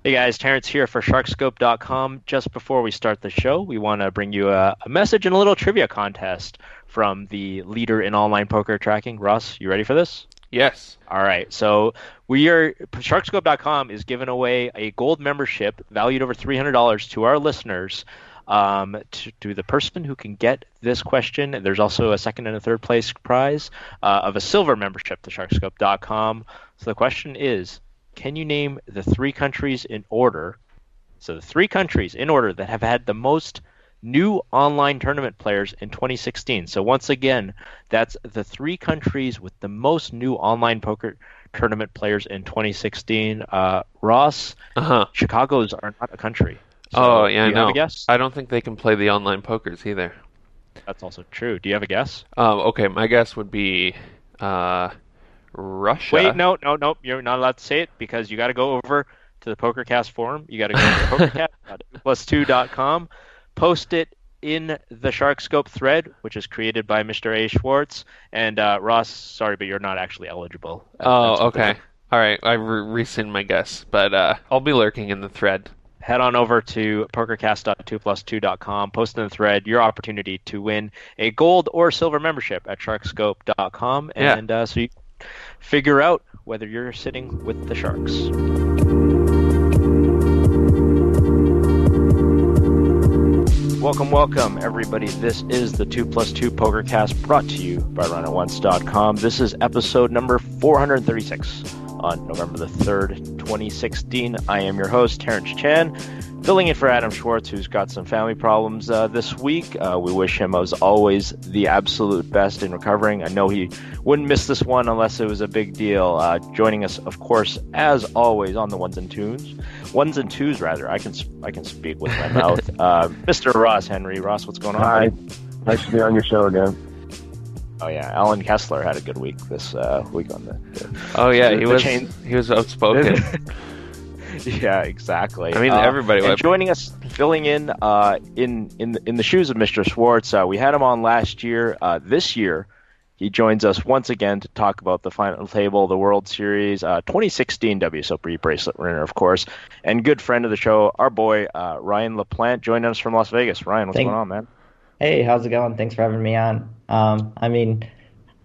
Hey guys, Terrence here for Sharkscope.com. Just before we start the show, we want to bring you a message and a little trivia contest from the leader in online poker tracking. Ross, you ready for this? Yes. All right, so Sharkscope.com is giving away a gold membership valued over $300 to our listeners. To the person who can get this question, there's also a second and a third place prize of a silver membership to Sharkscope.com. So the question is, can you name the three countries in order? So the three countries in order that have had the most new online tournament players in 2016. So once again, that's the three countries with the most new online poker tournament players in 2016. Ross, Uh-huh. Chicago's are not a country. Oh, So yeah, do I you have a know. guess? I don't think they can play the online pokers either. That's also true. Do you have a guess? Okay, my guess would be uh, Wait, Russia. no, no, no. You're not allowed to say it because you got to go over to the Pokercast forum. You got to go over to pokercast.plus2.com, post it in the Shark Scope thread, which is created by Mr. A. Schwartz. And Ross, sorry, but you're not actually eligible. That's Oh, what the okay. All right, I rescind my guess, but I'll be lurking in the thread. Head on over to pokercast.2plus2.com, post in the thread your opportunity to win a gold or silver membership at sharkscope.com. Yeah. And so you figure out whether you're sitting with the Sharks. Welcome, welcome, everybody. This is the 2plus2 Pokercast brought to you by RunAtOnce.com. This is episode number 436 on November the 3rd, 2016. I am your host, Terrence Chan, filling in for Adam Schwartz, who's got some family problems this week. We wish him, as always, the absolute best in recovering. I know he wouldn't miss this one unless it was a big deal. Joining us, of course, as always, on the ones and twos, rather. I can speak with my mouth. Mr. Ross Henry. Ross, what's going on, Hi, buddy? nice to be on your show again. Oh yeah, Alan Kessler had a good week this week on Oh, yeah, the chain. he was outspoken. Yeah, exactly. I mean, everybody And would. joining us, filling in the shoes of Mr. Schwartz, we had him on last year. This year, he joins us once again to talk about the final table, the World Series, 2016 WSOP bracelet winner, of course, and good friend of the show, our boy Ryan Laplante, joining us from Las Vegas. Ryan, what's going Thank, on, man? hey, how's it going? Thanks for having me on. I mean,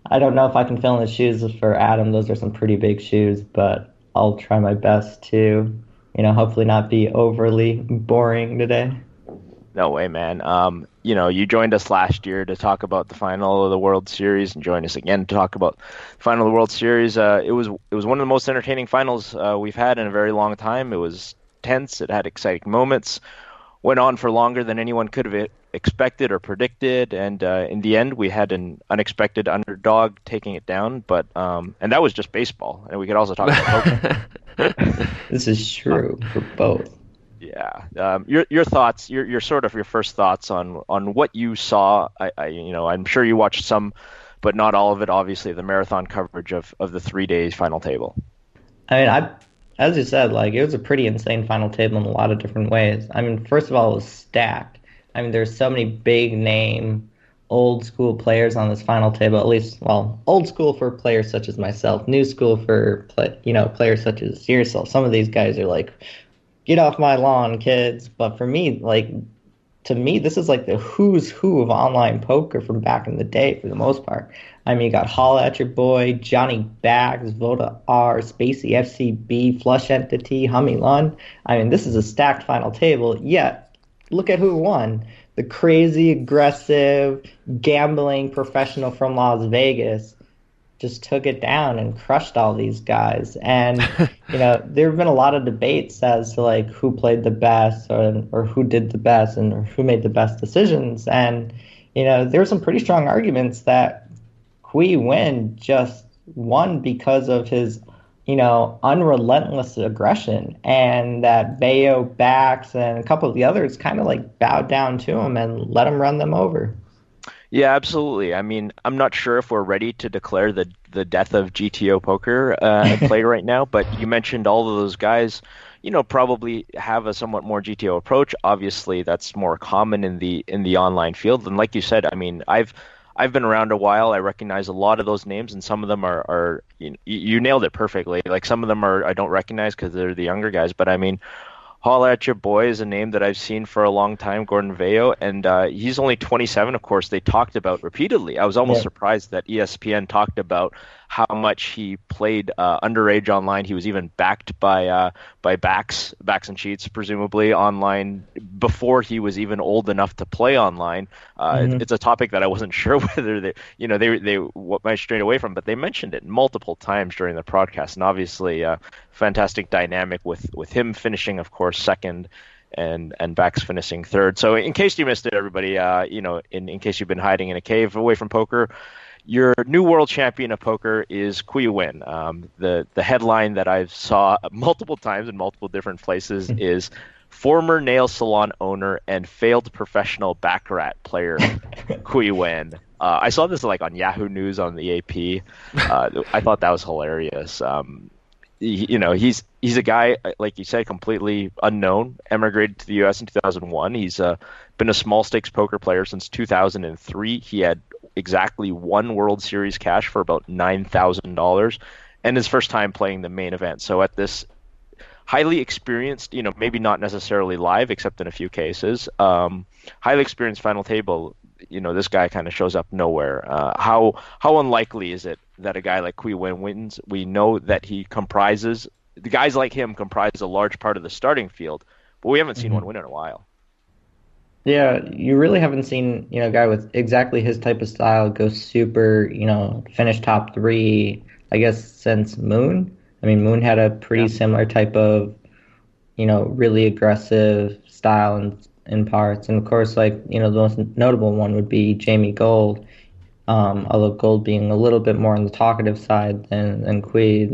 I don't know if I can fill in the shoes for Adam. Those are some pretty big shoes, but I'll try my best to, hopefully not be overly boring today. No way, man. You joined us last year to talk about the final of the World Series, and join us again to talk about the final of the World Series. It was one of the most entertaining finals we've had in a very long time. It was tense. It had exciting moments. Went on for longer than anyone could have expected or predicted, and in the end, we had an unexpected underdog taking it down. But and that was just baseball, and we could also talk about poker. This is true for both. Yeah. Your thoughts, your sort of your first thoughts on what you saw. I'm sure you watched some, but not all of it. Obviously, the marathon coverage of the 3 days final table. I mean, as you said, like it was a pretty insane final table in a lot of different ways. I mean, first of all, it was stacked. I mean, there's so many big name, old school players on this final table. At least, well, old school for players such as myself, new school for players such as yourself. Some of these guys are like, get off my lawn, kids. But for me, like to me, this is like the who's who of online poker from back in the day for the most part. I mean, you got Holla at Your Boy, Johnny Bags, Voda R, Spacey FCB, Flush Entity, Hummy Lund. I mean, this is a stacked final table, yet look at who won. The crazy, aggressive, gambling professional from Las Vegas just took it down and crushed all these guys. And, there have been a lot of debates as to like who played the best or who did the best and or who made the best decisions. And, there were some pretty strong arguments that Kui Win just won because of his, unrelentless aggression and that Bayo Bax and a couple of the others kind of like bowed down to him and let him run them over. Yeah, absolutely. I mean, I'm not sure if we're ready to declare the death of GTO poker at play right now, but you mentioned all of those guys, probably have a somewhat more GTO approach. Obviously, that's more common in the online field. And like you said, I mean, I've been around a while. I recognize a lot of those names, and some of them are you nailed it perfectly. Like some of them are I don't recognize because they're the younger guys, but I mean, Holla at Your Boy is a name that I've seen for a long time, Gordon Veo, and he's only 27, of course. They talked about repeatedly. I was almost surprised that ESPN talked about how much he played underage online. He was even backed by backs and cheats, presumably online before he was even old enough to play online. It's a topic that I wasn't sure whether they went straight away from, but they mentioned it multiple times during the broadcast, and obviously fantastic dynamic with him finishing, of course, second and Bax finishing third. So in case you missed it, everybody, in case you've been hiding in a cave away from poker, your new world champion of poker is Quy Nguyen. The headline that I've saw multiple times in multiple different places is former nail salon owner and failed professional baccarat player Quy Nguyen. I saw this like on Yahoo News on the AP. I thought that was hilarious. He's a guy, like you said, completely unknown, emigrated to the U.S. in 2001. He's been a small stakes poker player since 2003. He had exactly one World Series cash for about $9,000 and his first time playing the main event. So at this highly experienced, maybe not necessarily live except in a few cases, highly experienced final table, this guy kind of shows up nowhere. How unlikely is it that a guy like Quy Nguyen wins? We know that the guys like him comprise a large part of the starting field, but we haven't seen one win in a while. Yeah, you really haven't seen, a guy with exactly his type of style go super, finish top three, I guess, since Moon. I mean, Moon had a pretty similar type of, really aggressive style in parts. And of course, like, the most notable one would be Jamie Gold. Although Gold being a little bit more on the talkative side than Quy,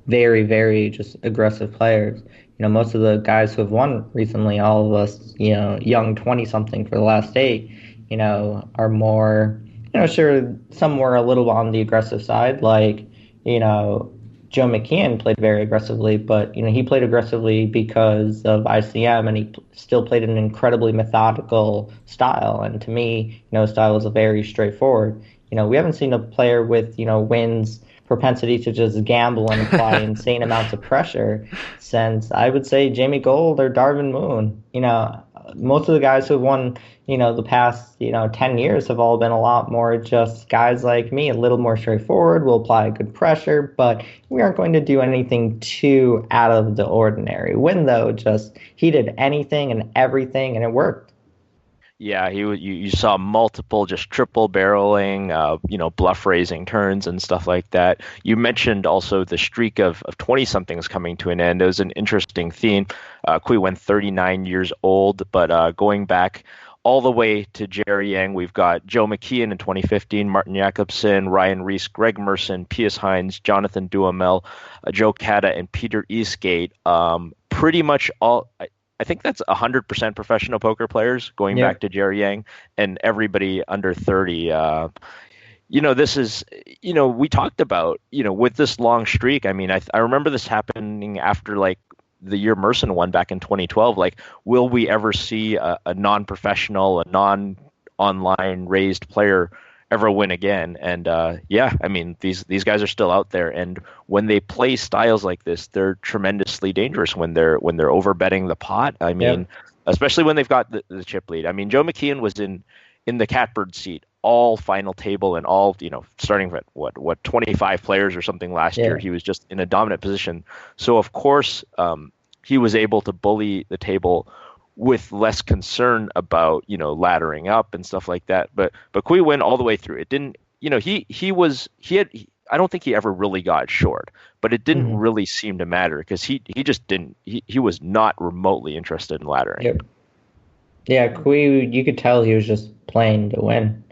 very, very just aggressive players. Most of the guys who have won recently, all of us, young 20-something for the last 8, are more, sure, some were a little on the aggressive side. Like, Joe McKeon played very aggressively, but, he played aggressively because of ICM, and he still played an incredibly methodical style. And to me, his style is very straightforward. We haven't seen a player with, Wynn's propensity to just gamble and apply insane amounts of pressure since, I would say, Jamie Gold or Darvin Moon. Most of the guys who have won, the past, 10 years have all been a lot more just guys like me, a little more straightforward. We'll apply good pressure, but we aren't going to do anything too out of the ordinary. Wynn, though, he did anything and everything, and it worked. Yeah, you saw multiple just triple barreling, bluff raising turns and stuff like that. You mentioned also the streak of 20-somethings coming to an end. It was an interesting theme. Quy went 39 years old, but going back all the way to Jerry Yang, we've got Joe McKeon in 2015, Martin Jacobson, Ryan Reese, Greg Merson, Pius Hines, Jonathan Duhamel, Joe Cata, and Peter Eastgate. Pretty much all... I think that's 100% professional poker players going back to Jerry Yang, and everybody under 30. This is, we talked about, with this long streak. I mean, I remember this happening after like the year Merson won back in 2012. Like, will we ever see a non-professional, a non-online raised player ever win again? And I mean, these guys are still out there, and when they play styles like this, they're tremendously dangerous when they're over betting the pot. I mean, especially when they've got the chip lead. I mean, Joe McKeon was in the catbird seat all final table and all, starting with what 25 players or something last year. He was just in a dominant position. So of course he was able to bully the table with less concern about, laddering up and stuff like that. But Quy went all the way through. It didn't, I don't think he ever really got short, but it didn't really seem to matter because he just didn't, he was not remotely interested in laddering. Yep. Yeah, Quy, you could tell he was just playing to win.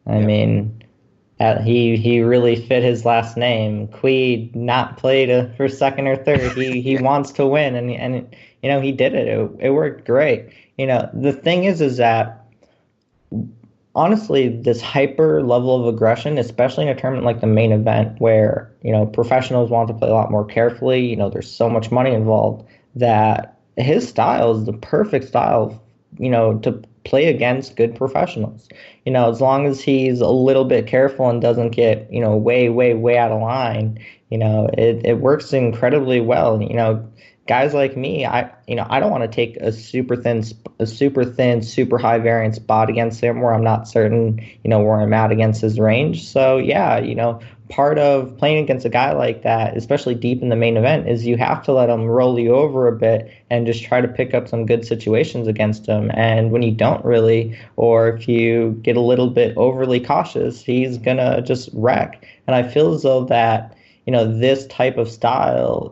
I mean, he really fit his last name. Quy not play for second or third. He wants to win, and he did it. It worked great. The thing is that honestly, this hyper level of aggression, especially in a tournament like the main event, where professionals want to play a lot more carefully. There's so much money involved that his style is the perfect style, to play against good professionals. As long as he's a little bit careful and doesn't get, way, way, way out of line, it works incredibly well. Guys like me, I don't want to take a super thin, super high variance spot against him where I'm not certain, where I'm at against his range. So yeah, part of playing against a guy like that, especially deep in the main event, is you have to let him roll you over a bit and just try to pick up some good situations against him. And when you don't really, or if you get a little bit overly cautious, he's gonna just wreck. And I feel as though that, this type of style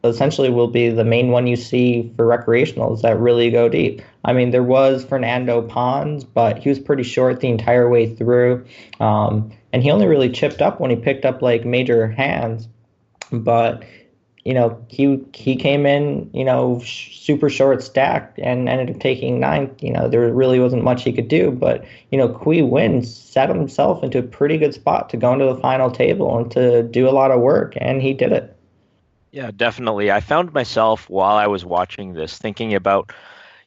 essentially will be the main one you see for recreationals that really go deep. I mean, there was Fernando Pons, but he was pretty short the entire way through. And he only really chipped up when he picked up like major hands. But, he came in, super short stacked and ended up taking ninth. There really wasn't much he could do. But, Kui Win set himself into a pretty good spot to go into the final table and to do a lot of work, and he did it. Yeah, definitely. I found myself while I was watching this thinking about,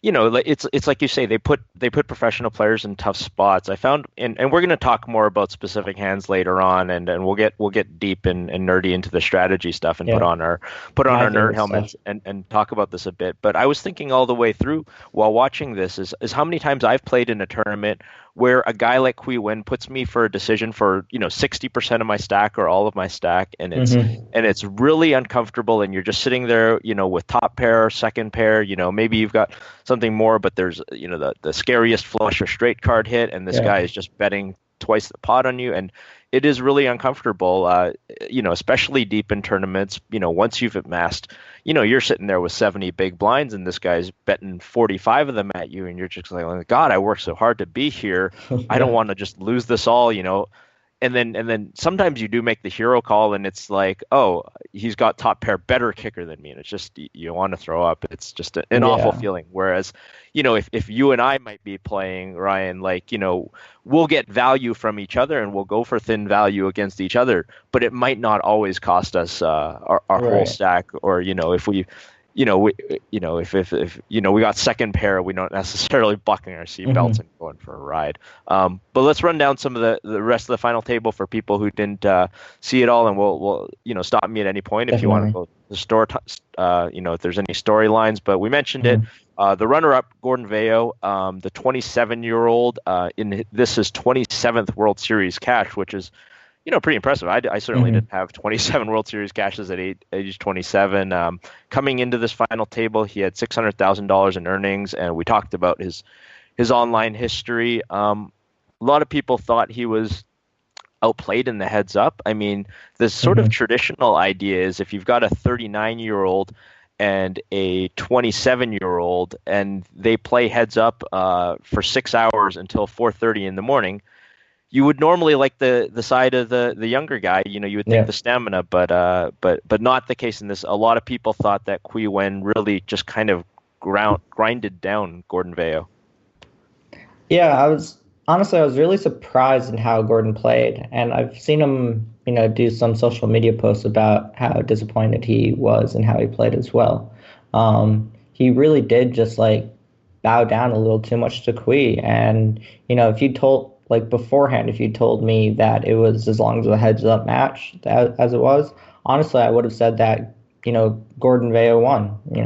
it's like you say, they put professional players in tough spots. I found, and we're going to talk more about specific hands later on, and we'll get deep and nerdy into the strategy stuff and put on our nerd helmets and talk about this a bit. But I was thinking all the way through while watching this is how many times I've played in a tournament where a guy like Kui Win puts me for a decision for 60% of my stack or all of my stack, and it's really uncomfortable, and you're just sitting there with top pair, second pair, maybe you've got something more, but there's the scariest flush or straight card hit, and this guy is just betting twice the pot on you, and it is really uncomfortable, especially deep in tournaments. Once you've amassed, you're sitting there with 70 big blinds and this guy's betting 45 of them at you, and you're just like, oh, God, I worked so hard to be here. I don't want to just lose this all, And then sometimes you do make the hero call, and it's like, oh, he's got top pair better kicker than me, and it's just you want to throw up. It's just an awful feeling. Whereas, if you and I might be playing, Ryan, we'll get value from each other and we'll go for thin value against each other, but it might not always cost us our whole stack, or if we. If we got second pair, we don't necessarily buckling our seatbelts and going for a ride. But let's run down some of the rest of the final table for people who didn't see it all, and we'll stop me at any point if you want to go to the store. If there's any storylines, but we mentioned it. The runner-up, Gordon Vail, the 27-year-old, in this is 27th World Series cash, which is pretty impressive. I certainly didn't have 27 World Series cashes at age 27. Coming into this final table, he had $600,000 in earnings, and we talked about his online history. A lot of people thought he was outplayed in the heads up. I mean, the sort of traditional idea is if you've got a 39-year-old and a 27-year-old, and they play heads up for 6 hours until 4:30 in the morning, you would normally like the side of the younger guy. You would think the stamina, but not the case in this. A lot of people thought that Kui Wen really just kind of grinded down Gordon Vail. Yeah, I was really surprised in how Gordon played, and I've seen him, do some social media posts about how disappointed he was and how he played as well. He really did just bow down a little too much to Kui, and if you told beforehand, if you told me that it was as long as a heads-up match as it was, honestly, I would have said that, Gordon Vail won. You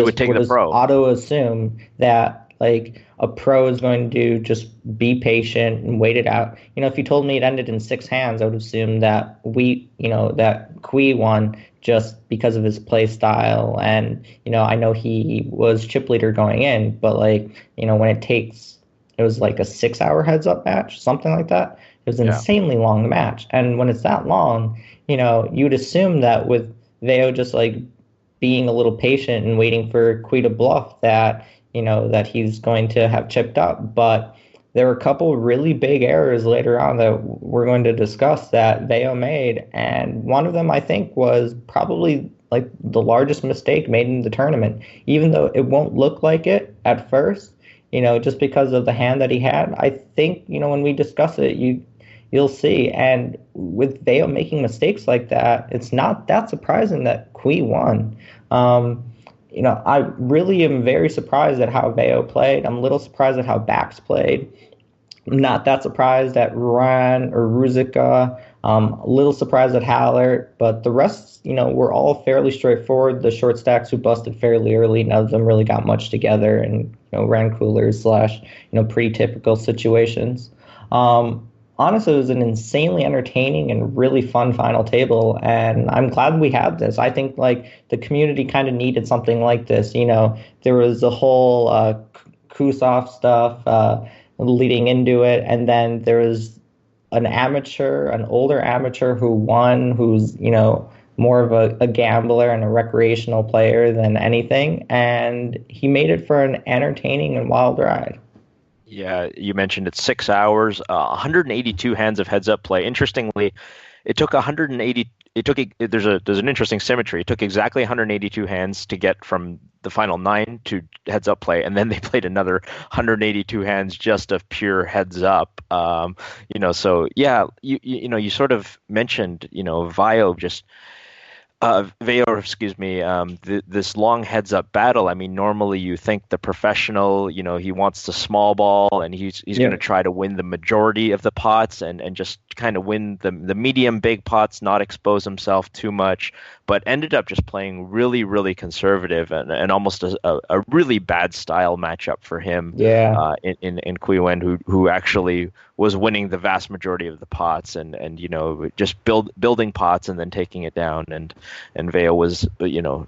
would take the pro. Auto-assume that, a pro is going to just be patient and wait it out. If you told me it ended in 6 hands, I would assume that that Kui won just because of his play style. And, I know he was chip leader going in, but, when it was a 6-hour heads-up match, something like that. It was an insanely long match. And when it's that long, you'd assume that with Vail just, being a little patient and waiting for Kui to bluff that, that he's going to have chipped up. But there were a couple really big errors later on that we're going to discuss that Vail made. And one of them, I think, was probably, the largest mistake made in the tournament. Even though it won't look like it at first, just because of the hand that he had, I think, when we discuss it, you'll see. And with Vail making mistakes like that, it's not that surprising that Kui won. I really am very surprised at how Veo played. I'm a little surprised at how Bax played. I'm not that surprised at Ryan or Ruzicka. A little surprised at Hallert, but the rest, were all fairly straightforward. The short stacks who busted fairly early, none of them really got much together and, ran coolers slash, pretty typical situations. Honestly, it was an insanely entertaining and really fun final table, and I'm glad we have this. I think like the community kind of needed something like this. There was the whole Kusov stuff leading into it, and then there was an older amateur who won, who's more of a gambler and a recreational player than anything, and he made it for an entertaining and wild ride. Yeah, you mentioned it's 6 hours, 182 hands of heads-up play. Interestingly, it took 180. There's an interesting symmetry. It took exactly 182 hands to get from the final 9 to heads-up play, and then they played another 182 hands just of pure heads-up. So yeah, you sort of mentioned, Veo, this long heads-up battle. I mean, normally you think the professional, he wants to small ball and he's going to try to win the majority of the pots and just kind of win the medium big pots, not expose himself too much, but ended up just playing really, really conservative and almost a really bad style matchup for him. Yeah. In Quy Nguyen, who actually was winning the vast majority of the pots and just building pots and then taking it down, and Veo was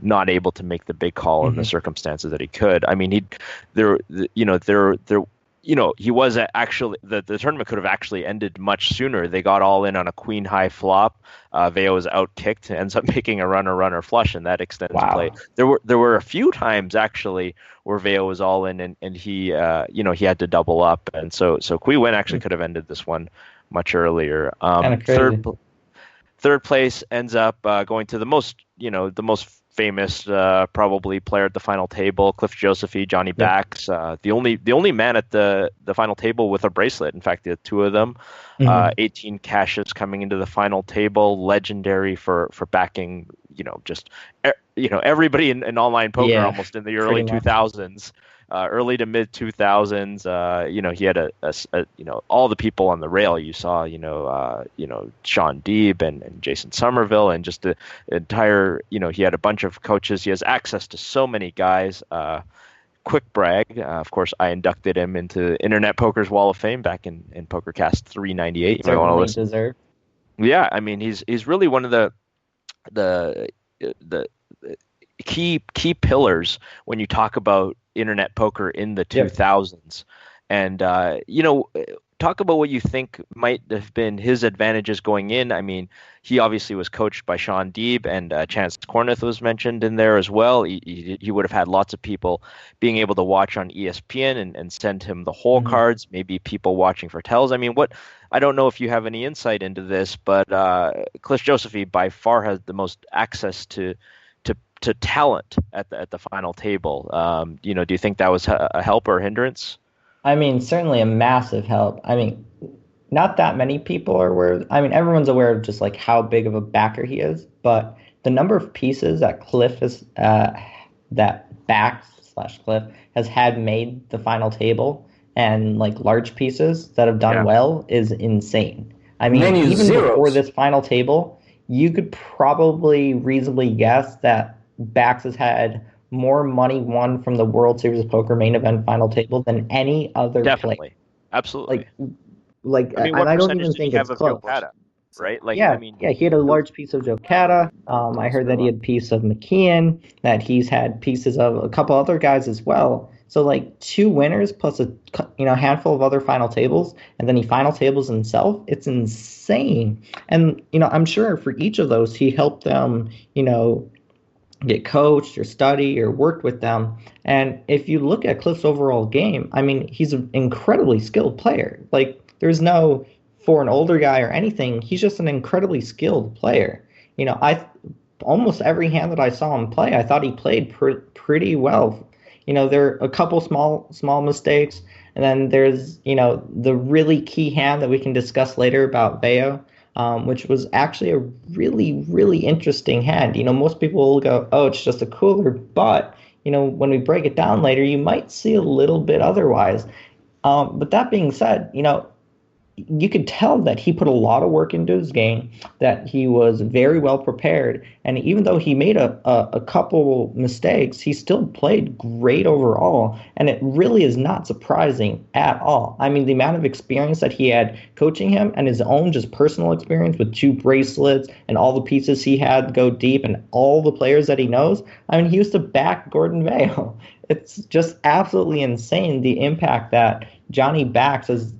not able to make the big call in the circumstances that he could. I mean, he was actually the tournament could have actually ended much sooner. They got all in on a queen high flop. Veo was out kicked, ends up making a runner play, and that extends play. There were a few times actually where Veo was all in and he he had to double up, and so Quy Nguyen actually could have ended this one much earlier. Kind of crazy. Third place ends up going to the most famous probably player at the final table, Cliff Josephy, Johnny Bax, the only man at the final table with a bracelet. In fact, the two of them, 18 cashes coming into the final table, legendary for backing everybody in online poker almost in the early 2000s. Early to mid 2000s, he had all the people on the rail. You saw, Sean Deeb and Jason Somerville, and just the entire, he had a bunch of coaches. He has access to so many guys. Quick brag, of course, I inducted him into Internet Poker's Wall of Fame back in Pokercast 398. You might want to listen. Deserved. Yeah, I mean, he's really one of the key pillars when you talk about internet poker in the 2000s. And talk about what you think might have been his advantages going in. I mean, he obviously was coached by Sean Deeb, and Chance Kornuth was mentioned in there as well. He would have had lots of people being able to watch on ESPN and send him the whole cards, maybe people watching for tells. I mean, I don't know if you have any insight into this, but Cliff Josephy by far has the most access to talent at the final table. Do you think that was a help or a hindrance? I mean, certainly a massive help. I mean, not that many people are aware. I mean, everyone's aware of just like how big of a backer he is, but the number of pieces that Cliff is that Bax/Cliff has had made the final table and like large pieces that have done well is insane. I mean, even before this final table, you could probably reasonably guess that Bax has had more money won from the World Series of Poker main event final table than any other Definitely. player. Absolutely. Like, I mean, and I don't even think it's close. Jokata, right? Like, yeah, I mean, he had a large piece of Jokata. I heard that he had a piece of McKeon, that he's had pieces of a couple other guys as well. So like 2 winners plus a handful of other final tables, and then he final tables himself. It's insane. And I'm sure for each of those he helped them, get coached or study or worked with them. And if you look at Cliff's overall game, I mean, he's an incredibly skilled player. Like, there's no, for an older guy or anything, he's just an incredibly skilled player. Almost every hand that I saw him play, I thought he played pretty well. There are a couple small mistakes, and then there's, the really key hand that we can discuss later about Veo, which was actually a really, really interesting hand. Most people will go, oh, it's just a cooler, but, when we break it down later, you might see a little bit otherwise. But that being said, you could tell that he put a lot of work into his game, that he was very well prepared. And even though he made a couple mistakes, he still played great overall. And it really is not surprising at all. I mean, the amount of experience that he had coaching him and his own just personal experience with 2 bracelets and all the pieces he had go deep and all the players that he knows. I mean, he used to back Gordon Vail. It's just absolutely insane the impact that Johnny Backs as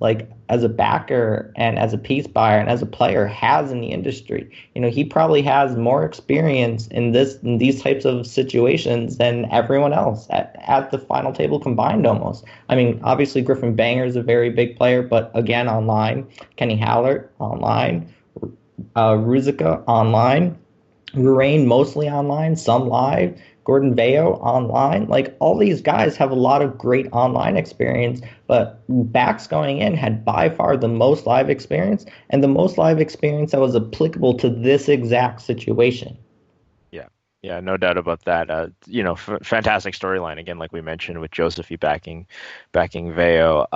a backer and as a piece buyer and as a player has in the industry. He probably has more experience in these types of situations than everyone else at the final table combined almost. I mean, obviously Griffin Banger is a very big player, but again online. Kenny Hallert online, Ruzicka online, Rurain mostly online, some live. Gordon Vail online. Like, all these guys have a lot of great online experience, but Backs going in had by far the most live experience and the most live experience that was applicable to this exact situation. Yeah, no doubt about that. Fantastic storyline again, like we mentioned, with Josephie backing Vail.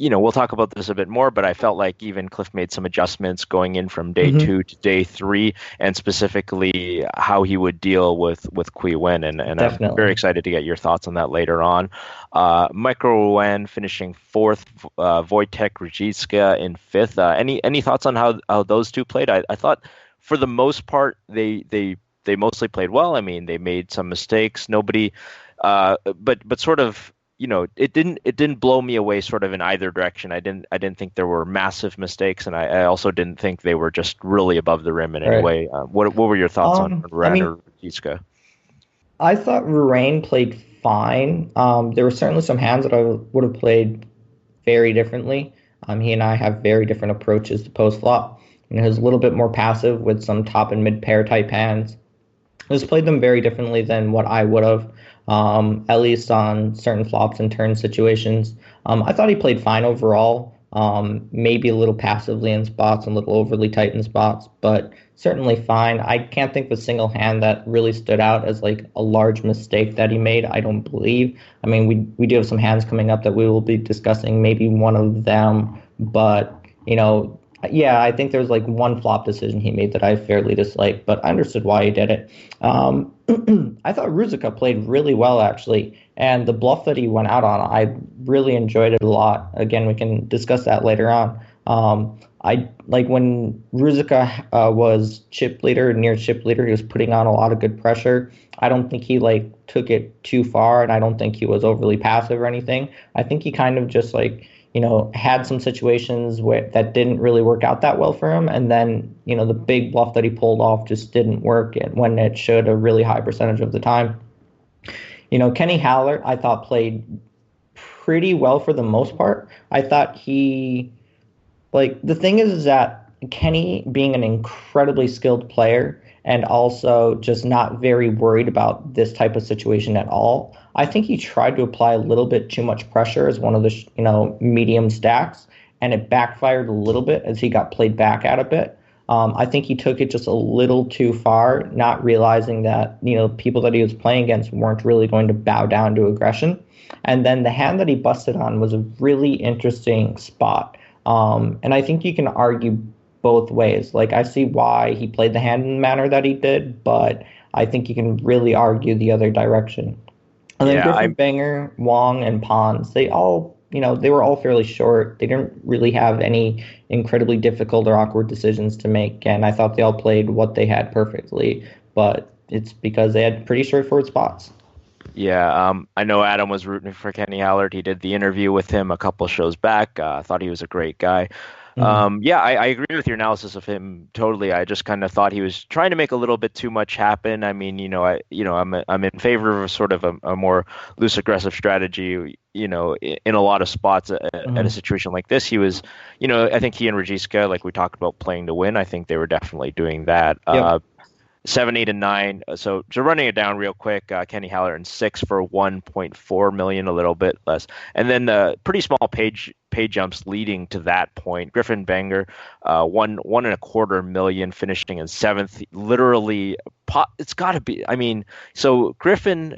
We'll talk about this a bit more, but I felt like even Cliff made some adjustments going in from day 2 to day 3, and specifically how he would deal with Qui Wen. And I'm very excited to get your thoughts on that later on. Michael Wen finishing 4th, Wojtek Ruzicka in 5th. Any thoughts on how those two played? I thought for the most part they mostly played well. I mean, they made some mistakes. Nobody, but sort of. It didn't blow me away sort of in either direction. I didn't think there were massive mistakes, and I also didn't think they were just really above the rim in any way. What were your thoughts on Rurain or Ruzicka? I thought Rurain played fine. There were certainly some hands that I would have played very differently. He and I have very different approaches to post flop. He was a little bit more passive with some top and mid pair type hands. He's played them very differently than what I would have. At least on certain flops and turn situations. I thought he played fine overall, maybe a little passively in spots, a little overly tight in spots, but certainly fine. I can't think of a single hand that really stood out as like a large mistake that he made, I don't believe. I mean, we do have some hands coming up that we will be discussing, maybe one of them, but, yeah, I think there was like one flop decision he made that I fairly disliked, but I understood why he did it. I thought Ruzicka played really well, actually, and the bluff that he went out on, I really enjoyed it a lot. Again, we can discuss that later on. I like when Ruzicka was chip leader, near chip leader, he was putting on a lot of good pressure. I don't think he took it too far, and I don't think he was overly passive or anything. I think he kind of just had some situations that didn't really work out that well for him. And then, the big bluff that he pulled off just didn't work when it should a really high percentage of the time. Kenny Hallert, I thought played pretty well for the most part. I thought the thing is that Kenny, being an incredibly skilled player and also just not very worried about this type of situation at all, I think he tried to apply a little bit too much pressure as one of the medium stacks, and it backfired a little bit as he got played back at a bit. I think he took it just a little too far, not realizing that people that he was playing against weren't really going to bow down to aggression. And then the hand that he busted on was a really interesting spot, and I think you can argue both ways. Like, I see why he played the hand in the manner that he did, but I think you can really argue the other direction. And then Griffin Banger, Wong, and Pons, they all, they were all fairly short. They didn't really have any incredibly difficult or awkward decisions to make, and I thought they all played what they had perfectly, but it's because they had pretty straightforward spots. Yeah, I know Adam was rooting for Kenny Hallert. He did the interview with him a couple shows back. I thought he was a great guy. I agree with your analysis of him totally. I just kind of thought he was trying to make a little bit too much happen. I mean, I'm in favor of sort of a more loose, aggressive strategy. In a lot of spots at a situation like this, he was, I think he and Ruzicka, like we talked about, playing to win. I think they were definitely doing that. Yep. 7, 8, and 9. So running it down real quick, Kenny Hallert in 6 for 1.4 million, a little bit less, and then pretty small pay jumps leading to that point. Griffin Banger, 1.25 million, finishing in 7th. Literally, it's got to be. I mean, so Griffin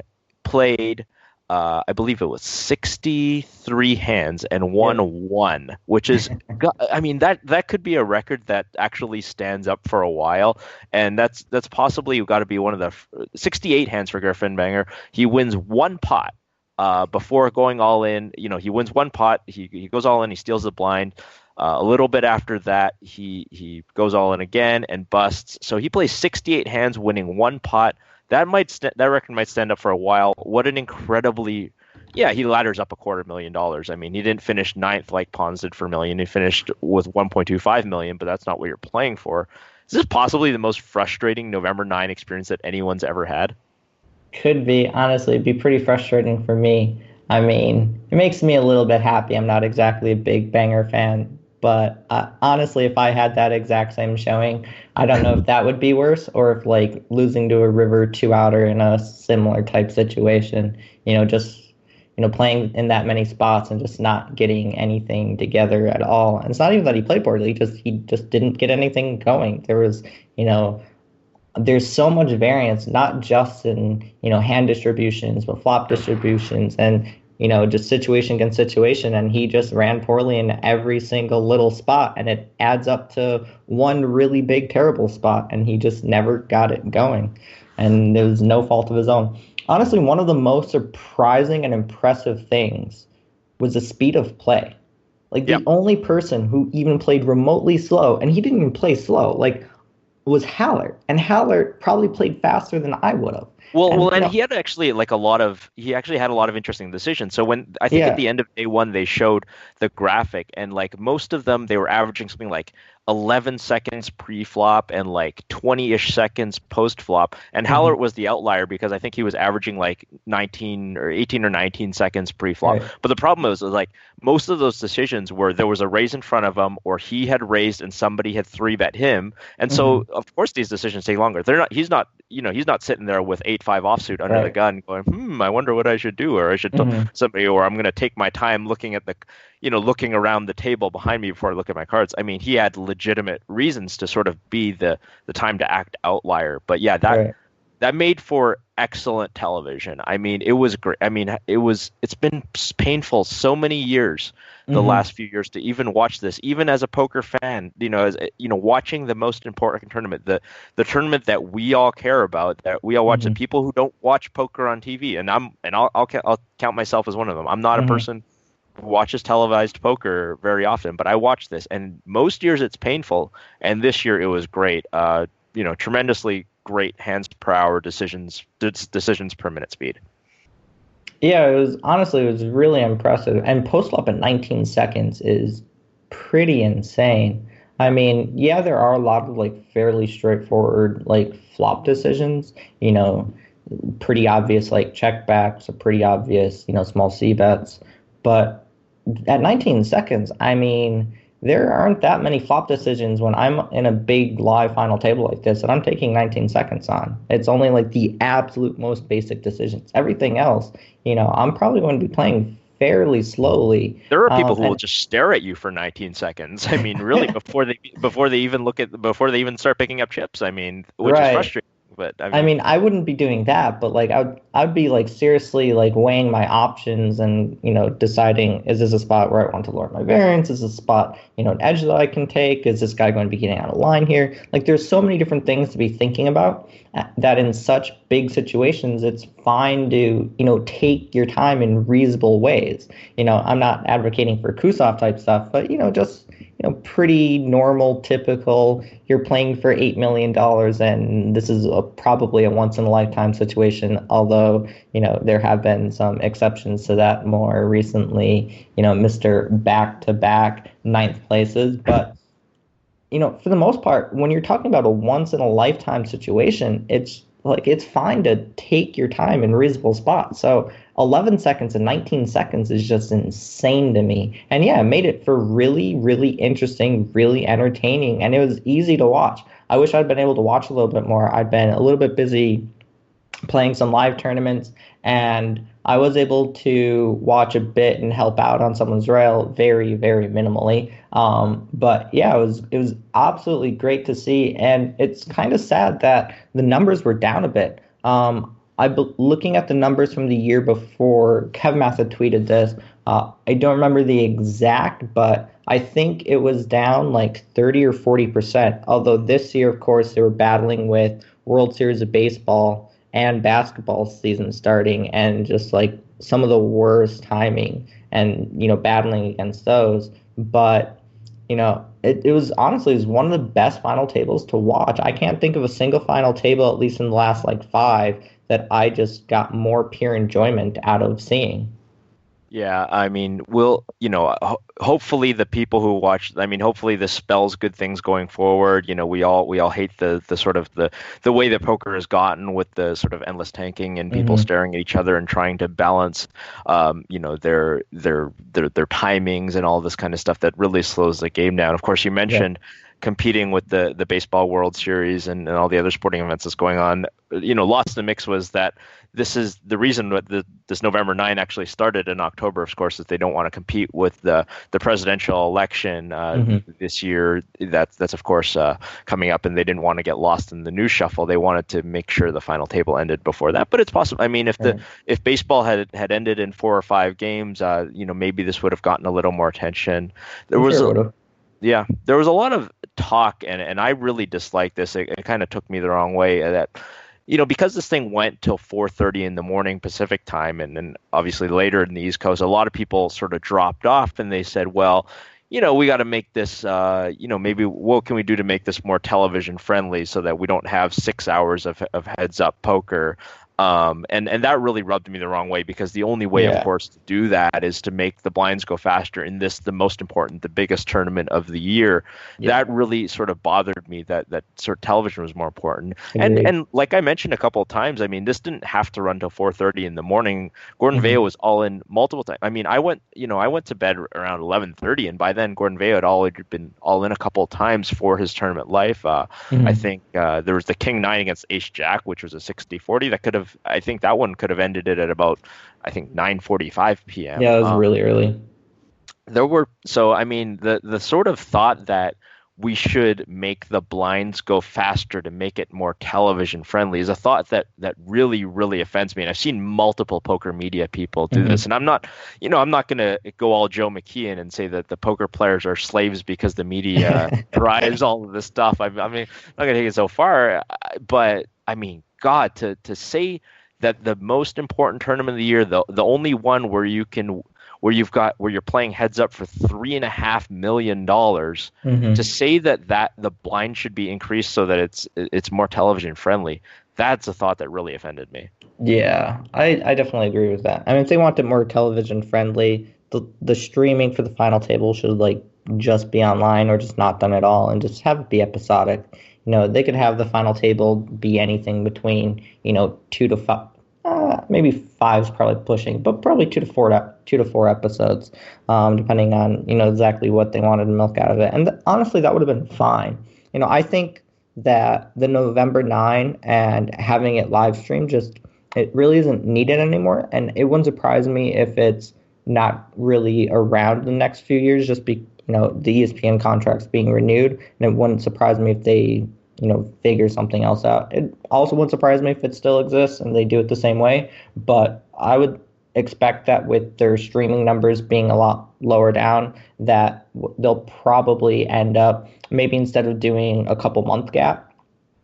played, I believe it was 63 hands and won one, which is, I mean, that could be a record that actually stands up for a while, and that's possibly got to be one of the 68 hands for Griffin Banger. He wins one pot before going all in. He wins one pot, he goes all in, he steals the blind. A little bit after that, he goes all in again and busts. So he plays 68 hands, winning one pot. That record might stand up for a while. What an incredibly, he ladders up $250,000. I mean, he didn't finish ninth like Pons did for $1 million. He finished with $1.25 million, but that's not what you're playing for. Is this possibly the most frustrating November 9 experience that anyone's ever had? Could be. Honestly, it'd be pretty frustrating for me. I mean, it makes me a little bit happy. I'm not exactly a big Banger fan, but honestly, if I had that exact same showing, I don't know if that would be worse, or if like losing to a River 2-outer in a similar type situation, playing in that many spots and just not getting anything together at all. And it's not even that he played poorly, he just didn't get anything going. There was, there's so much variance, not just in, hand distributions, but flop distributions and, just situation against situation. And he just ran poorly in every single little spot. And it adds up to one really big, terrible spot. And he just never got it going. And it was no fault of his own. Honestly, one of the most surprising and impressive things was the speed of play. Like the only person who even played remotely slow, and he didn't even play slow, was Haller. And Haller probably played faster than I would have. And he had actually had a lot of interesting decisions. So when I think at the end of day one, they showed the graphic, and most of them, they were averaging something like 11 seconds pre-flop and 20-ish seconds post-flop. And Haller was the outlier because I think he was averaging 18 or 19 seconds pre-flop. Right. But the problem was most of those decisions were there was a raise in front of him, or he had raised and somebody had 3-bet him. And so of course these decisions take longer. He's not sitting there with 8-5 offsuit under the gun going, I wonder what I should do, or I should somebody, or I'm going to take my time looking at looking around the table behind me before I look at my cards. I mean, he had legitimate reasons to sort of be the time to act outlier. But that made for excellent television. I mean, it was great. I mean, it's been painful so many years, the last few years, to even watch this, even as a poker fan, watching the most important tournament, the tournament that we all care about, that we all watch, the people who don't watch poker on TV. And I'll count myself as one of them. I'm not a person who watches televised poker very often, but I watch this, and most years it's painful, and this year it was great. Tremendously great hands per hour decisions per minute speed. Yeah, it was really impressive. And post-flop at 19 seconds is pretty insane. I mean, there are a lot of fairly straightforward flop decisions, pretty obvious check backs or pretty obvious, small C bets. But at 19 seconds, I mean, there aren't that many flop decisions when I'm in a big live final table like this that I'm taking 19 seconds on. It's only the absolute most basic decisions. Everything else, I'm probably going to be playing fairly slowly. There are people who will just stare at you for 19 seconds. I mean, really, before they even start picking up chips. I mean, which is frustrating. But I mean, I wouldn't be doing that, but I'd be seriously weighing my options and deciding, is this a spot where I want to lower my variance? Is this a spot an edge that I can take? Is this guy going to be getting out of line here? There's so many different things to be thinking about that in such big situations, it's fine to take your time in reasonable ways. I'm not advocating for Kusov type stuff, but just pretty normal, typical. You're playing for $8 million, and this is probably a once-in-a-lifetime situation, although, there have been some exceptions to that more recently, Mr. Back-to-back ninth places. But, for the most part, when you're talking about a once-in-a-lifetime situation, it's fine to take your time in reasonable spots. So 11 seconds and 19 seconds is just insane to me. And it made it for really, really interesting, really entertaining, and it was easy to watch. I wish I'd been able to watch a little bit more. I'd been a little bit busy playing some live tournaments, and I was able to watch a bit and help out on someone's rail very, very minimally. But it was absolutely great to see, and it's kind of sad that the numbers were down a bit. looking at the numbers from the year before, Kev Mass had tweeted this. I don't remember the exact, but I think it was down like 30 or 40%. Although this year, of course, they were battling with World Series of Baseball and basketball season starting, and just like some of the worst timing, and battling against those. But it was honestly, it was one of the best final tables to watch. I can't think of a single final table, at least in the last like five, that I just got more pure enjoyment out of seeing. Yeah, I mean, hopefully the people who watch, I mean, hopefully this spells good things going forward. We all hate the sort of the way that poker has gotten with the sort of endless tanking and people staring at each other and trying to balance, their timings and all this kind of stuff that really slows the game down. Of course, you mentioned competing with the baseball World Series and all the other sporting events that's going on. Lost in the mix was that this is the reason that this November 9 actually started in October, of course, is they don't want to compete with the presidential election this year. That's of course coming up, and they didn't want to get lost in the news shuffle. They wanted to make sure the final table ended before that. But it's possible. I mean, if baseball had ended in 4 or 5 games, maybe this would have gotten a little more attention. There was a lot of talk, and I really disliked this. It kind of took me the wrong way that, because this thing went till 4:30 in the morning Pacific time, and then obviously later in the East Coast, a lot of people sort of dropped off, and they said, well, we got to make this, maybe what can we do to make this more television friendly so that we don't have 6 hours of heads up poker. And that really rubbed me the wrong way, because the only way, of course, to do that is to make the blinds go faster in the most important, the biggest tournament of the year. That really sort of bothered me, that sort of television was more important. And like I mentioned a couple of times, I mean, this didn't have to run till 4:30 in the morning. Gordon Veo was all in multiple times. I mean, I went to bed around 11:30, and by then Gordon Veo had already been all in a couple of times for his tournament life. I think there was the King 9 against Ace Jack, which was a 60-40 I think that one could have ended it at about, 9:45 p.m. Yeah, it was really early. The sort of thought that we should make the blinds go faster to make it more television friendly is a thought that really, really offends me. And I've seen multiple poker media people do this. And I'm not going to go all Joe McKeon and say that the poker players are slaves because the media drives all of this stuff. I'm not going to take it so far, but I mean, God, to say that the most important tournament of the year, the only one where you're playing heads up for $3.5 million, to say that the blind should be increased so that it's more television friendly, that's a thought that really offended me. Yeah, I definitely agree with that. I mean, if they want it more television friendly, the streaming for the final table should just be online, or just not done at all, and just have it be episodic. They could have the final table be anything between 2 to 5, maybe 5's probably pushing, but probably 2 to 4 episodes, depending on exactly what they wanted to milk out of it. And honestly, that would have been fine. I think that the November 9 and having it live streamed, it really isn't needed anymore, and it wouldn't surprise me if it's not really around the next few years, just the ESPN contracts being renewed, and it wouldn't surprise me if they, figure something else out. It also wouldn't surprise me if it still exists and they do it the same way, but I would expect that with their streaming numbers being a lot lower down, that they'll probably end up, maybe instead of doing a couple month gap,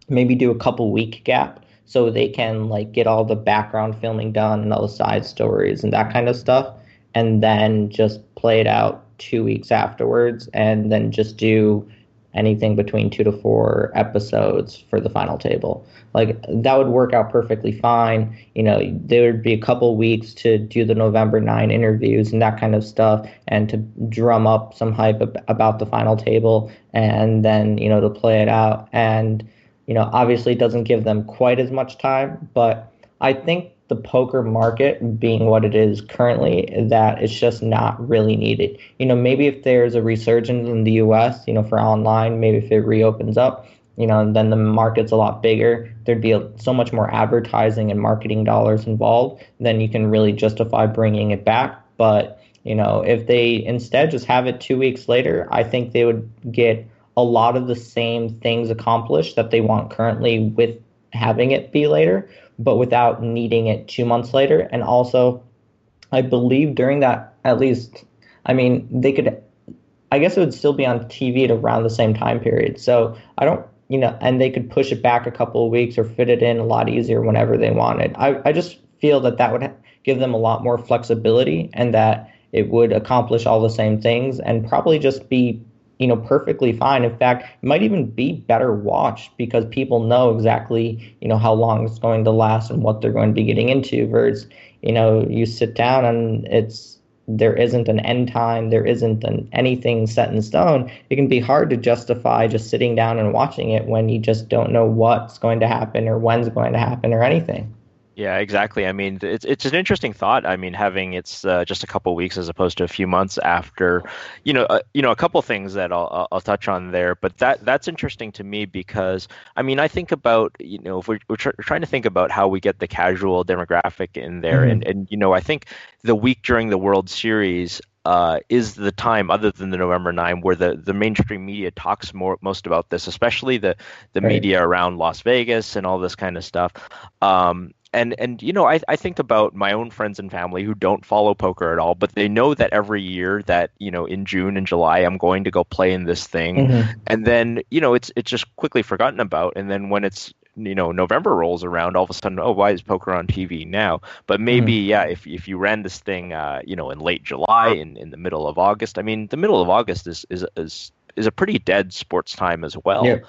maybe do a couple week gap, so they can get all the background filming done and all the side stories and that kind of stuff, and then just play it out 2 weeks afterwards, and then just do anything between 2 to 4 episodes for the final table. That would work out perfectly fine. There would be a couple weeks to do the November 9 interviews and that kind of stuff, and to drum up some hype about the final table, and then, to play it out. And, obviously it doesn't give them quite as much time, but I think the poker market being what it is currently, that it's just not really needed. Maybe if there's a resurgence in the US, for online, maybe if it reopens up, and then the market's a lot bigger, there'd be so much more advertising and marketing dollars involved, then you can really justify bringing it back. But, if they instead just have it 2 weeks later, I think they would get a lot of the same things accomplished that they want currently with having it be later. but without needing it 2 months later. And also, I believe during that, at least, I mean, they could, I guess it would still be on TV at around the same time period. So I don't, and they could push it back a couple of weeks or fit it in a lot easier whenever they wanted. I just feel that would give them a lot more flexibility, and that it would accomplish all the same things and probably just be, perfectly fine. In fact, it might even be better watched because people know exactly, how long it's going to last and what they're going to be getting into versus, you sit down and there isn't an end time, there isn't anything set in stone. It can be hard to justify just sitting down and watching it when you just don't know what's going to happen or when's going to happen or anything. Yeah, exactly. I mean, it's an interesting thought. I mean, having it's just a couple weeks as opposed to a few months after, a couple things that I'll touch on there. But that's interesting to me because I mean, I think about if we're trying to think about how we get the casual demographic in there, and I think the week during the World Series is the time, other than the November 9, where the mainstream media talks most about this, especially the Right. media around Las Vegas and all this kind of stuff. And I think about my own friends and family who don't follow poker at all, but they know that every year that in June and July I'm going to go play in this thing, and then it's just quickly forgotten about, and then when it's November rolls around, all of a sudden, oh, why is poker on TV now? But maybe if you ran this thing in late July, in the middle of August. I mean, the middle of August is a pretty dead sports time as well. Yeah.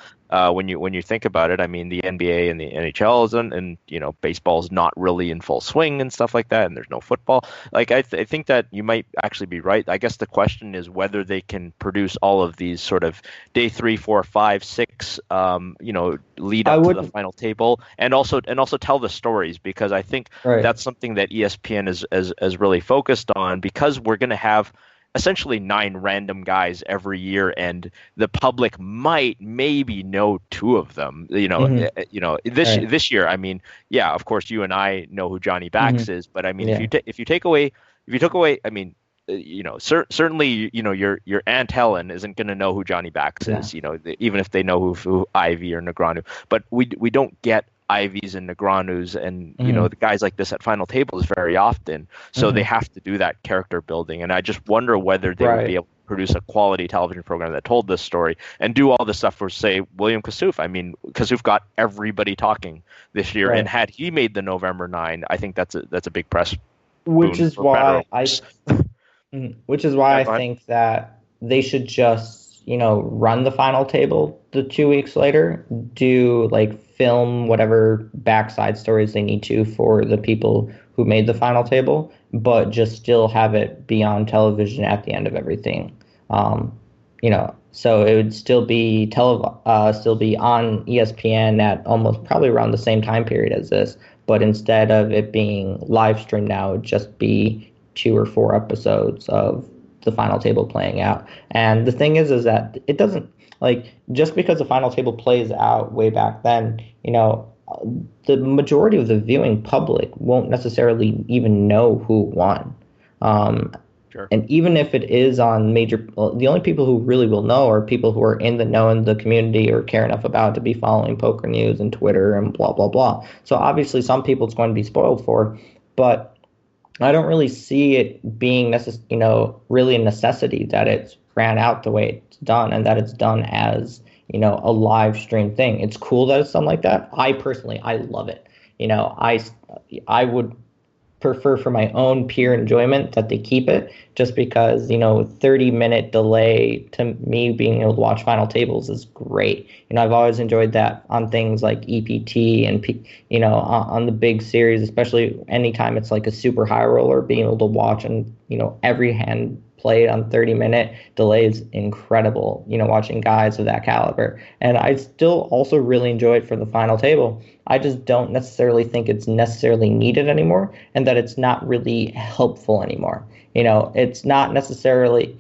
When you think about it, I mean, the NBA and the NHL isn't, and baseball's not really in full swing and stuff like that, and there's no football. Like I think that you might actually be right. I guess the question is whether they can produce all of these sort of day 3, 4, 5, 6, lead up to the final table, and also tell the stories, because I think that's something that ESPN is really focused on, because we're going to have essentially 9 random guys every year, and the public might maybe know 2 of them. This year, I mean, yeah, of course, you and I know who Johnny Bax is, but I mean, if you took away, I mean, certainly, your Aunt Helen isn't going to know who Johnny Bax is, even if they know who Ivy or Negreanu, but we don't get Ivies and Negreanus and the guys like this at final tables very often, so they have to do that character building, and I just wonder whether they would be able to produce a quality television program that told this story and do all the stuff for, say, William Kassouf. I mean, Kassouf got everybody talking this year, and had he made the November 9, I think that's a big press. Which is why I think that they should just run the final table the 2 weeks later, do film whatever backside stories they need to for the people who made the final table, but just still have it be on television at the end of everything. So it would still be still be on ESPN at almost probably around the same time period as this, but instead of it being live streamed now, it would just be 2 or 4 episodes of the final table playing out. And the thing is that it doesn't, just because the final table plays out way back then, the majority of the viewing public won't necessarily even know who won. Sure. And even if it is on the only people who really will know are people who are in the know in the community or care enough about to be following poker news and Twitter and blah, blah, blah. So obviously some people it's going to be spoiled for, but I don't really see it being really a necessity that it's ran out the way it's done, and that it's done as, a live stream thing. It's cool that it's done like that. I love it. I would prefer for my own pure enjoyment that they keep it, just because 30-minute delay to me being able to watch final tables is great. I've always enjoyed that on things like EPT and on the big series, especially anytime it's like a super high roller, being able to watch and every hand played on 30-minute delay is incredible, watching guys of that caliber. And I still also really enjoy it for the final table. I just don't necessarily think it's necessarily needed anymore, and that it's not really helpful anymore. It's not necessarily,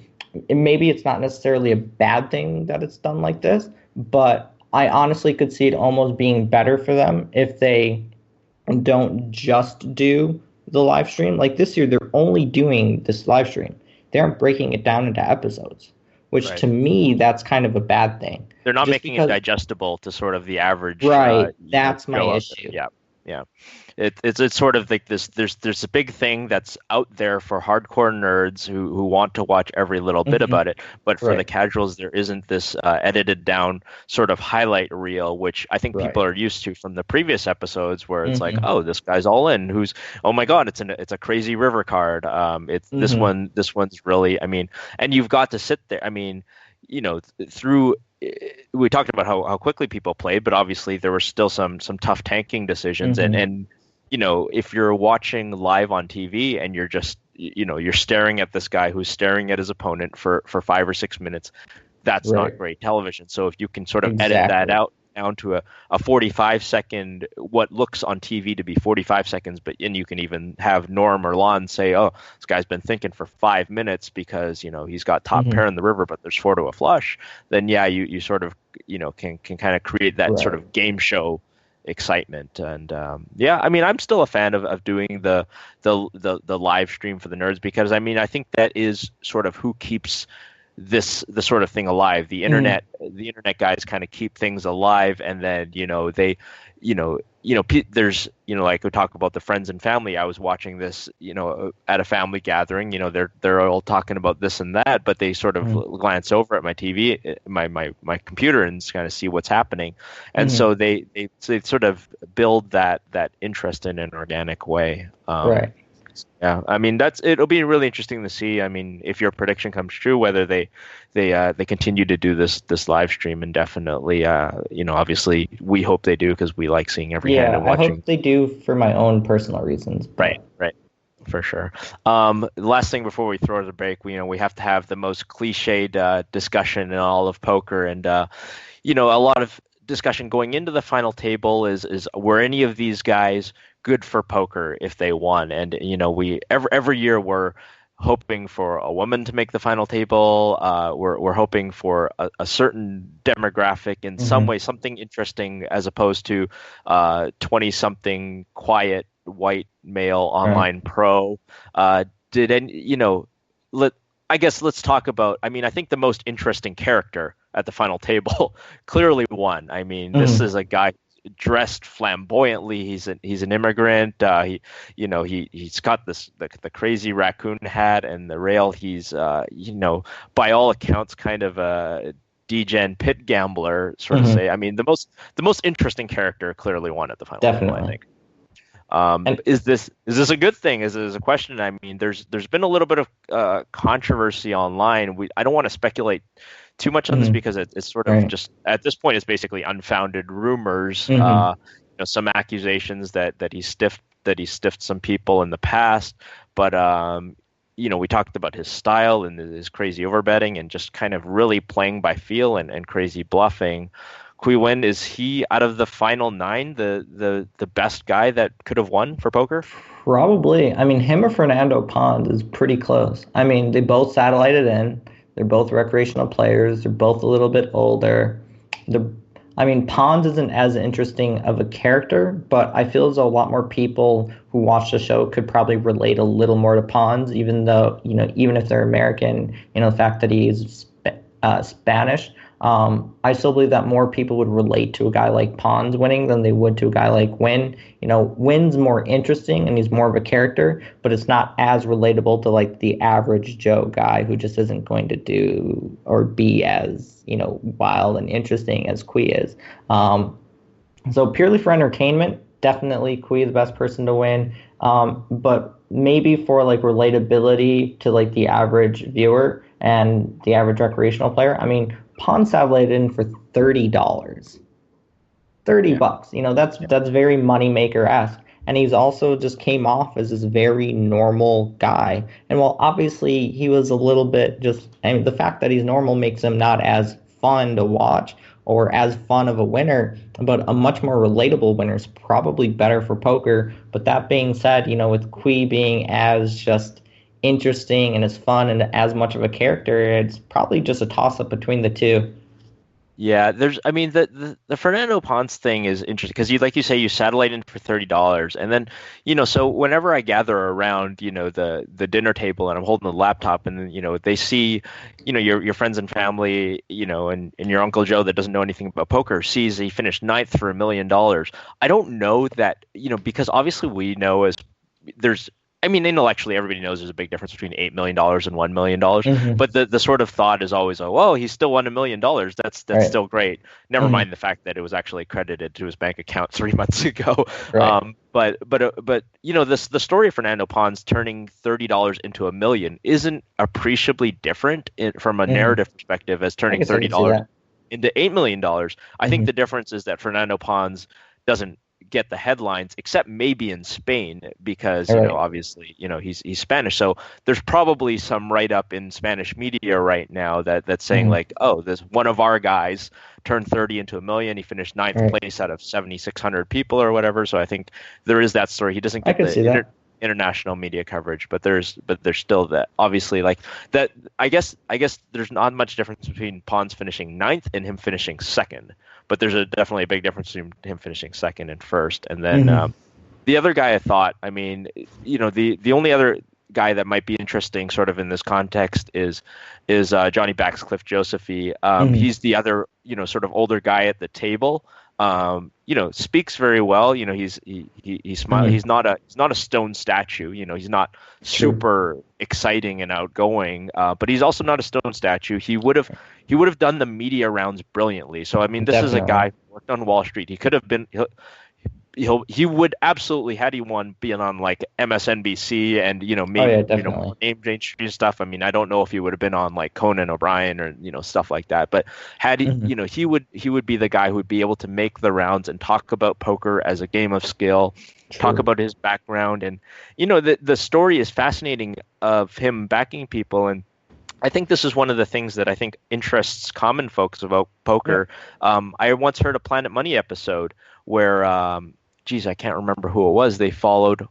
maybe it's not necessarily a bad thing that it's done like this, but I honestly could see it almost being better for them if they don't just do the live stream. Like this year, they're only doing this live stream. They aren't breaking it down into episodes, which to me, that's kind of a bad thing. They're not making it digestible to sort of the average. Right. That's my issue. Yeah. Yeah. It's sort of like this. There's a big thing that's out there for hardcore nerds who want to watch every little bit about it, but for the Right. casuals, there isn't this edited down sort of highlight reel, which I think people Right. are used to from the previous episodes, where it's like, Hmm. oh, this guy's all in. Oh my God, it's a crazy river card. It's Hmm. this one's really. I mean, and you've got to sit there. I mean, through we talked about how quickly people played, but obviously there were still some tough tanking decisions. Hmm. And if you're watching live on TV and you're just you're staring at this guy who's staring at his opponent for 5 or 6 minutes, that's not Right. great television. So if you can sort of edit that Exactly. out down to a 45 second, what looks on TV to be 45 seconds, but and you can even have Norm or Lon say, oh, this guy's been thinking for 5 minutes because he's got top pair Hmm. in the river, but there's four to a flush. Then yeah, you sort of can kind of create that sort Right. of game show excitement. And yeah, I mean, I'm still a fan of doing the live stream for the nerds, because I mean, I think that is sort of who keeps the sort of thing alive. Hmm. The internet guys kind of keep things alive, and then they there's like we talk about the friends and family. I was watching this at a family gathering. They're all talking about this and that, but they sort of glance over at my TV, my computer, and kind of see what's happening. And Hmm. so they sort of build that interest in an organic way. Right. Yeah, I mean it'll be really interesting to see. I mean, if your prediction comes true, whether they continue to do this live stream indefinitely. Obviously we hope they do, because we like seeing every hand Yeah, and I watching. hope they do for my own personal reasons, Right, but right, for sure. The last thing before we throw the break, we have to have the most cliched discussion in all of poker, and a lot of discussion going into the final table is were any of these guys good for poker if they won? And we every year we're hoping for a woman to make the final table. We're hoping for a certain demographic in some hmm. way, something interesting, as opposed to 20 something quiet white male Right. online pro. Did any let I guess let's talk about. I mean, I think the most interesting character at the final table clearly won. I mean, this Hmm. is a guy dressed flamboyantly. He's an immigrant. He's got the crazy raccoon hat and the rail. He's by all accounts kind of a degen pit gambler, sort of Hmm. say. I mean, the most interesting character clearly won at the final table, I Definitely. think. And Is this a good thing? Is a question? I mean, there's been a little bit of controversy online. I don't want to speculate too much on this, mhm, because it's sort of right. just at this point it's basically unfounded rumors. Hmm. Some accusations that he stiffed some people in the past, but we talked about his style and his crazy overbetting and just kind of really playing by feel and crazy bluffing. Kui Wen, is he, out of the final nine, the best guy that could have won for poker? Probably. I mean, him or Fernando Pons is pretty close. I mean, they both satellited in. They're both recreational players. They're both a little bit older. They're, I mean, Pons isn't as interesting of a character, but I feel as though a lot more people who watch the show could probably relate a little more to Pons, even though, even if they're American, the fact that he's Spanish. I still believe that more people would relate to a guy like Pons winning than they would to a guy like Win. Win's more interesting and he's more of a character, but it's not as relatable to like the average Joe guy who just isn't going to do or be as, wild and interesting as Kui is. So purely for entertainment, definitely Kui the best person to win. But maybe for like relatability to like the average viewer and the average recreational player, I mean, Pawn Savled in for $30. 30 Yeah. bucks. Yeah. That's very moneymaker-esque. And he's also just came off as this very normal guy. And while obviously he was a little bit just, I mean, the fact that he's normal makes him not as fun to watch or as fun of a winner, but a much more relatable winner is probably better for poker. But that being said, with Kui being as just interesting and as fun and as much of a character, it's probably just a toss-up between the two. Yeah, I mean, the Fernando Ponce thing is interesting because like you say, you satellite in for $30, and then, so whenever I gather around, the dinner table and I'm holding the laptop, and then, they see, your friends and family, and your Uncle Joe that doesn't know anything about poker sees he finished ninth for $1 million. I don't know that, because obviously we know there's I mean, intellectually, everybody knows there's a big difference between $8 million and $1 million. But the sort of thought is always, oh, well, he still won $1 million. That's Right. still great. Never mind the fact that it was actually credited to his bank account 3 months ago. Right. But the story of Fernando Ponce turning $30 into $1 million isn't appreciably different from a narrative perspective as turning $30 into $8 million. I think the difference is that Fernando Ponce doesn't get the headlines, except maybe in Spain, because obviously he's Spanish. So there's probably some write up in Spanish media right now that's saying like, oh, this one of our guys turned 30 into $1 million. He finished ninth place out of 7,600 people or whatever. So I think there is that story. He doesn't get the international media coverage, but there's still that, obviously, like that. I guess there's not much difference between Ponce finishing ninth and him finishing second. But there's definitely a big difference between him finishing second and first. And then the other guy I thought, I mean, the only other guy that might be interesting sort of in this context is Johnny Backscliff Josephy. He's the other, sort of older guy at the table. Speaks very well. He's smiling. He's not a stone statue. He's not super exciting and outgoing. But he's also not a stone statue. He would have done the media rounds brilliantly. So I mean, this is a guy who worked on Wall Street. He could have been. He would absolutely, had he won, been on like MSNBC and maybe name change stuff. I mean, I don't know if he would have been on like Conan O'Brien or stuff like that. But had he, he would be the guy who would be able to make the rounds and talk about poker as a game of skill, talk about his background, and the story is fascinating of him backing people. And I think this is one of the things that I think interests common folks about poker. I once heard a Planet Money episode where I can't remember who it was. They followed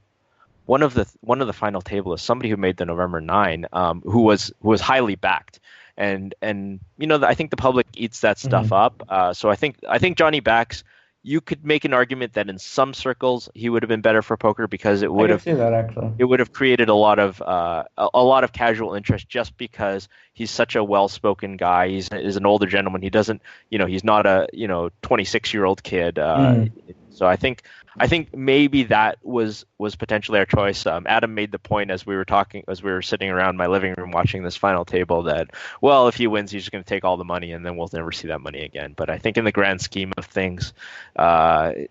one of the final tablists, somebody who made the November 9, who was highly backed, and I think the public eats that stuff up. So I think Johnny Backs, you could make an argument that in some circles he would have been better for poker because it would have created a lot of casual interest, just because he's such a well-spoken guy. He's an older gentleman. He doesn't, he's not a 26-year-old kid. So I think maybe that was potentially our choice. Adam made the point as we were sitting around my living room watching this final table that, well, if he wins, he's just going to take all the money and then we'll never see that money again. But I think in the grand scheme of things, $8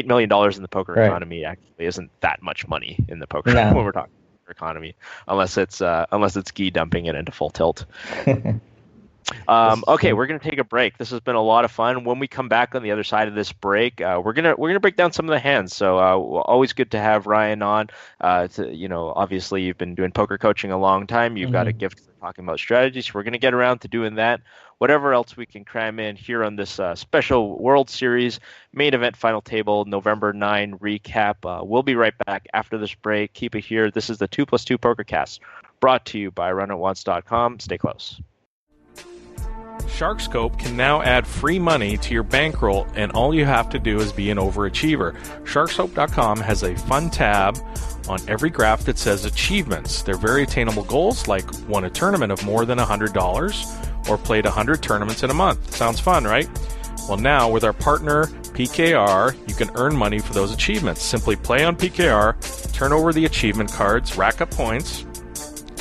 million in the poker economy actually isn't that much money in the poker when we're talking economy, unless it's Guy dumping it into full tilt. Okay, we're gonna take a break. This has been a lot of fun. When we come back on the other side of this break, we're gonna break down some of the hands. So always good to have Ryan on. Obviously you've been doing poker coaching a long time. You've got a gift for talking about strategies. We're gonna get around to doing that. Whatever else we can cram in here on this special World Series main event final table November 9 recap. We'll be right back after this break. Keep it here. This is the 2+2 Pokercast, brought to you by runonce.com. Stay close. SharkScope can now add free money to your bankroll, and all you have to do is be an overachiever. SharkScope.com has a fun tab on every graph that says achievements. They're very attainable goals, like won a tournament of more than $100 or played 100 tournaments in a month. Sounds fun, right? Well, now with our partner PKR, you can earn money for those achievements. Simply play on PKR, turn over the achievement cards, rack up points,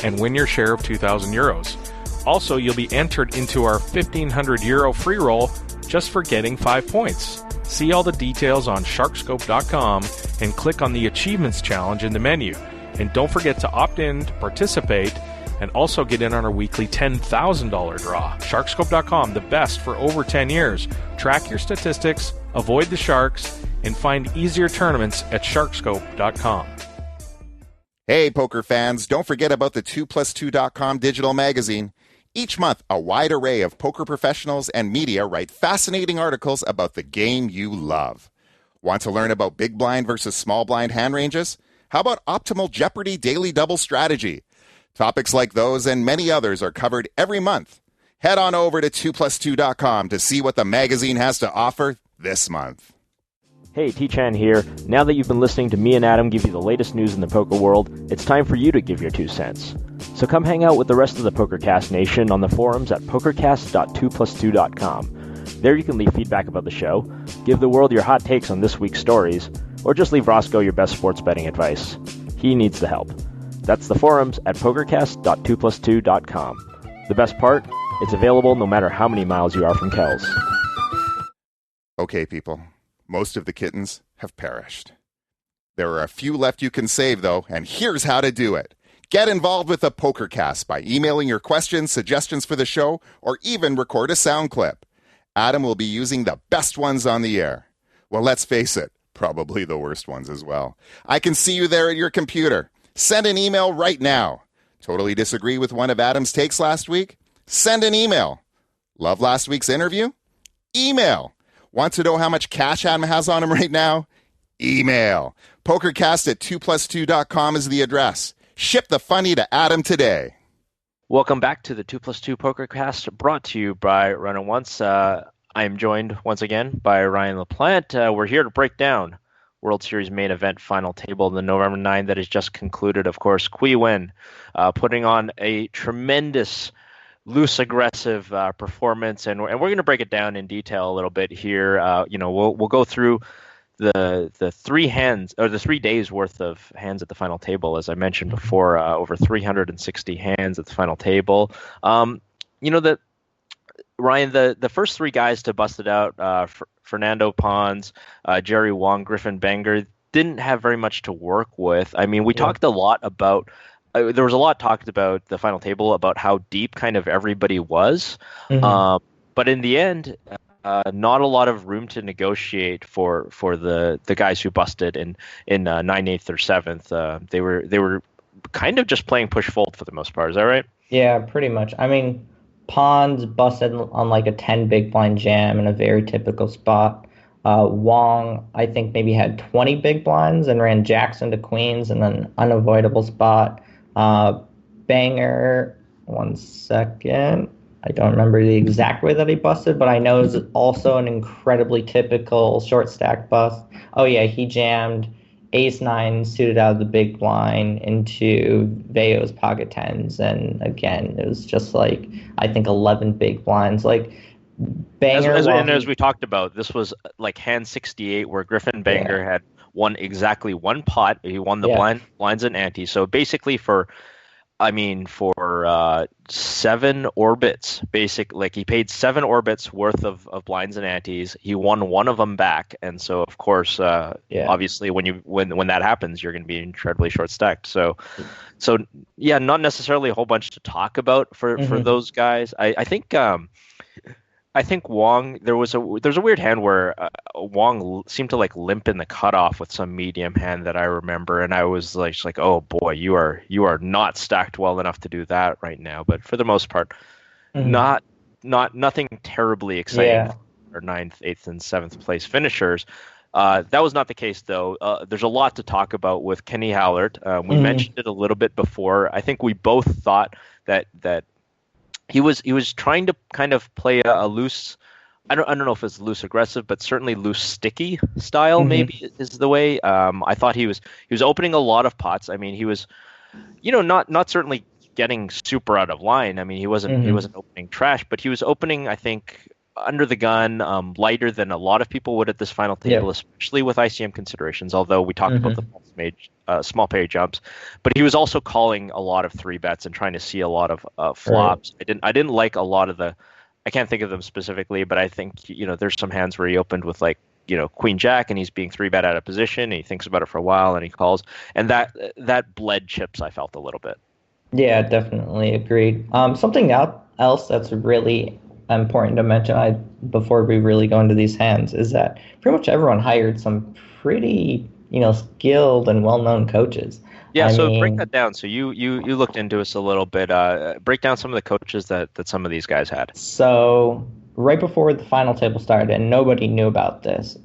and win your share of 2,000 euros. Also, you'll be entered into our €1,500 free roll just for getting 5 points. See all the details on sharkscope.com and click on the Achievements Challenge in the menu. And don't forget to opt in to participate and also get in on our weekly $10,000 draw. Sharkscope.com, the best for over 10 years. Track your statistics, avoid the sharks, and find easier tournaments at sharkscope.com. Hey, poker fans, don't forget about the 2plus2.com digital magazine. Each month, a wide array of poker professionals and media write fascinating articles about the game you love. Want to learn about big blind versus small blind hand ranges? How about optimal Jeopardy daily double strategy? Topics like those and many others are covered every month. Head on over to 2plus2.com to see what the magazine has to offer this month. Hey, T-Chan here. Now that you've been listening to me and Adam give you the latest news in the poker world, it's time for you to give your 2 cents. So come hang out with the rest of the Pokercast Nation on the forums at pokercast.2plus2.com. There you can leave feedback about the show, give the world your hot takes on this week's stories, or just leave Roscoe your best sports betting advice. He needs the help. That's the forums at pokercast.2plus2.com. The best part? It's available no matter how many miles you are from Kells. Okay, people. Most of the kittens have perished. There are a few left you can save, though, and here's how to do it. Get involved with the Pokercast by emailing your questions, suggestions for the show, or even record a sound clip. Adam will be using the best ones on the air. Well, let's face it, probably the worst ones as well. I can see you there at your computer. Send an email right now. Totally disagree with one of Adam's takes last week? Send an email. Love last week's interview? Email. Want to know how much cash Adam has on him right now? Email. Pokercast at 2plus2.com is the address. Ship the funny to Adam today. Welcome back to the 2plus2 Pokercast, brought to you by Run and Once. I am joined once again by Ryan Laplante. We're here to break down World Series main event final table, the November 9 that has just concluded. Of course, Qui Win putting on a tremendous loose, aggressive performance, and we're going to break it down in detail a little bit here. We'll go through the 3 hands, or the 3 days worth of hands at the final table, as I mentioned before, over 360 hands at the final table. Ryan, the first 3 guys to bust it out, Fernando Pons, Jerry Wong, Griffin Banger, didn't have very much to work with. I mean, we talked a lot about. There was a lot talked about the final table about how deep kind of everybody was, but in the end, not a lot of room to negotiate for the guys who busted in 9th, 8th, or 7th. They were kind of just playing push fold for the most part. Is that right? Yeah, pretty much. I mean, Pons busted on like a 10 big blind jam in a very typical spot. Wong, I think, maybe had 20 big blinds and ran Jackson to Queens in an unavoidable spot. Banger, 1 second. I don't remember the exact way that he busted, but I know it's also an incredibly typical short stack bust. Oh yeah, he jammed ace-9 suited out of the big blind into Veo's pocket tens, and again, it was just like, I think 11 big blinds. Like, Banger, as we talked about, this was like hand 68 where Griffin Banger had won exactly 1 pot. He won the blinds and ante. So basically for 7 orbits, like he paid 7 orbits worth of blinds and antes. He won 1 of them back, and so of course, obviously when that happens, you're going to be incredibly short stacked. So not necessarily a whole bunch to talk about for those guys. I think Wong, there was a weird hand where Wong seemed to like limp in the cutoff with some medium hand that I remember, and I was like, oh boy, you are not stacked well enough to do that right now. But for the most part, nothing terribly exciting for 9th, 8th, and 7th place finishers. That was not the case though. There's a lot to talk about with Kenny Howlett. We mentioned it a little bit before. I think we both thought that he was trying to kind of play a loose, I don't know if it's loose aggressive, but certainly loose sticky style maybe is the way. I thought he was opening a lot of pots. I mean, he was, not certainly getting super out of line. I mean, he wasn't opening trash, but he was opening, I think, under the gun, lighter than a lot of people would at this final table, especially with ICM considerations. Although we talked about the small pair jumps, but he was also calling a lot of 3 bets and trying to see a lot of flops. Right. I didn't like a lot of the. I can't think of them specifically, but I think there's some hands where he opened with like Queen Jack and he's being 3-bet out of position. And he thinks about it for a while and he calls, and that bled chips. I felt a little bit. Yeah, definitely agreed. Something else that's really important to mention before we really go into these hands is that pretty much everyone hired some pretty skilled and well-known coaches. Yeah, break that down. So you looked into us a little bit. Break down some of the coaches that some of these guys had. So right before the final table started, and nobody knew about this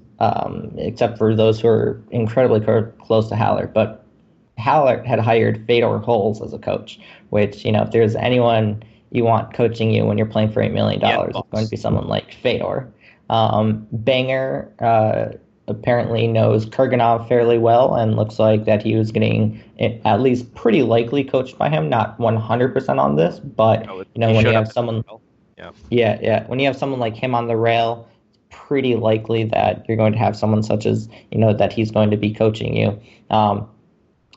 except for those who are incredibly close to Howlett, but Howlett had hired Fedor Holes as a coach, which, if there's anyone you want coaching you when you're playing for $8 million. Yeah, It's going to be someone like Fedor. Banger apparently knows Kurganov fairly well and looks like that he was getting at least pretty likely coached by him. Not 100% on this, but when you have someone, when you have someone like him on the rail, it's pretty likely that you're going to have someone such as that he's going to be coaching you.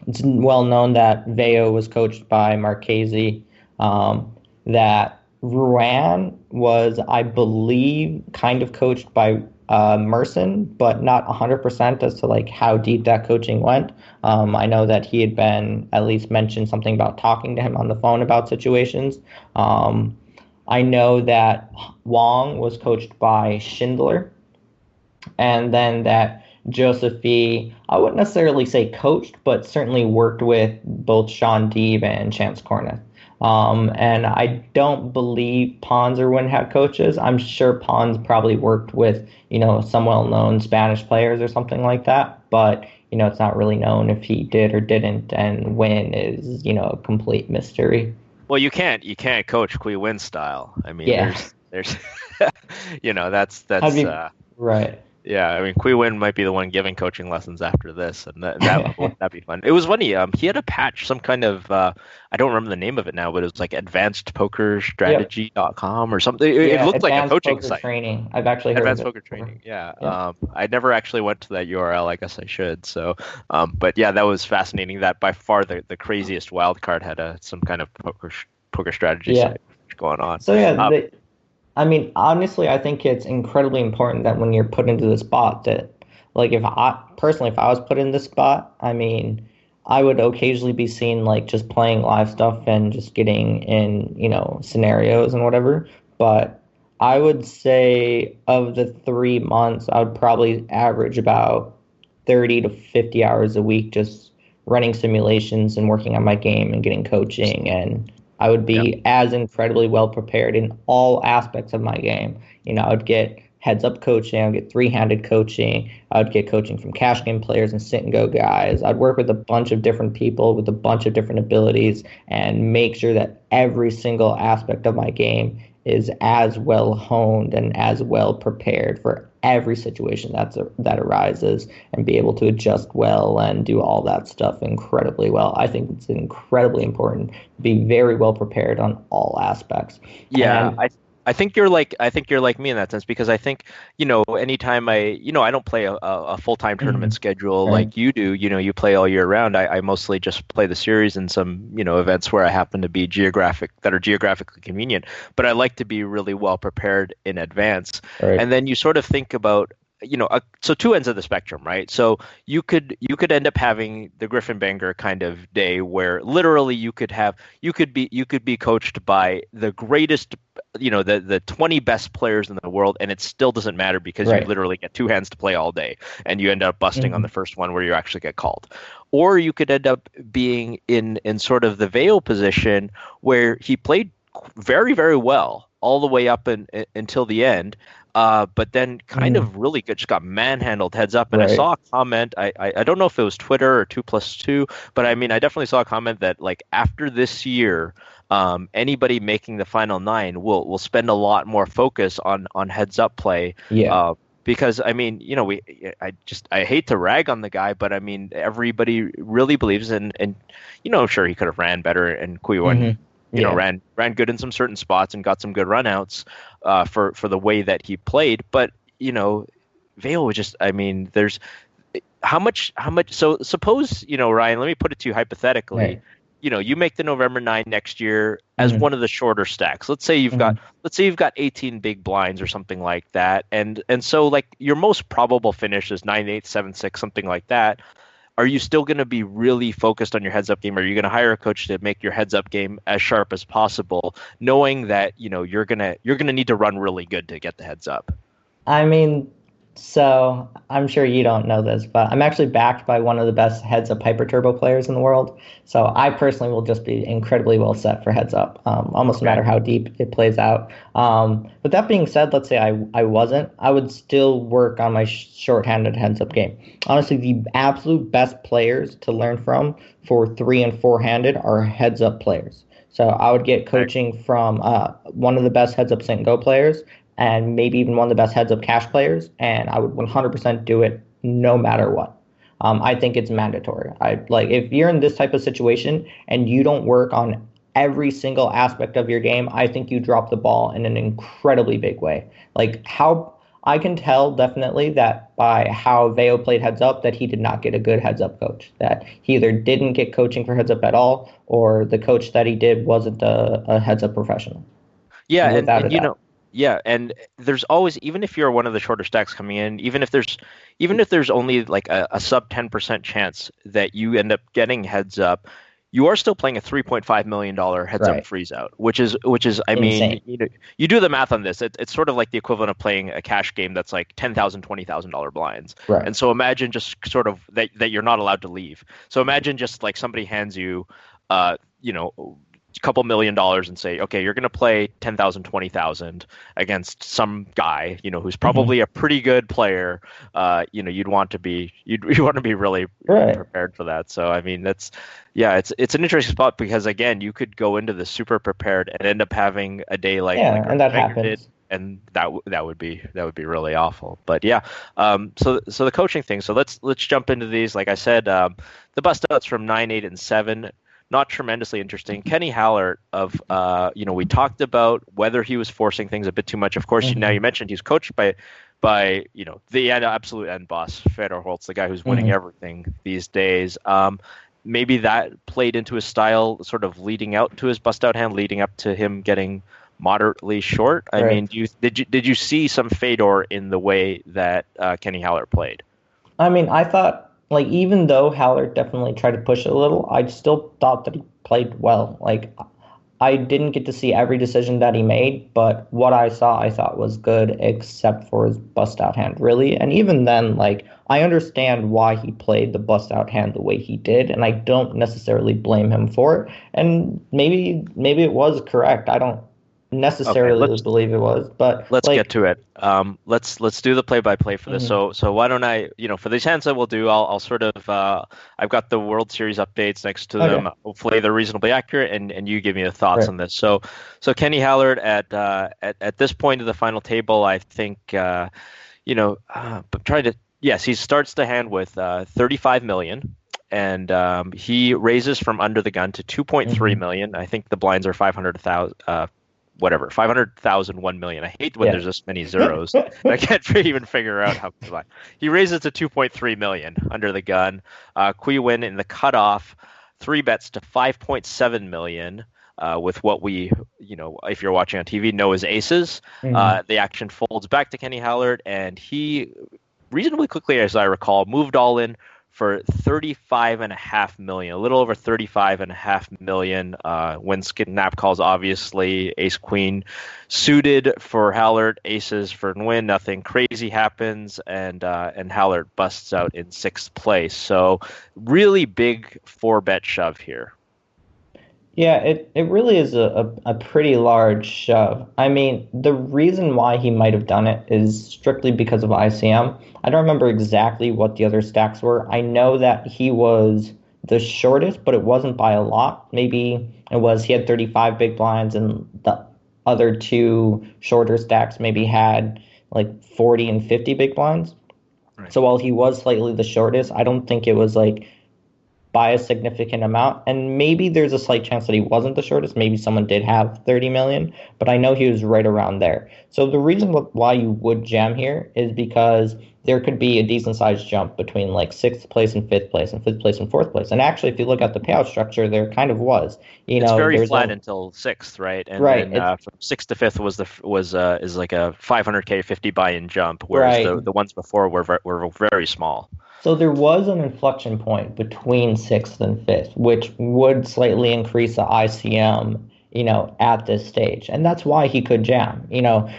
It's well known that Veo was coached by Marchese. That Ruan was, I believe, kind of coached by Merson, but not 100% as to like how deep that coaching went. I know that he had been at least mentioned something about talking to him on the phone about situations. I know that Wong was coached by Schindler, and then that Josephy, I wouldn't necessarily say coached, but certainly worked with both Sean Deeb and Chance Corneth. And I don't believe Pons or Wynn had coaches. I'm sure Pons probably worked with, some well-known Spanish players or something like that. But, it's not really known if he did or didn't. And Wynn is, a complete mystery. Well, you can't coach Qui Win style. I mean, there's that's right. Yeah, I mean, Qui Win might be the one giving coaching lessons after this, and that'd be fun. It was funny. He had a patch, some kind of I don't remember the name of it now, but it was like advancedpokerstrategy.com or something. It looked like a coaching site. Training. I've actually heard Advanced of Poker Training. Yeah. I never actually went to that URL. I guess I should. So, but yeah, that was fascinating. That by far the craziest wild card had some kind of poker strategy site going on. So I mean, honestly, I think it's incredibly important that when you're put into the spot that, like, if I was put in this spot, I mean, I would occasionally be seen, like, just playing live stuff and just getting in, scenarios and whatever. But I would say of the 3 months, I would probably average about 30 to 50 hours a week just running simulations and working on my game and getting coaching, and I would be as incredibly well prepared in all aspects of my game. I would get heads-up coaching, I would get three-handed coaching, I would get coaching from cash game players and sit-and-go guys. I'd work with a bunch of different people with a bunch of different abilities and make sure that every single aspect of my game is as well honed and as well prepared for every situation that arises, and be able to adjust well and do all that stuff incredibly well. I think it's incredibly important to be very well prepared on all aspects. Yeah, I think you're like me in that sense, because I think anytime I don't play a full-time tournament schedule like you do. You play all year round. I mostly just play the series and some events where I happen to be geographically convenient. But I like to be really well prepared in advance. Right. And then you sort of think about so two ends of the spectrum, right? So you could end up having the Griffin Banger kind of day where literally you could be coached by the greatest, the 20 best players in the world, and it still doesn't matter because you literally get two hands to play all day, and you end up busting on the first one where you actually get called. Or you could end up being in sort of the Veo position where he played very, very well all the way up until the end. But then kind of really good, just got manhandled heads up. And I saw a comment, I don't know if it was Twitter or 2+2, but I mean, I definitely saw a comment that like after this year, anybody making the final 9 will spend a lot more focus on heads up play. Yeah. Because I mean, I hate to rag on the guy, but I mean, everybody really believes and sure, he could have ran better and Kui Win. Ran good in some certain spots and got some good runouts for the way that he played. But, Vale was just, I mean, there's how much, so suppose, Ryan, let me put it to you hypothetically, right. You make the November 9 next year as one of the shorter stacks. Let's say you've got 18 big blinds or something like that. And so like your most probable finish is 9-8, 7-6, something like that. Are you still going to be really focused on your heads-up game? Or are you going to hire a coach to make your heads-up game as sharp as possible, knowing that you're gonna need to run really good to get the heads-up? I mean, so I'm sure you don't know this, but I'm actually backed by one of the best heads-up hyper turbo players in the world. So I personally will just be incredibly well set for heads-up, almost no matter how deep it plays out. But that being said, let's say I wasn't, I would still work on my short-handed heads-up game. Honestly, the absolute best players to learn from for 3- and 4-handed are heads-up players. So I would get coaching from one of the best heads-up sit and go players, and maybe even one of the best heads-up cash players, and I would 100% do it no matter what. I think it's mandatory. If you're in this type of situation and you don't work on every single aspect of your game, I think you drop the ball in an incredibly big way. Like how I can tell definitely that by how Veo played heads up that he did not get a good heads up coach. That he either didn't get coaching for heads up at all, or the coach that he did wasn't a heads up professional. Yeah, and you know, yeah, and there's always, even if you're one of the shorter stacks coming in, even if there's only like a sub 10% chance that you end up getting heads up, you are still playing a $3.5 million heads up freeze out, which is I mean, you do the math on this. It's sort of like the equivalent of playing a cash game that's like $10,000, $20,000 blinds. Right. And so imagine just sort of that you're not allowed to leave. So imagine just like somebody hands you, a couple $1 million and say, okay, you're going to play 10,000, 20,000 against some guy, who's probably a pretty good player. You'd want to be really prepared for that. So, I mean, it's an interesting spot because again, you could go into the super prepared and end up having a day like and that happens. And that would be really awful. But yeah, so the coaching thing. So let's jump into these. Like I said, the bust outs from 9, 8, and 7. Not tremendously interesting. Kenny Hallert we talked about whether he was forcing things a bit too much. Of course, now you mentioned he's coached by the absolute end boss, Fedor Holtz, the guy who's winning everything these days. Maybe that played into his style, sort of leading out to his bust out hand, leading up to him getting moderately short. I mean, did you see some Fedor in the way that Kenny Hallert played? I mean, I thought, like, even though Hallert definitely tried to push it a little, I still thought that he played well. Like, I didn't get to see every decision that he made, but what I saw, I thought was good, except for his bust-out hand, really. And even then, like, I understand why he played the bust-out hand the way he did, and I don't necessarily blame him for it. And maybe it was correct. I don't necessarily believe it was, but let's get to it. Let's do the play-by-play for this. So why don't I, for these hands that we'll do, I'll sort of I've got the World Series updates next to them. Hopefully they're reasonably accurate, and you give me the thoughts on this. So Kenny Hallert at this point of the final table, I think he starts the hand with 35 million. And he raises from under the gun to 2.3 million. I think the blinds are 500,000. 500,000, 1 million. I hate when there's this many zeros. I can't even figure out how to. He raises to 2.3 million under the gun. Kui win in the cutoff, 3 bets to 5.7 million. With what we, if you're watching on TV, know as aces. The action folds back to Kenny Hallert, and he reasonably quickly, as I recall, moved all in for 35.5 million, a little over 35.5 million. When snap calls, obviously ace queen suited for Hallert, aces for Nguyen. Nothing crazy happens, and Hallert busts out in 6th place. So really big 4-bet shove here. Yeah, it really is a pretty large shove. I mean, the reason why he might have done it is strictly because of ICM. I don't remember exactly what the other stacks were. I know that he was the shortest, but it wasn't by a lot. Maybe he had 35 big blinds, and the other 2 shorter stacks maybe had like 40 and 50 big blinds. Right. So while he was slightly the shortest, I don't think it was like by a significant amount, and maybe there's a slight chance that he wasn't the shortest. Maybe someone did have 30 million, but I know he was right around there. So the reason why you would jam here is because there could be a decent sized jump between like 6th place and 5th place, and 5th place and 4th place. And actually, if you look at the payout structure, there kind of was. It's very flat until 6th, right? And then from 6th to 5th is like a 500K 50 buy-in jump, whereas the ones before were very small. So there was an inflection point between 6th and 5th, which would slightly increase the ICM, at this stage. And that's why he could jam.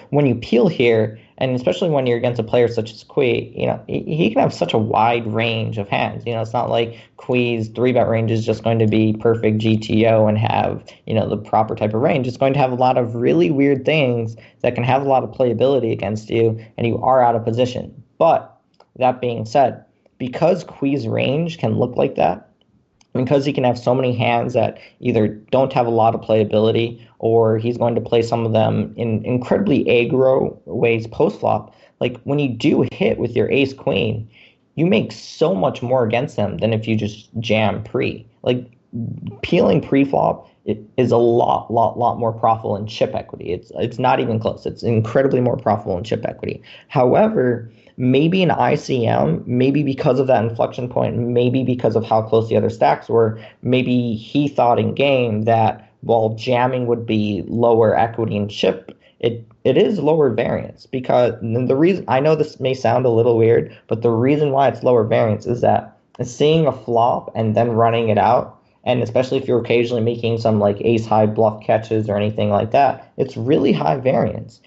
When you peel here, and especially when you're against a player such as Kui, he can have such a wide range of hands. It's not like Kui's 3-bet range is just going to be perfect GTO and have, the proper type of range. It's going to have a lot of really weird things that can have a lot of playability against you, and you are out of position. But that being said, because Kui's range can look like that, because he can have so many hands that either don't have a lot of playability or he's going to play some of them in incredibly aggro ways post-flop. Like when you do hit with your ace queen, you make so much more against them than if you just jam pre. Like peeling pre-flop it is a lot more profitable in chip equity. It's not even close. It's incredibly more profitable in chip equity. However, maybe in ICM, maybe because of that inflection point, maybe because of how close the other stacks were, maybe he thought in game that while jamming would be lower equity in chip, it is lower variance. Because the reason, I know this may sound a little weird, but the reason why it's lower variance is that seeing a flop and then running it out, and especially if you're occasionally making some like ace high bluff catches or anything like that, it's really high variance.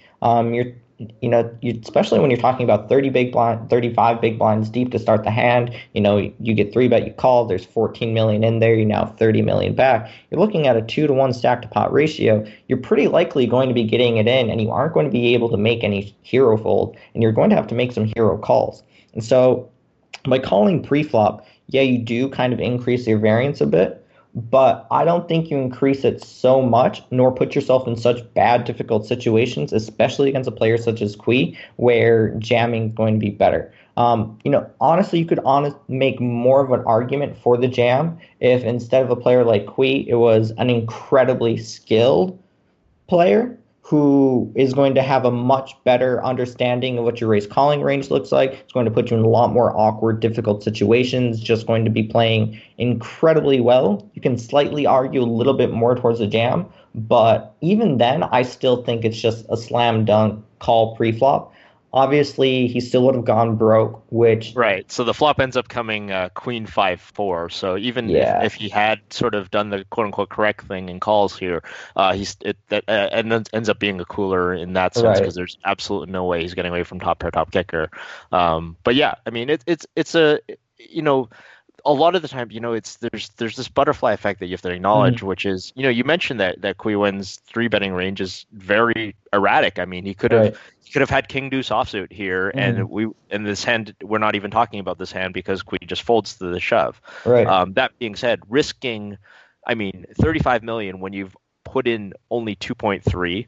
Especially when you're talking about 35 big blinds deep to start the hand, you get 3-bet, you call, there's 14 million in there, you now have 30 million back. You're looking at a 2-to-1 stack to pot ratio. You're pretty likely going to be getting it in, and you aren't going to be able to make any hero fold, and you're going to have to make some hero calls. And so by calling pre-flop, yeah, you do kind of increase your variance a bit, but I don't think you increase it so much, nor put yourself in such bad, difficult situations, especially against a player such as Kui, where jamming is going to be better. Honestly, you could make more of an argument for the jam if instead of a player like Kui, it was an incredibly skilled player who is going to have a much better understanding of what your raise calling range looks like. It's going to put you in a lot more awkward, difficult situations, just going to be playing incredibly well. You can slightly argue a little bit more towards the jam, but even then, I still think it's just a slam dunk call pre-flop. Obviously, he still would have gone broke, which... Right, so the flop ends up coming queen 5-4, so even if he had sort of done the quote-unquote correct thing and calls here, ends up being a cooler in that sense, because there's absolutely no way he's getting away from top pair, top kicker. But yeah, I mean, it's a, a lot of the time, there's this butterfly effect that you have to acknowledge, which is, you mentioned that Kui Wen's 3-betting range is very erratic. I mean, he could have had king deuce offsuit here, and in this hand, we're not even talking about this hand because Kui just folds to the shove. Right. That being said, risking, 35 million when you've put in only 2.3,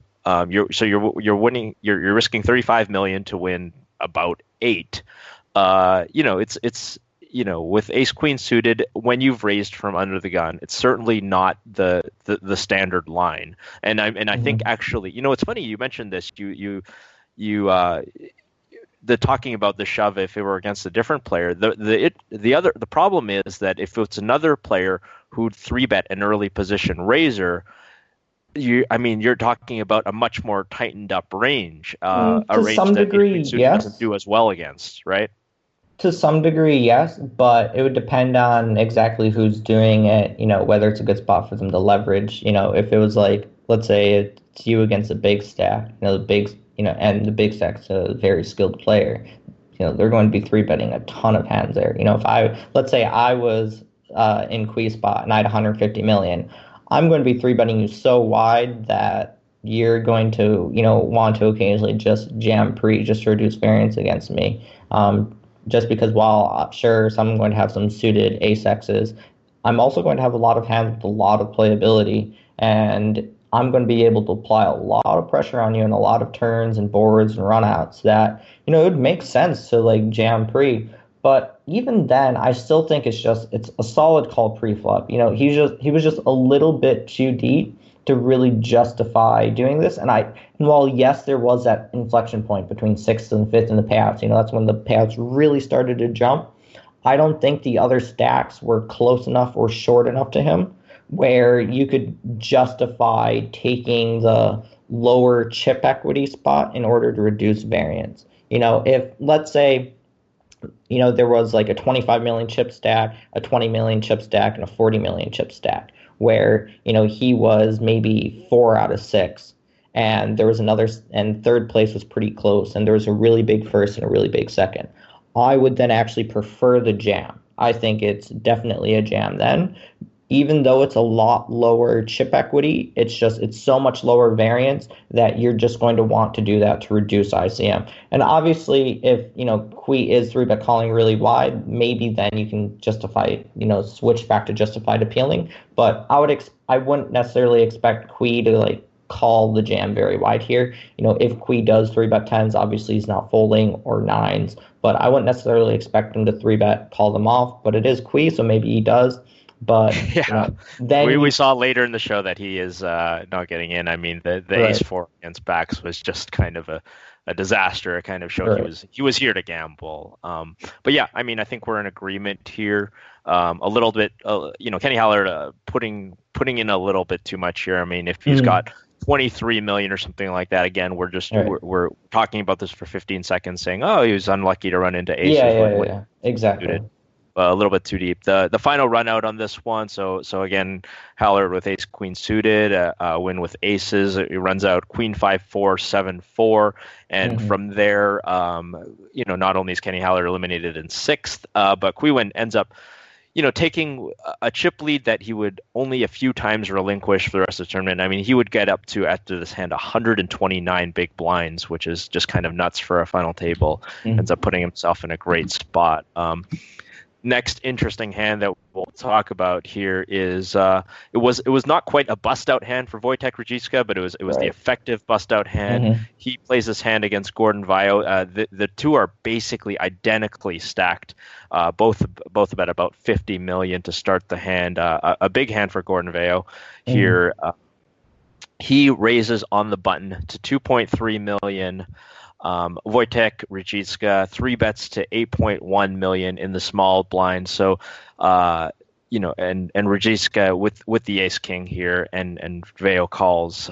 you're winning. You're risking 35 million to win about 8. It's with ace queen suited, when you've raised from under the gun, it's certainly not the standard line. And I think actually, it's funny you mentioned this. The talking about the shove if it were against a different player. The problem is that if it's another player who'd 3-bet an early position raiser, you're talking about a much more tightened up range, a range some that degree, yes, doesn't do as well against, right? To some degree, yes, but it would depend on exactly who's doing it, whether it's a good spot for them to leverage. If it was like, let's say it's you against a big stack, and the big stack's a very skilled player, they're going to be 3-betting a ton of hands there. Let's say I was in Kui's spot and I had 150 million, I'm going to be 3-betting you so wide that you're going to, want to occasionally just jam pre just to reduce variance against me. Just because while sure, I'm going to have some suited ace X's, I'm also going to have a lot of hands with a lot of playability, and I'm going to be able to apply a lot of pressure on you and a lot of turns and boards and runouts that, it would make sense to like jam pre. But even then, I still think it's a solid call pre-flop. He was just a little bit too deep to really justify doing this. And while yes, there was that inflection point between 6th and 5th in the payouts, that's when the payouts really started to jump. I don't think the other stacks were close enough or short enough to him where you could justify taking the lower chip equity spot in order to reduce variance. If let's say, there was like a 25 million chip stack, a 20 million chip stack, and a 40 million chip stack, where, he was maybe 4 out of 6, and there was and third place was pretty close, and there was a really big first and a really big second. I would then actually prefer the jam. I think it's definitely a jam then, even though it's a lot lower chip equity, it's so much lower variance that you're just going to want to do that to reduce ICM. And obviously, if Quee is 3-bet calling really wide, maybe then you can switch back to justified appealing. But I wouldn't necessarily expect Quee to call the jam very wide here. If Quee does 3-bet tens, obviously he's not folding, or nines, but I wouldn't necessarily expect him to 3-bet call them off. But it is Quee, so maybe he does. But then we saw later in the show that he is not getting in. I mean, the Right. ace four against backs was just kind of a disaster. It kind of showed Right. he was here to gamble. But yeah, I mean, I think we're in agreement here. A little bit, Kenny Haller putting in a little bit too much here. I mean, if he's got 23 million or something like that, again, Right. we're talking about this for 15 seconds, saying, oh, he was unlucky to run into aces. Yeah, exactly. suited. A little bit too deep. The final run out on this one. So again, Haller with ace queen suited, win with aces. It runs out queen 5-4, 7-4, and from there, not only is Kenny Haller eliminated in sixth, but Quewin ends up, taking a chip lead that he would only a few times relinquish for the rest of the tournament. I mean, he would get up to, after this hand, 129 big blinds, which is just kind of nuts for a final table. Ends up putting himself in a great spot. Next interesting hand that we'll talk about here is it was not quite a bust out hand for Wojtek Rajicka, but it was the effective bust out hand. He plays this hand against Gordon Vio. The two are basically identically stacked, both about 50 million to start the hand. A big hand for Gordon Vio here. He raises on the button to 2.3 million. Wojtek Rajicka 3-bets to 8.1 million in the small blind. So, and Rajicka with the ace king here, and Veo calls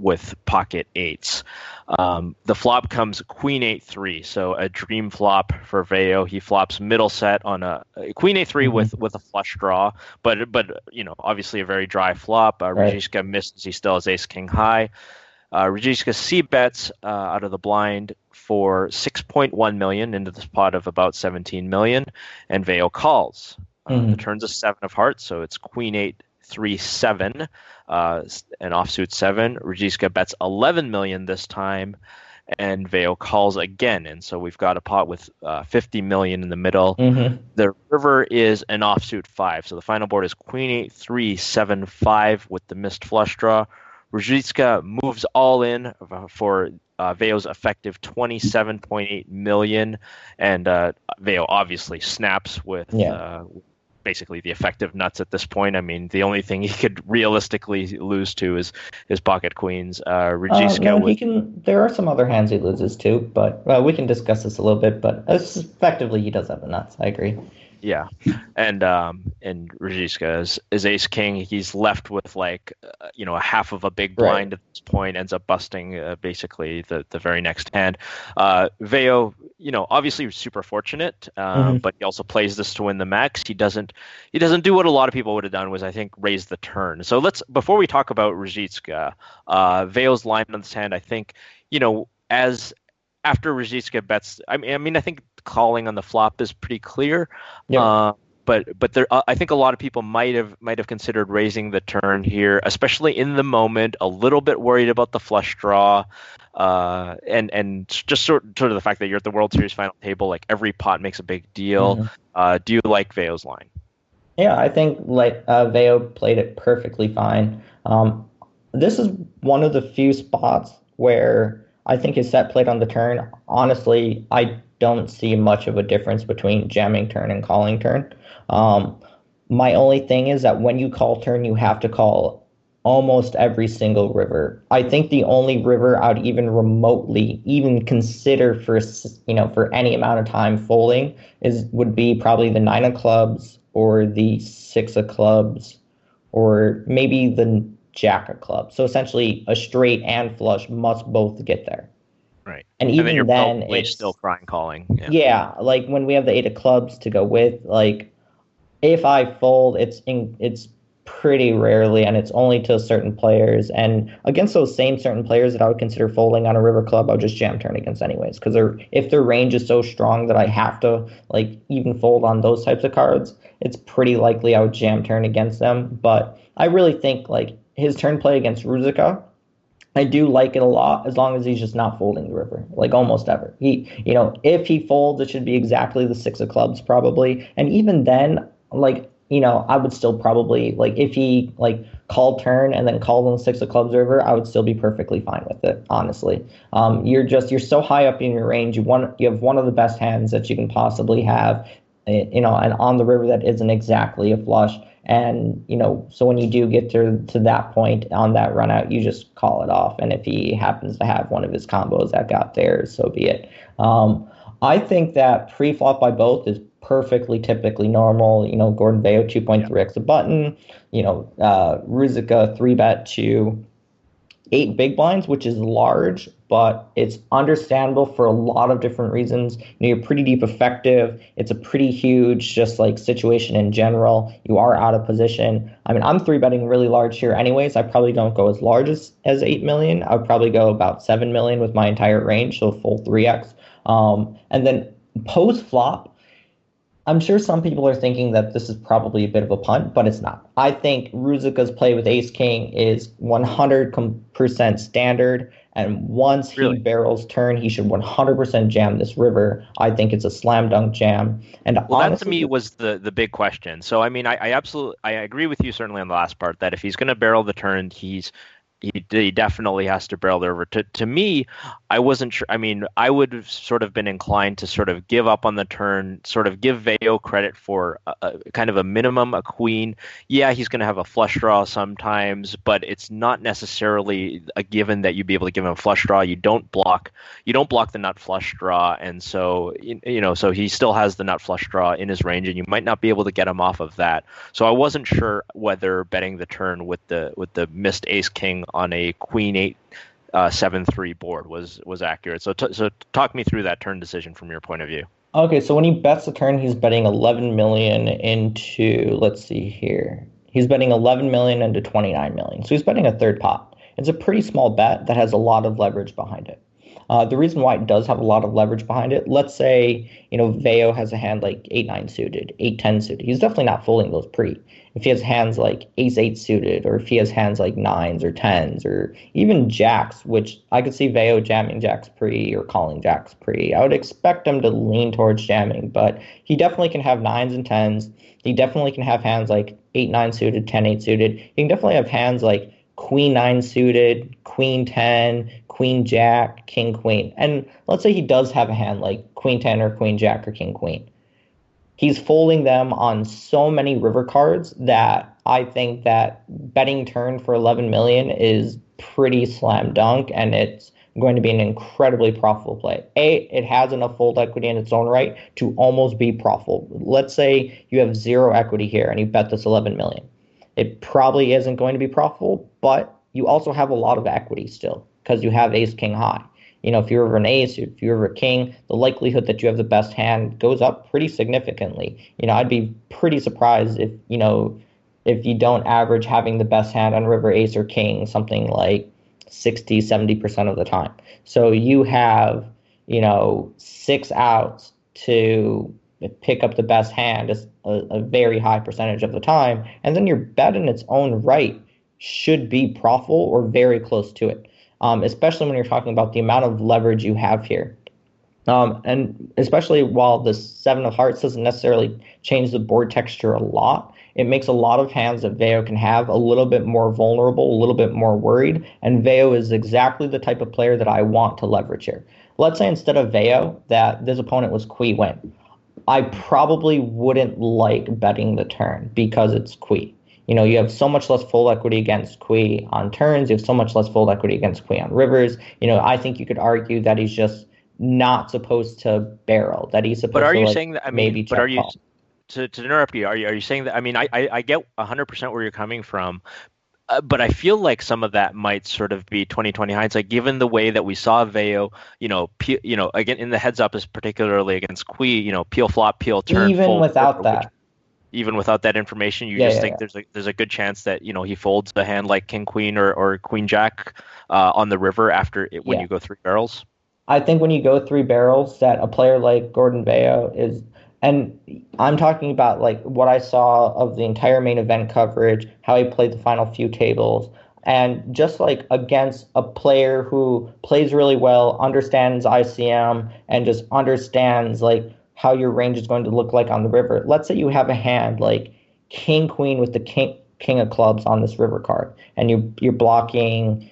with pocket eights. The flop comes queen 8-3, so a dream flop for Veo. He flops middle set on a queen 8-3 with a flush draw, but obviously a very dry flop. Rajicka misses. He still has ace king high. Rajicka c-bets out of the blind for 6.1 million into this pot of about 17 million, and Veo calls. The turn's a 7 of hearts, so it's queen 8-3, 7, and offsuit 7. Rajicka bets 11 million this time, and Veo calls again. And so we've got a pot with 50 million in the middle. The river is an offsuit 5, so the final board is queen 8-3, 7-5 with the missed flush draw. Rajicka moves all in for Veo's effective 27.8 million, and Veo obviously snaps with basically the effective nuts at this point. I mean, the only thing he could realistically lose to is his pocket queens. Rajicka there are some other hands he loses to, but we can discuss this a little bit. But effectively, he does have the nuts. I agree. Yeah, and Rajicka is ace king. He's left with a half of a big blind at this point. Ends up busting basically the very next hand. Veo, obviously super fortunate, but he also plays this to win the max. He doesn't do what a lot of people would have done, was I think raise the turn. So before we talk about Rajicka, Veo's line on this hand, I think as after Rajicka bets, I mean I think calling on the flop is pretty clear. But there, I think a lot of people might have considered raising the turn here, especially in the moment. A little bit worried about the flush draw, and just sort of the fact that you're at the World Series final table. Like every pot makes a big deal. Do you like Veo's line? Yeah, I think Veo played it perfectly fine. This is one of the few spots where I think his set played on the turn. Honestly, I don't see much of a difference between jamming turn and calling turn. My only thing is that when you call turn, you have to call almost every single river. I think the only river I'd even remotely even consider for any amount of time folding would be probably the 9 of clubs or the 6 of clubs or maybe the Jack of clubs. So essentially a straight and flush must both get there. Right. And even then it's still crying calling. Yeah, like when we have the 8 of clubs to go with, like if I fold, it's pretty rarely, and it's only to certain players. And against those same certain players that I would consider folding on a river club, I would just jam turn against anyways. Because if their range is so strong that I have to like even fold on those types of cards, it's pretty likely I would jam turn against them. But I really think like his turn play against Ruzicka, I do like it a lot as long as he's just not folding the river, like almost ever. If he folds, it should be exactly the 6 of clubs probably. And even then, like, I would still probably, like, if he, like, called turn and then called on the 6 of clubs river, I would still be perfectly fine with it, honestly. You're so high up in your range. You have one of the best hands that you can possibly have, and on the river that isn't exactly a flush. And, so when you do get to that point on that run out, you just call it off. And if he happens to have one of his combos that got there, so be it. I think that pre-flop by both is perfectly typically normal. Gordon Vayo 2.3x a button, Ruzicka 3-bet to 8 big blinds, which is large, but it's understandable for a lot of different reasons. You're pretty deep effective. It's a pretty huge just like situation in general. You are out of position. I mean, I'm 3-betting really large here anyways. I probably don't go as large as 8 million. I would probably go about 7 million with my entire range, so full 3x. And then post flop, I'm sure some people are thinking that this is probably a bit of a punt, but it's not. I think Ruzicka's play with ace-king is 100% standard, and once he barrels turn, he should 100% jam this river. I think it's a slam dunk jam. And well, honestly, that to me was the big question. So, I mean, I agree with you certainly on the last part that if he's going to barrel the turn, he definitely has to barrel the river. To me, I wasn't sure. I mean, I would have sort of been inclined to sort of give up on the turn, sort of give Vayo credit for a kind of a minimum, a queen. Yeah, he's going to have a flush draw sometimes, but it's not necessarily a given that you'd be able to give him a flush draw. You don't block the nut flush draw, and so so he still has the nut flush draw in his range, and you might not be able to get him off of that. So I wasn't sure whether betting the turn with the missed ace king on a queen 8 7-3 board was accurate. So talk me through that turn decision from your point of view. Okay, so when he bets the turn, he's betting 11 million into, let's see here. He's betting 11 million into 29 million. So he's betting a third pot. It's a pretty small bet that has a lot of leverage behind it. The reason why it does have a lot of leverage behind it, let's say, Vayo has a hand like 8-9 suited, 8-10 suited. He's definitely not folding those pre. If he has hands like ace-8 suited, or if he has hands like 9s or 10s, or even jacks, which I could see Vayo jamming jacks pre or calling jacks pre. I would expect him to lean towards jamming, but he definitely can have 9s and 10s. He definitely can have hands like 8-9 suited, 10-8 suited. He can definitely have hands like queen 9 suited, queen 10, queen jack, king queen. And let's say he does have a hand like queen 10 or queen jack or king queen. He's folding them on so many river cards that I think that betting turn for 11 million is pretty slam dunk, and it's going to be an incredibly profitable play. It has enough fold equity in its own right to almost be profitable. Let's say you have 0 equity here and you bet this 11 million. It probably isn't going to be profitable, but you also have a lot of equity still because you have ace king high. If you're over an ace, if you're over a king, the likelihood that you have the best hand goes up pretty significantly. I'd be pretty surprised if you don't average having the best hand on river ace or king something like 60, 70% of the time. So you have, 6 outs to pick up the best hand a very high percentage of the time, and then your bet in its own right should be profitable or very close to it. Especially when you're talking about the amount of leverage you have here. And especially while the 7 of hearts doesn't necessarily change the board texture a lot, it makes a lot of hands that Vayo can have a little bit more vulnerable, a little bit more worried, and Vayo is exactly the type of player that I want to leverage here. Let's say instead of Vayo, that this opponent was Kui Win. I probably wouldn't like betting the turn because it's Kui. You have so much less fold equity against Kui on turns. You have so much less fold equity against Kui on rivers. I think you could argue that he's just not supposed to barrel. That he's supposed to. But are you saying that? I mean, maybe. But are you to interrupt you? Are you saying that? I mean, I get 100% where you're coming from, but I feel like some of that might sort of be 20/20 hindsight, given the way that we saw Vayo. Again in the heads up is particularly against Kui. Peel flop, peel turn. Even fold, without that. even without that information, you Yeah, just yeah, think yeah. there's a good chance that he folds a hand like king queen or queen jack on the river when Yeah. you go 3 barrels. I think when you go 3 barrels, that a player like Gordon Veo is, and I'm talking about like what I saw of the entire main event coverage, how he played the final few tables, and just like against a player who plays really well, understands ICM, and just understands like how your range is going to look like on the river. Let's say you have a hand like King Queen with the King of Clubs on this river card, and you're blocking.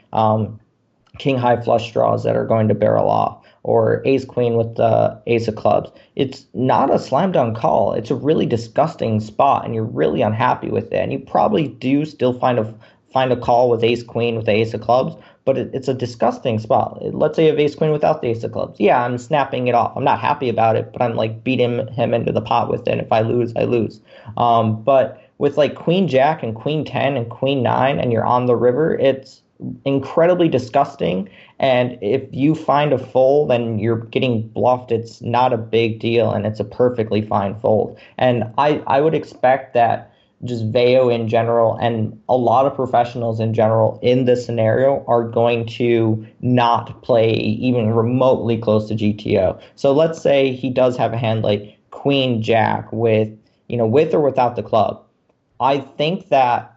King high flush draws that are going to barrel off, or ace queen with the ace of clubs. It's not a slam dunk call. It's a really disgusting spot, and you're really unhappy with it. And you probably do still find a call with ace queen with the ace of clubs, but it's a disgusting spot. Let's say you have ace queen without the ace of clubs. Yeah, I'm snapping it off. I'm not happy about it, but I'm like beating him into the pot with it. And if I lose, I lose. But with like queen jack and queen 10 and queen 9, and you're on the river, it's incredibly disgusting. And if you find a fold and you're getting bluffed, it's not a big deal, and it's a perfectly fine fold. And I would expect that just Veo in general and a lot of professionals in general in this scenario are going to not play even remotely close to GTO. So let's say he does have a hand like Queen Jack with or without the club. I think that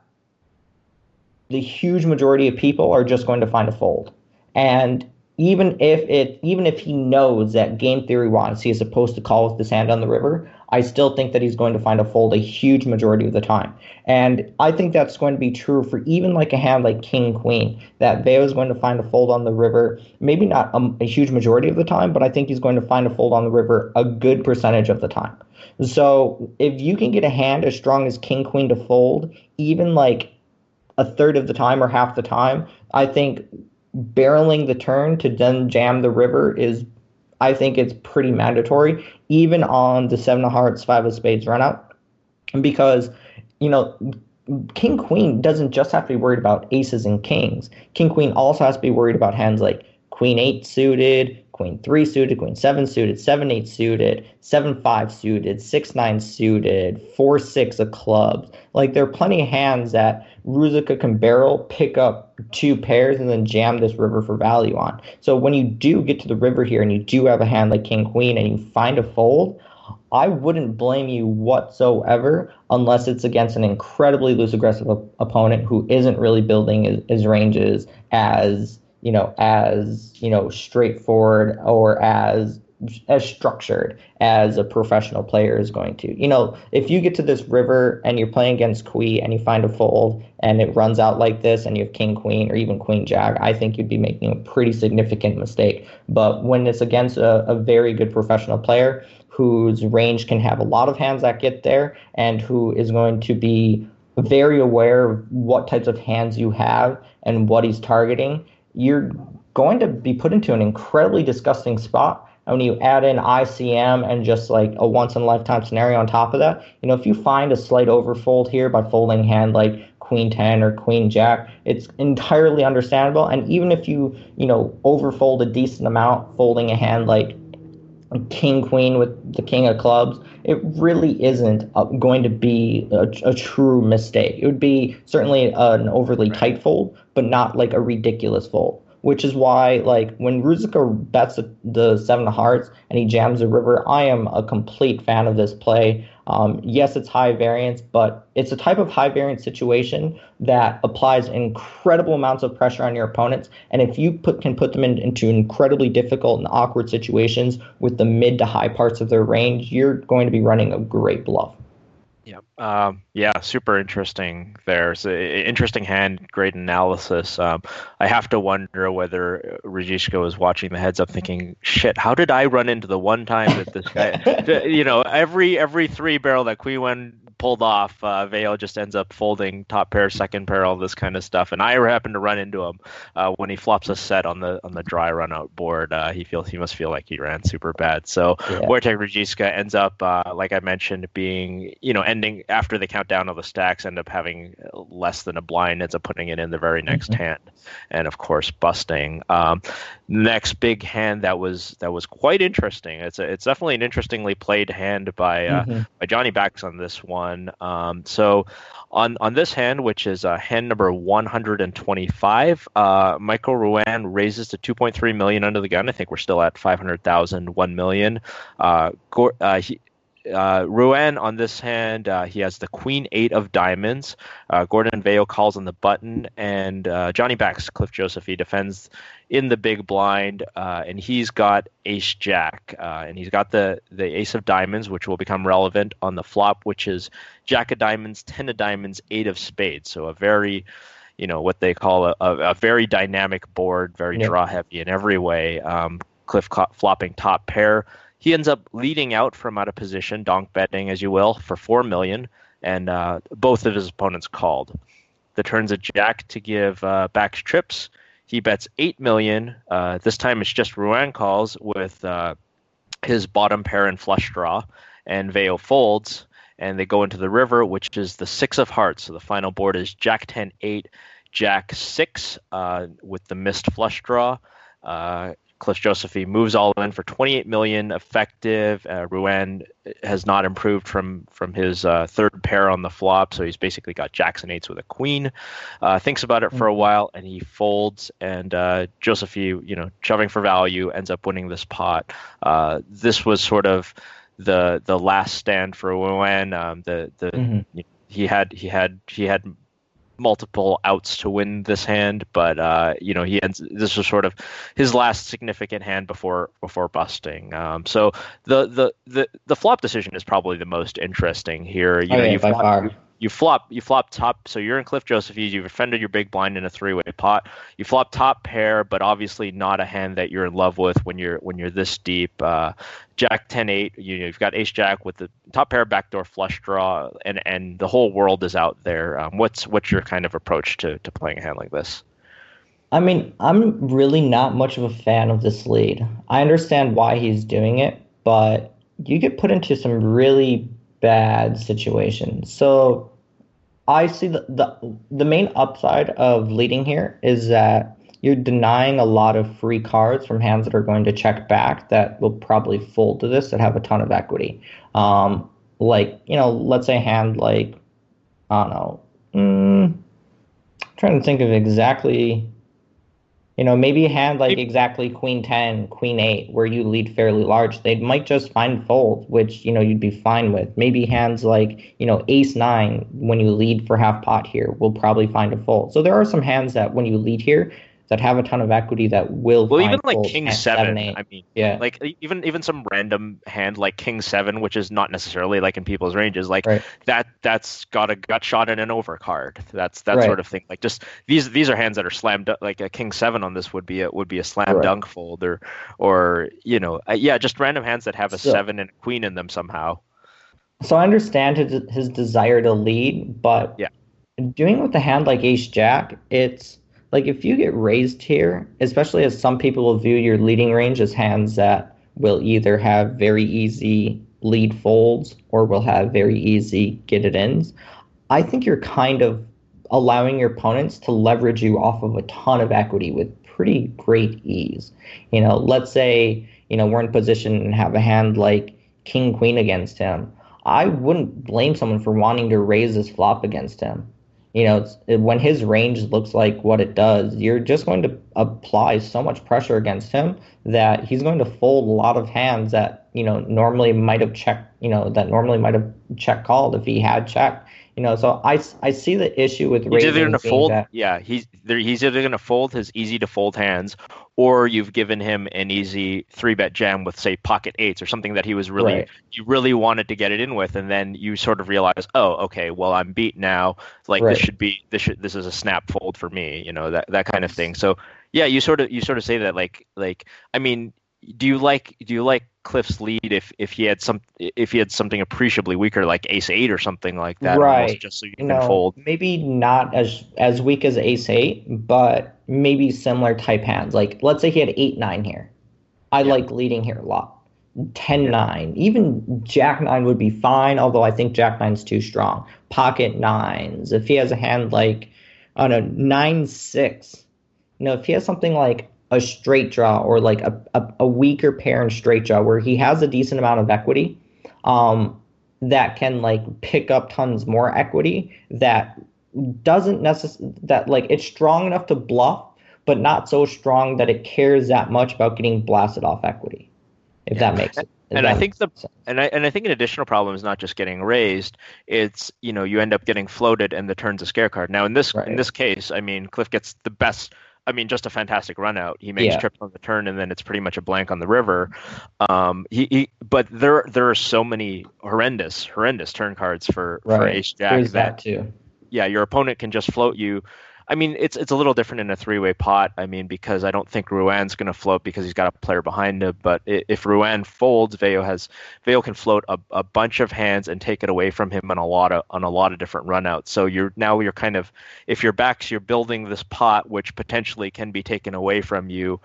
the huge majority of people are just going to find a fold. And even if he knows that game theory wise he is supposed to call with this hand on the river, I still think that he's going to find a fold a huge majority of the time. And I think that's going to be true for even like a hand like King Queen, that Veo is going to find a fold on the river, maybe not a huge majority of the time, but I think he's going to find a fold on the river a good percentage of the time. So if you can get a hand as strong as King Queen to fold, even like a third of the time or half the time, I think barreling the turn to then jam the river I think it's pretty mandatory, even on the 7 of hearts, 5 of spades run out. Because, King Queen doesn't just have to be worried about aces and kings. King Queen also has to be worried about hands like Queen 8 suited, Queen 3 suited, Queen 7 suited, 7 8 suited, 7 5 suited, 6 9 suited, 4 6 of clubs. Like, there are plenty of hands that Ruzicka can barrel, pick up 2 pairs, and then jam this river for value on. So when you do get to the river here and you do have a hand like King Queen and you find a fold, I wouldn't blame you whatsoever unless it's against an incredibly loose aggressive opponent who isn't really building his ranges as straightforward or as structured as a professional player is going to. If you get to this river and you're playing against Queen and you find a fold and it runs out like this and you have King Queen or even Queen Jack, I think you'd be making a pretty significant mistake. But when it's against a very good professional player whose range can have a lot of hands that get there and who is going to be very aware of what types of hands you have and what he's targeting, you're going to be put into an incredibly disgusting spot. And when you add in ICM and just like a once-in-a-lifetime scenario on top of that, if you find a slight overfold here by folding a hand like Queen 10 or Queen Jack, it's entirely understandable. And even if you, overfold a decent amount, folding a hand like King Queen with the King of Clubs, it really isn't going to be a true mistake. It would be certainly an overly tight fold, but not like a ridiculous fold. Which is why, like, when Ruzicka bets the 7 of hearts and he jams the river, I am a complete fan of this play. Yes, it's high variance, but it's a type of high variance situation that applies incredible amounts of pressure on your opponents. And if you can put them into incredibly difficult and awkward situations with the mid to high parts of their range, you're going to be running a great bluff. Yeah, super interesting there. It's an interesting hand, great analysis. I have to wonder whether Rajishka was watching the heads up thinking, shit, how did I run into the one time that this guy, every 3 barrel that Queen pulled off, Veo just ends up folding top pair, second pair, all this kind of stuff. And I happen to run into him when he flops a set on the dry run out board. He must feel like he ran super bad. So Wojtek Rajishka ends up, like I mentioned, being, ending after the countdown of the stacks, end up having less than a blind, ends up putting it in the very next hand, and of course busting. Next big hand that was quite interesting. It's definitely an interestingly played hand by Johnny Backs on this one. one. So on this hand, which is hand number 125, Michael Ruan raises to 2.3 million under the gun. I think we're still at 500,000, 1 million. Ruan on this hand, he has the Queen 8 of diamonds. Gordon Vail calls on the button, and Johnny backs Cliff Joseph. He defends in the big blind, and he's got Ace Jack, and he's got the Ace of diamonds, which will become relevant on the flop, which is Jack of diamonds, 10 of diamonds, 8 of spades. So a very, what they call a very dynamic board, very draw heavy in every way. Cliff flopping top pair. He ends up leading out from out of position, donk betting, as you will, for 4 million, and both of his opponents called. The turn's a jack to give back trips. He bets 8 million. This time it's just Ruan calls with his bottom pair and flush draw, and Veo folds, and they go into the river, which is the 6 of hearts. So the final board is Jack 10 8, Jack 6 with the missed flush draw. Cliff Josephy moves all in for 28 million effective. Ruan has not improved from his third pair on the flop, so he's basically got jacks and eights with a queen. Thinks about it for a while, and he folds. And Josephy, shoving for value, ends up winning this pot. This was sort of the last stand for Ruan. He had multiple outs to win this hand, but this was sort of his last significant hand before busting. So the flop decision is probably the most interesting here. You flop top, so you're in Cliff Josephy's, you've offended your big blind in a three-way pot. You flop top pair, but obviously not a hand that you're in love with when you're this deep. Jack 10-8, you've got ace jack with the top pair backdoor flush draw, and the whole world is out there. What's your kind of approach to playing a hand like this? I mean, I'm really not much of a fan of this lead. I understand why he's doing it, but you get put into some really bad situations. So I see the main upside of leading here is that you're denying a lot of free cards from hands that are going to check back that will probably fold to this, that have a ton of equity. Let's say a hand like, I don't know, trying to think of exactly, maybe a hand like exactly Queen 10, Queen 8, where you lead fairly large. They might just find fold, which, you'd be fine with. Maybe hands like, Ace 9, when you lead for half pot here, will probably find a fold. So there are some hands that when you lead here, that have a ton of equity that will find even like fold King at 7, 8. I mean, yeah, like even some random hand like King 7, which is not necessarily like in people's ranges, like that's got a gut shot and an overcard. That's that sort of thing. Like just these are hands that are slammed, like a King 7 on this would be a slam dunk fold, or just random hands that have a 7 and a queen in them somehow. So I understand his desire to lead, but doing it with a hand like Ace Jack, it's like if you get raised here, especially as some people will view your leading range as hands that will either have very easy lead folds or will have very easy get it ins, I think you're kind of allowing your opponents to leverage you off of a ton of equity with pretty great ease. Let's say, we're in position and have a hand like King Queen against him. I wouldn't blame someone for wanting to raise this flop against him. When his range looks like what it does, you're just going to apply so much pressure against him that he's going to fold a lot of hands that, normally might have checked, check called if he had checked. So I see the issue with raising. He's either going to fold, he's either going to fold his easy to fold hands, or you've given him an easy 3-bet jam with, say, pocket eights or something that he was you really wanted to get it in with, and then you sort of realize, oh, okay, well, I'm beat now. Like this is a snap fold for me, that kind of thing. So yeah, you sort of say that like I mean, do you like Cliff's lead if he had something appreciably weaker like Ace 8 or something like that, almost, just so you can fold? Maybe not as weak as Ace 8, but maybe similar type hands. Like let's say he had 8-9 here. I like leading here a lot. 10-9, even Jack 9 would be fine, although I think Jack 9's too strong. Pocket 9s. If he has a hand like, I don't know, 9-6. If he has something like a straight draw or like a weaker pair in straight draw where he has a decent amount of equity, that can like pick up tons more equity that doesn't that like it's strong enough to bluff, but not so strong that it cares that much about getting blasted off equity. If that makes it. And I think I think an additional problem is not just getting raised. It's you end up getting floated and the turn's a scare card. Now in this case, I mean Cliff gets the best. I mean, just a fantastic run out. He makes trips on the turn, and then it's pretty much a blank on the river. But there are so many horrendous turn cards for Ace Jack. There's that too. Yeah, your opponent can just float you. I mean, it's a little different in a three-way pot. I mean, because I don't think Ruan's going to float because he's got a player behind him. But if Ruan folds, Veo can float a bunch of hands and take it away from him on a lot of different runouts. So you're kind of, if you're backs, you're building this pot which potentially can be taken away from you,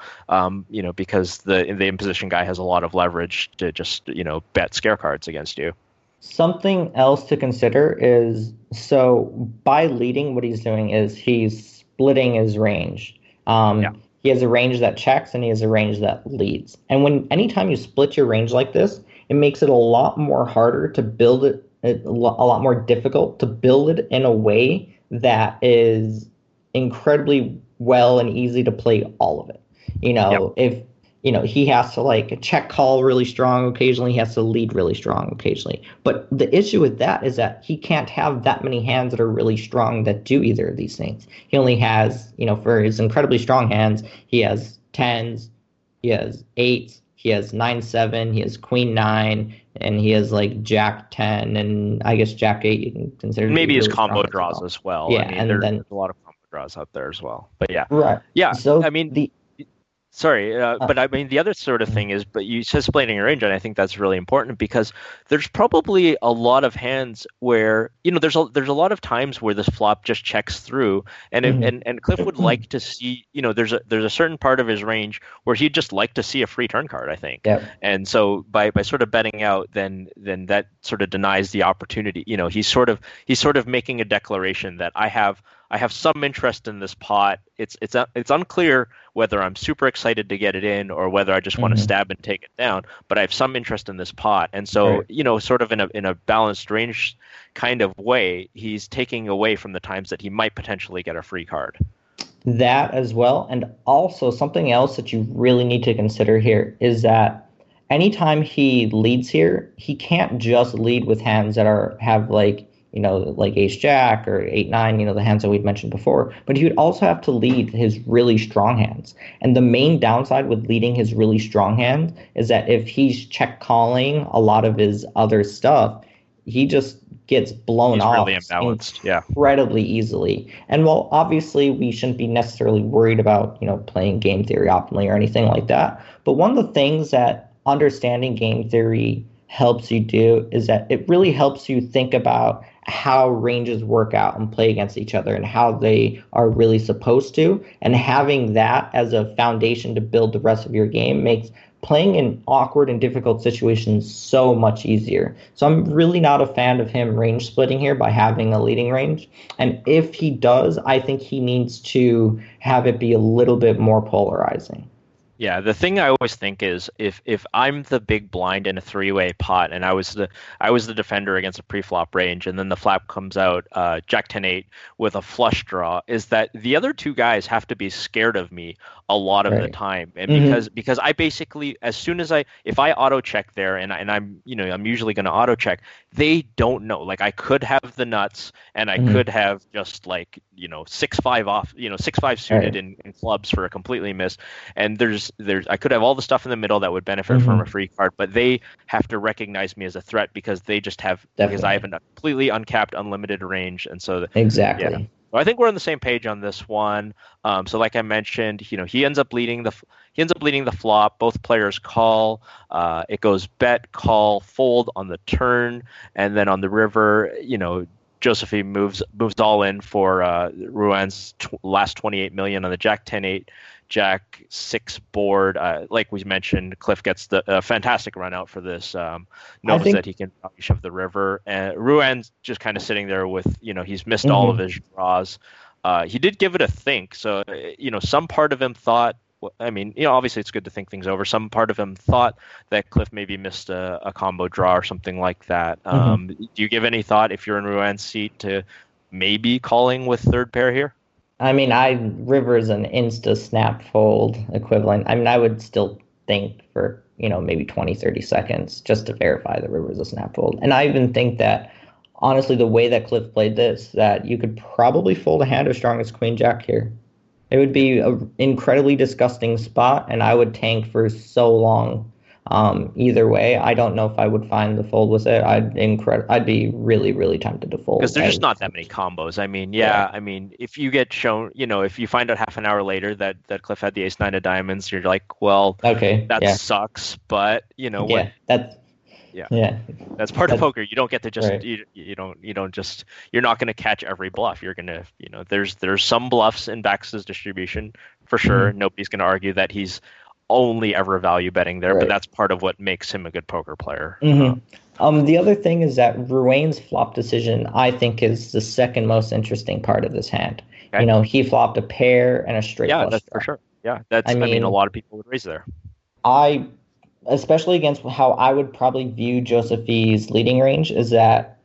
because the imposition guy has a lot of leverage to just bet scare cards against you. Something else to consider is, so by leading, what he's doing is he's splitting his range. He has a range that checks and he has a range that leads. And anytime you split your range like this, it makes it a lot more harder to build it, a lot more difficult to build it in a way that is incredibly well and easy to play all of it. If he has to like check call really strong occasionally. He has to lead really strong occasionally. But the issue with that is that he can't have that many hands that are really strong that do either of these things. He only has, for his incredibly strong hands, he has 10s, he has 8s, he has 9-7, he has Queen 9, and he has like Jack 10, and I guess Jack 8 you can consider. Maybe really his combo draws as well. Yeah, I mean, and there's then a lot of combo draws out there as well. But yeah. Right. Yeah. So I mean, Sorry, but I mean the other sort of thing is, but you said splitting your range, and I think that's really important because there's probably a lot of hands where there's a lot of times where this flop just checks through, and and Cliff would like to see there's a certain part of his range where he'd just like to see a free turn card, I think, and so by sort of betting out, then that sort of denies the opportunity. He's sort of making a declaration that I have some interest in this pot. It's unclear whether I'm super excited to get it in or whether I just want to stab and take it down, but I have some interest in this pot. And so, sort of in a balanced range kind of way, he's taking away from the times that he might potentially get a free card. That as well. And also something else that you really need to consider here is that anytime he leads here, he can't just lead with hands that have like Ace Jack or 8-9, the hands that we'd mentioned before. But he would also have to lead his really strong hands. And the main downside with leading his really strong hand is that if he's check calling a lot of his other stuff, he just gets blown off really imbalanced. Incredibly easily. And while obviously we shouldn't be necessarily worried about, playing game theory optimally or anything like that, but one of the things that understanding game theory helps you do is that it really helps you think about how ranges work out and play against each other and how they are really supposed to. And having that as a foundation to build the rest of your game makes playing in awkward and difficult situations so much easier. So I'm really not a fan of him range splitting here by having a leading range. And if he does, I think he needs to have it be a little bit more polarizing. Yeah, the thing I always think is if I'm the big blind in a three-way pot and I was the defender against a pre-flop range and then the flop comes out Jack 10-8 with a flush draw, is that the other two guys have to be scared of me a lot of the time, and because I basically, as soon as if I auto check there and I'm usually going to auto check, they don't know. Like I could have the nuts and I could have just 6-5 off, 6-5 suited in clubs for a completely miss, and there's I could have all the stuff in the middle that would benefit from a free card, but they have to recognize me as a threat because they just have because I have a completely uncapped unlimited range, and so exactly. Yeah. Well, I think we're on the same page on this one. So like I mentioned, he ends up leading the flop. Both players call. It goes bet, call, fold on the turn, and then on the river, Josephine moves all in for Ruan's last 28 million on the Jack 10-8, Jack 6 board. Like we mentioned, Cliff gets the fantastic run out for this. Knows that he can shove the river. And Ruan's just kind of sitting there with, he's missed all of his draws. He did give it a think. So, some part of him thought I mean, obviously it's good to think things over. Some part of him thought that Cliff maybe missed a combo draw or something like that. Do you give any thought, if you're in Ruan's seat, to maybe calling with third pair here? I mean, River's an insta snap fold equivalent. I mean, I would still think for, maybe 20, 30 seconds just to verify that River's a snap fold. And I even think that, honestly, the way that Cliff played this, that you could probably fold a hand as strong as Queen Jack here. It would be an incredibly disgusting spot, and I would tank for so long. Either way, I don't know if I would find the fold with it. I'd be really, really tempted to fold. Because there's just not that many combos. I mean, I mean, if you get shown, if you find out half an hour later that Cliff had the ace-9 of diamonds, you're like, well, okay, that sucks. But that's part of poker. You don't get to just you're not going to catch every bluff. You're going to there's some bluffs in Bax's distribution for sure. Nobody's going to argue that he's only ever value betting there, but that's part of what makes him a good poker player. The other thing is that Ruane's flop decision, I think, is the second most interesting part of this hand. Okay. He flopped a pair and a straight flush that's draw. for sure. Yeah, I mean, a lot of people would raise there. Especially against how I would probably view Josephi's leading range, is that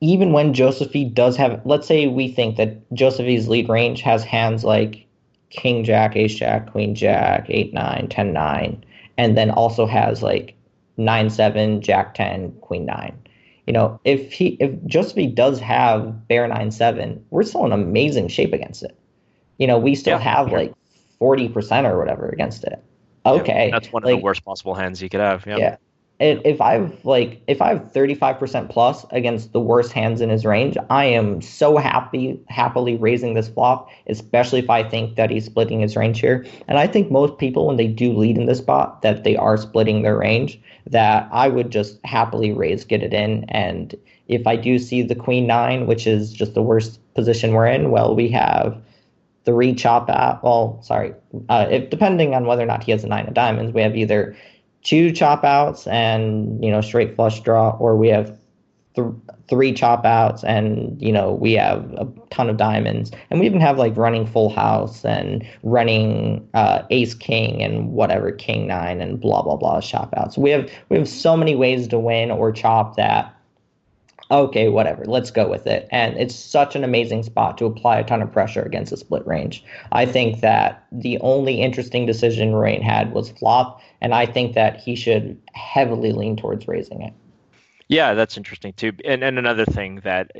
even when Josephi does have, let's say we think that Josephi's lead range has hands like King Jack, Ace Jack, Queen Jack, 8-9, 10-9, and then also has like 9-7, Jack 10, Queen 9. If Josephi does have Bear 9-7, we're still in amazing shape against it. We still have like 40% or whatever against it. Okay, that's one of the worst possible hands you could have. Yeah. If I have 35% plus against the worst hands in his range, I am so happily raising this flop, especially if I think that he's splitting his range here. And I think most people, when they do lead in this spot, that they are splitting their range, that I would just happily raise, get it in. And if I do see the Queen 9, which is just the worst position we're in, well, we have 3 chop out. Well, sorry. Depending on whether or not he has a 9 of diamonds, we have either 2 chop outs and, straight flush draw, or we have 3 chop outs and, we have a ton of diamonds. And we even have like running full house and running ace king and whatever, king 9 and blah, blah, blah chop outs. We have so many ways to win or chop that, okay, whatever, let's go with it. And it's such an amazing spot to apply a ton of pressure against a split range. I think that the only interesting decision Ryan had was flop, and I think that he should heavily lean towards raising it. Yeah, that's interesting too. And another thing that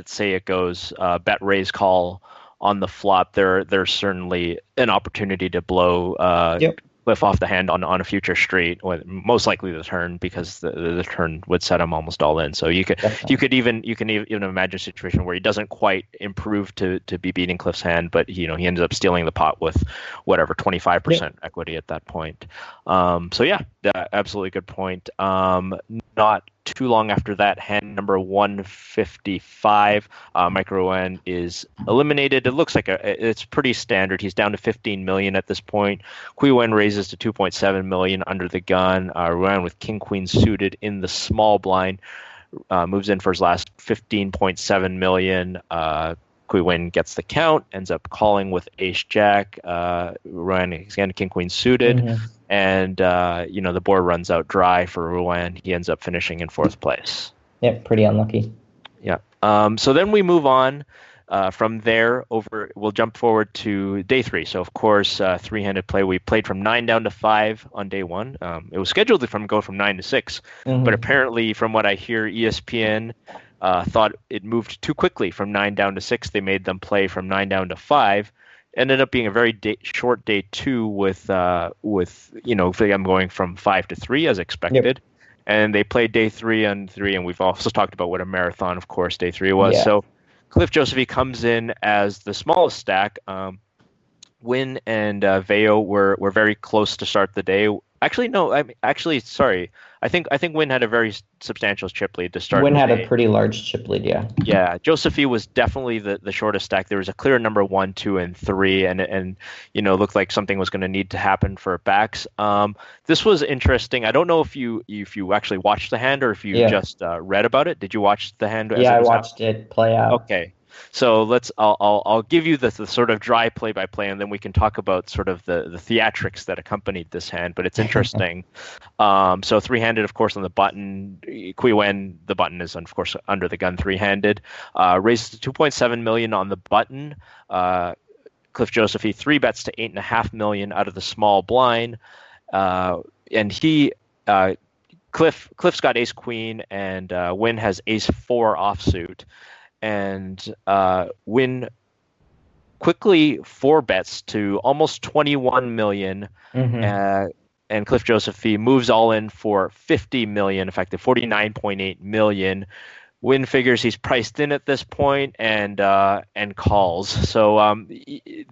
say it goes bet raise call on the flop, there's certainly an opportunity to blow Cliff off the hand on a future straight, or most likely the turn, because the turn would set him almost all in. So you can even imagine a situation where he doesn't quite improve to be beating Cliff's hand, but he ends up stealing the pot with whatever 25% equity at that point. Absolutely good point. Not too long after that, hand number 155, Mike Rowan is eliminated. It looks like it's pretty standard. He's down to 15 million at this point. Qui Wen raises to 2.7 million under the gun. Rowan with king queen suited in the small blind moves in for his last 15.7 million. Qui Wen gets the count, ends up calling with ace jack. Rowan again king queen suited. And, the board runs out dry for Ruan. He ends up finishing in 4th place. Yep, pretty unlucky. Yeah. So then we move on from there over. We'll jump forward to day 3. So, of course, 3-handed play. We played from 9 down to 5 on day 1. It was scheduled to go from 9 to 6. But apparently, from what I hear, ESPN thought it moved too quickly from 9 down to 6. They made them play from 9 down to 5. Ended up being a very short day 2 with I'm going from 5 to 3 as expected. Yep. And they played day 3 on 3, and we've also talked about what a marathon, of course, day 3 was. Yeah. So Cliff Josephi comes in as the smallest stack. Win and Veo were very close to start the day. Actually, no. Sorry. I think Win had a very substantial chip lead to start. Win had a pretty large chip lead, yeah. Yeah, Josephi was definitely the shortest stack. There was a clear number 1, 2, and 3, and looked like something was going to need to happen for backs. This was interesting. I don't know if you actually watched the hand or if you just read about it. Did you watch the hand? Yeah, I watched it play out. Okay. So I'll give you the sort of dry play-by-play, and then we can talk about sort of the theatrics that accompanied this hand. But it's interesting. So three-handed, of course, on the button. Kui Wen, the button is of course under the gun three-handed. Raised to 2.7 million on the button. Cliff Josephy three bets to 8.5 million out of the small blind, and Cliff's got ace queen, and Win has ace four offsuit, and Win quickly four bets to almost 21 million, and Cliff Josephy moves all in for 50 million, effective 49.8 million. Win figures he's priced in at this point and calls. So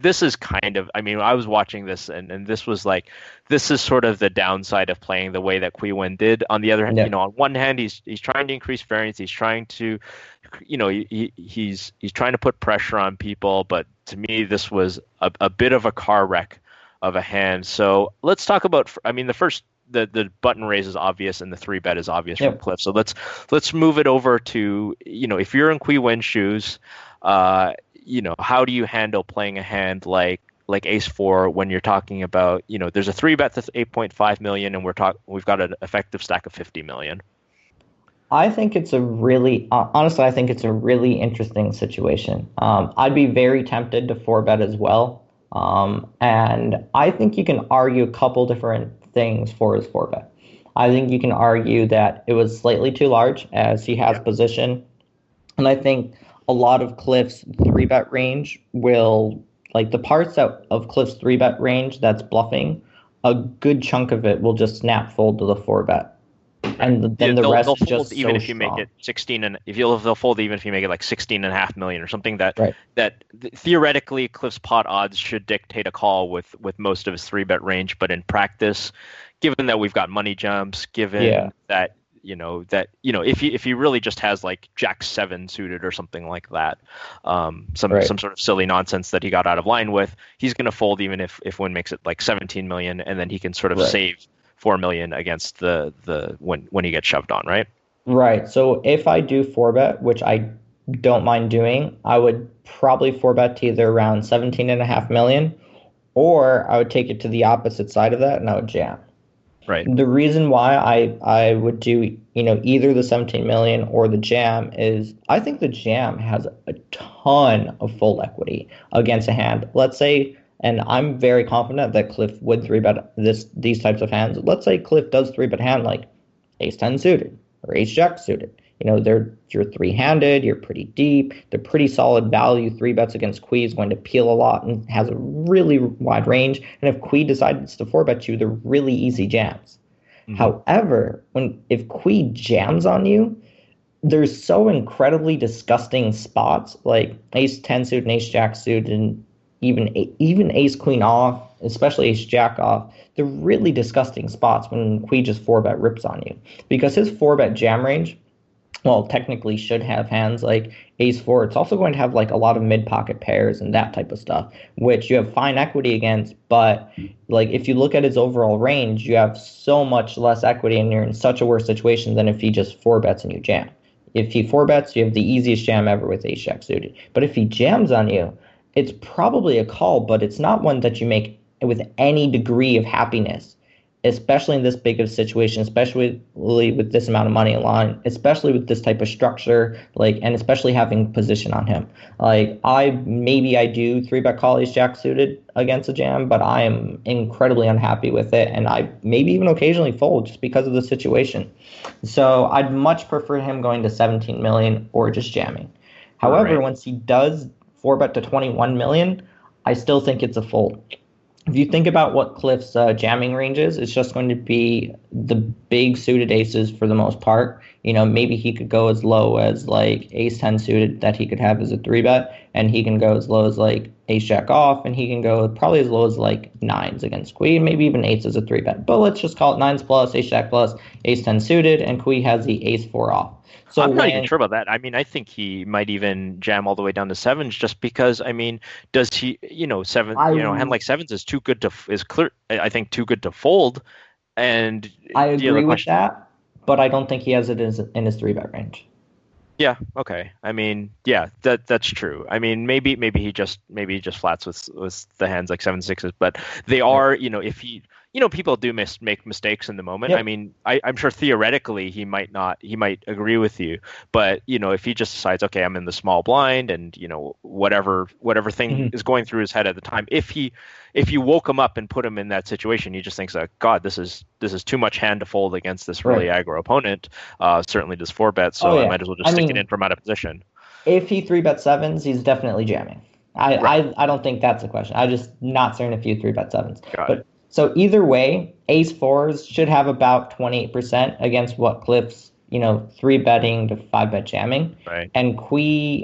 this is kind of, I mean, I was watching this and this was like, this is sort of the downside of playing the way that Kui Wen did. On the other hand, on one hand, he's trying to increase variance. He's trying to, he's trying to put pressure on people. But to me, this was a bit of a car wreck of a hand. So let's talk about, I mean, the button raise is obvious and the three bet is obvious from Cliff. So let's move it over to, if you're in Kui Wen's shoes, how do you handle playing a hand like ace four when you're talking about, there's a three bet that's 8.5 million and we've got an effective stack of 50 million. I think it's honestly, I think it's a really interesting situation. I'd be very tempted to four bet as well. And I think you can argue a couple different things for his four bet. I think you can argue that it was slightly too large as he has position. And I think a lot of Cliff's three bet range will, like the parts of Cliff's three bet range that's bluffing, a good chunk of it will just snap fold to the four bet. And then the rest is just even so if you strong. make it 16 and they'll fold even if you make it like 16.5 million or something that theoretically Cliff's pot odds should dictate a call with most of his three bet range, but in practice, given that we've got money jumps, given that if he really just has like Jack 7 suited or something like that, some sort of silly nonsense that he got out of line with, he's going to fold even if Win makes it like 17 million, and then he can sort of save 4 million against the when he gets shoved on, right? Right. So if I do four bet, which I don't mind doing, I would probably four bet to either around 17.5 million, or I would take it to the opposite side of that and I would jam. Right. The reason why I would do either the 17 million or the jam is I think the jam has a ton of full equity against a hand. Let's say, and I'm very confident that Cliff would three bet these types of hands. Let's say Cliff does three bet hand like ace 10 suited or ace jack suited. You're three-handed, you're pretty deep, they're pretty solid value. Three bets against Kui is going to peel a lot and has a really wide range. And if Kui decides to four bet you, they're really easy jams. Mm-hmm. However, if Kui jams on you, there's so incredibly disgusting spots like ace 10 suit and ace jack suit and even ace queen off, especially ace jack off. They're really disgusting spots when Kui just four bet rips on you, because his four bet jam range, well, technically should have hands like ace four. It's also going to have like a lot of mid pocket pairs and that type of stuff, which you have fine equity against. But like if you look at his overall range, you have so much less equity and you're in such a worse situation than if he just four bets and you jam. If he four bets, you have the easiest jam ever with ace jack suited. But if he jams on you, it's probably a call, but it's not one that you make with any degree of happiness, especially in this big of a situation, especially with this amount of money in line, especially with this type of structure, and especially having position on him. I do three bet call ace jack suited against a jam, but I am incredibly unhappy with it, and I maybe even occasionally fold just because of the situation. So I'd much prefer him going to 17 million or just jamming. However, once he does four bet to 21 million, I still think it's a fold. If you think about what Cliff's jamming range is, it's just going to be the big suited aces for the most part. Maybe he could go as low as like ace 10 suited that he could have as a three bet, and he can go as low as like ace jack off, and he can go probably as low as like nines against Kui, maybe even eights as a three bet. But let's just call it nines plus, ace jack plus, ace 10 suited, and Kui has the ace four off. So I'm not even sure about that. I mean, I think he might even jam all the way down to sevens, just because. I mean, does he? Seven. A hand like sevens is too good I think too good to fold. And I agree with that, but I don't think he has it in his three bet range. Yeah. Okay. I mean, yeah, that's true. I mean, maybe he just flats with the hands like 7 6s, but they Right. are, if he, people do make mistakes in the moment. I Yep. mean, I'm sure theoretically he might not, he might agree with you, but if he just decides, okay, I'm in the small blind, and whatever thing Mhm. is going through his head at the time, if you woke him up and put him in that situation, he just thinks, God, this is too much hand to fold against this really Right. aggro opponent. Certainly does four bet, Oh so I yeah. might as well just I stick it mean, in from out of position. if he three bet sevens, he's definitely jamming. Right. I don't think that's a question. I just not certain if you three bet sevens. Got it. But so either way, ace fours should have about 28% against what Cliff's, three betting to five bet jamming. Right. And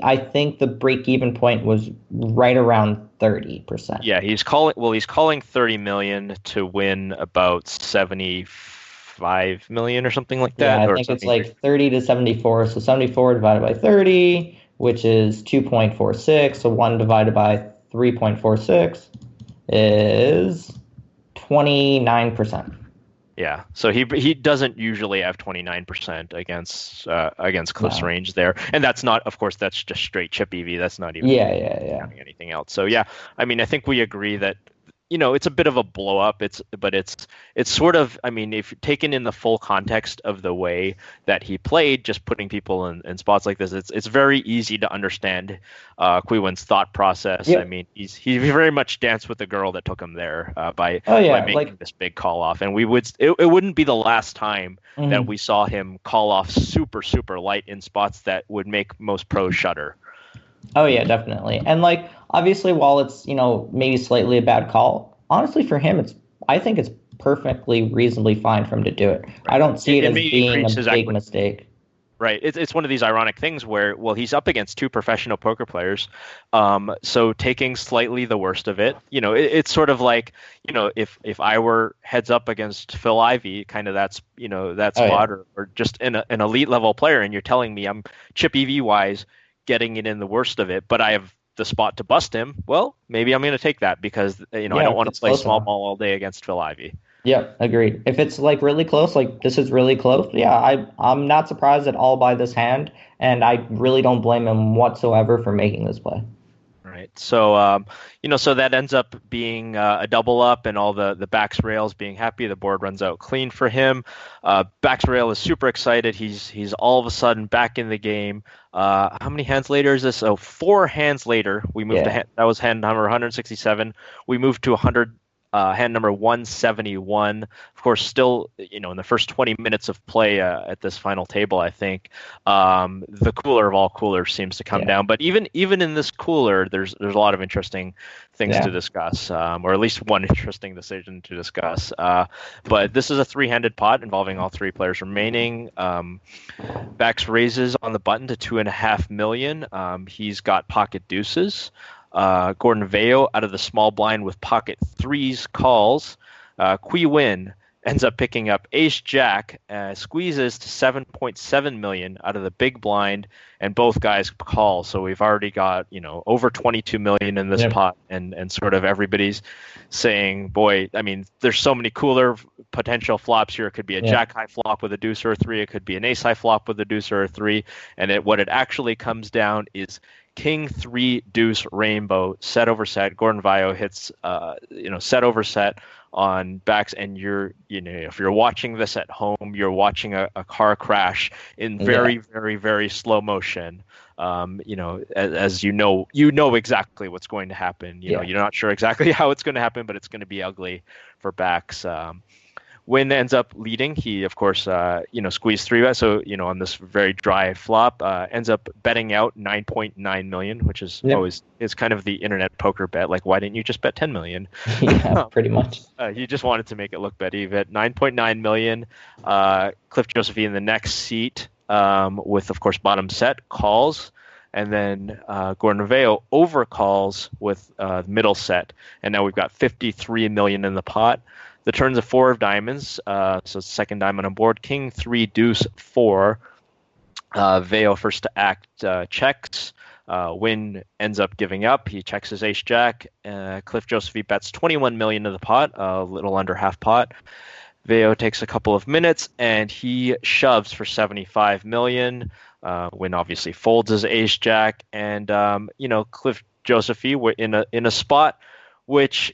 I think the break even point was right around 30%. Yeah, he's calling 30 million to win about 75 million or something like Yeah, that, I or think it's 73. like 30 to 74. So 74 divided by 30, which is 2.46. So 1 divided by 3.46 is 29%. Yeah, so he doesn't usually have 29% against Cliff's No. range there, and that's not, of course, that's just straight chip EV. That's not even Yeah, yeah, yeah. counting anything else. So yeah, I mean, I think we agree that it's a bit of a blow up. It's sort of, I mean, if taken in the full context of the way that he played, just putting people in spots like this, it's very easy to understand Quewin's thought process. I Yep. mean, he very much danced with the girl that took him there Oh by yeah, making like this big call off, and it wouldn't be the last time that mhm. we saw him call off super light in spots that would make most pros shudder. Oh yeah, definitely. And like obviously while it's, maybe slightly a bad call, honestly for him I think it's perfectly reasonably fine for him to do it. I Right. don't see it It as may being a increase his big equity. mistake. Right. It's one of these ironic things where, well, he's up against two professional poker players. So taking slightly the worst of it, it's sort of like, if I were heads up against Phil Ivey, kind of that Oh yeah. spot, or just an elite level player, and you're telling me I'm chip EV wise getting it in the worst of it, but I have the spot to bust him. Well, maybe I'm going to take that because, I Yeah, don't if want to it's play close small enough. ball all day against Phil Ivey. Yep, agreed. If it's like really close, like this is really close, yeah, I'm not surprised at all by this hand, and I really don't blame him whatsoever for making this play. Right. So, so that ends up being a double up, and all the backs rails being happy. The board runs out clean for him. Backs rail is super excited. He's all of a sudden back in the game. How many hands later is this? Oh, 4 hands later, we moved to Yeah. that was hand number 167. We moved to 100. Hand number 171. Of course, still, in the first 20 minutes of play at this final table, I think the cooler of all coolers seems to come Yeah. down. But even in this cooler, there's a lot of interesting things to Yeah. discuss, or at least one interesting decision to discuss. But this is a three-handed pot involving all three players remaining. Bax raises on the button to 2.5 million. He's got pocket deuces. Gordon Veo out of the small blind with pocket threes calls. Qui Win ends up picking up Ace Jack, squeezes to 7.7 million out of the big blind, and both guys call. So we've already got over 22 million in this Yep. pot, and sort of everybody's saying, boy, I mean, there's so many cooler potential flops here. It could be a Yeah. Jack high flop with a deuce or a three. It could be an Ace high flop with a deuce or a three. And what it actually comes down is King 3 deuce rainbow set over set. Gordon Vio hits set over set on backs, and if you're watching this at home, you're watching a car crash in very very very slow motion. As you know exactly what's going to happen. Yeah. You're not sure exactly how it's going to happen, but it's going to be ugly for backs. Win ends up leading. He, of course, squeezed three bet. So, on this very dry flop, ends up betting out 9.9 million, which is Yep. always is kind of the internet poker bet. Like, why didn't you just bet 10 million? Yeah, pretty much. He just wanted to make it look better. He bet 9.9 million. Cliff Josephine in the next seat, with, of course, bottom set calls. And then Gordon Veo overcalls with middle set. And now we've got 53 million in the pot. The turn's a 4 of diamonds, so second diamond on board. King 3 deuce 4. Veo first to act checks. Win ends up giving up. He checks his ace jack. Cliff Josephine bets 21 million in the pot, a little under half pot. Veo takes a couple of minutes and he shoves for 75 million. when obviously folds his ace jack, and Cliff Josephine in a spot which,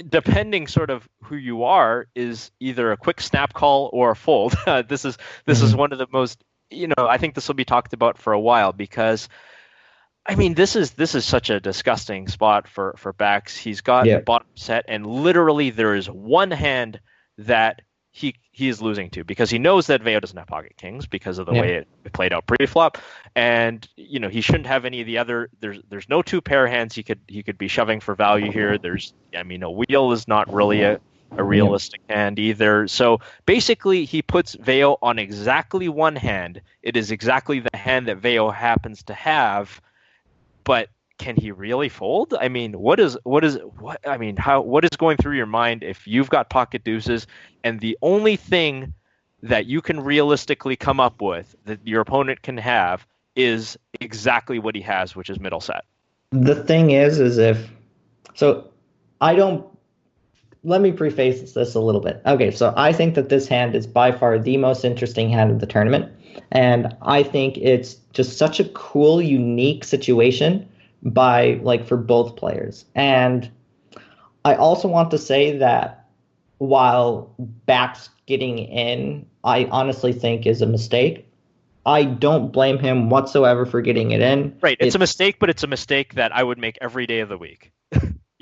depending sort of who you are, is either a quick snap call or a fold. This is one of the most, I think this will be talked about for a while, because I mean, this is such a disgusting spot for Bax. He's got bottom set, and literally there is one hand that he is losing to, because he knows that Veo doesn't have pocket kings because of the way it played out pre-flop, and he shouldn't have any of the other. There's no two pair hands he could be shoving for value here. A wheel is not really a realistic hand either. So basically, he puts Veo on exactly one hand. It is exactly the hand that Veo happens to have. But can he really fold? I mean, what is going through your mind if you've got pocket deuces and the only thing that you can realistically come up with that your opponent can have is exactly what he has, which is middle set? The thing is let me preface this a little bit. Okay, so I think that this hand is by far the most interesting hand of the tournament. And I think it's just such a cool, unique situation for both players. And I also want to say that while Bax getting in, I honestly think is a mistake. I don't blame him whatsoever for getting it in. Right, it's a mistake, but it's a mistake that I would make every day of the week.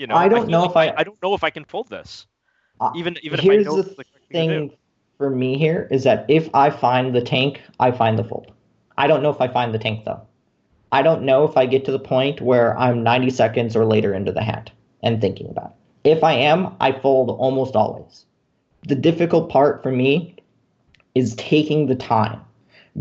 I don't know if I can fold this. Even if I here's know the thing for me here is that if I find the tank, I find the fold. I don't know if I find the tank, though. I don't know if I get to the point where I'm 90 seconds or later into the hand and thinking about it. If I am, I fold almost always. The difficult part for me is taking the time,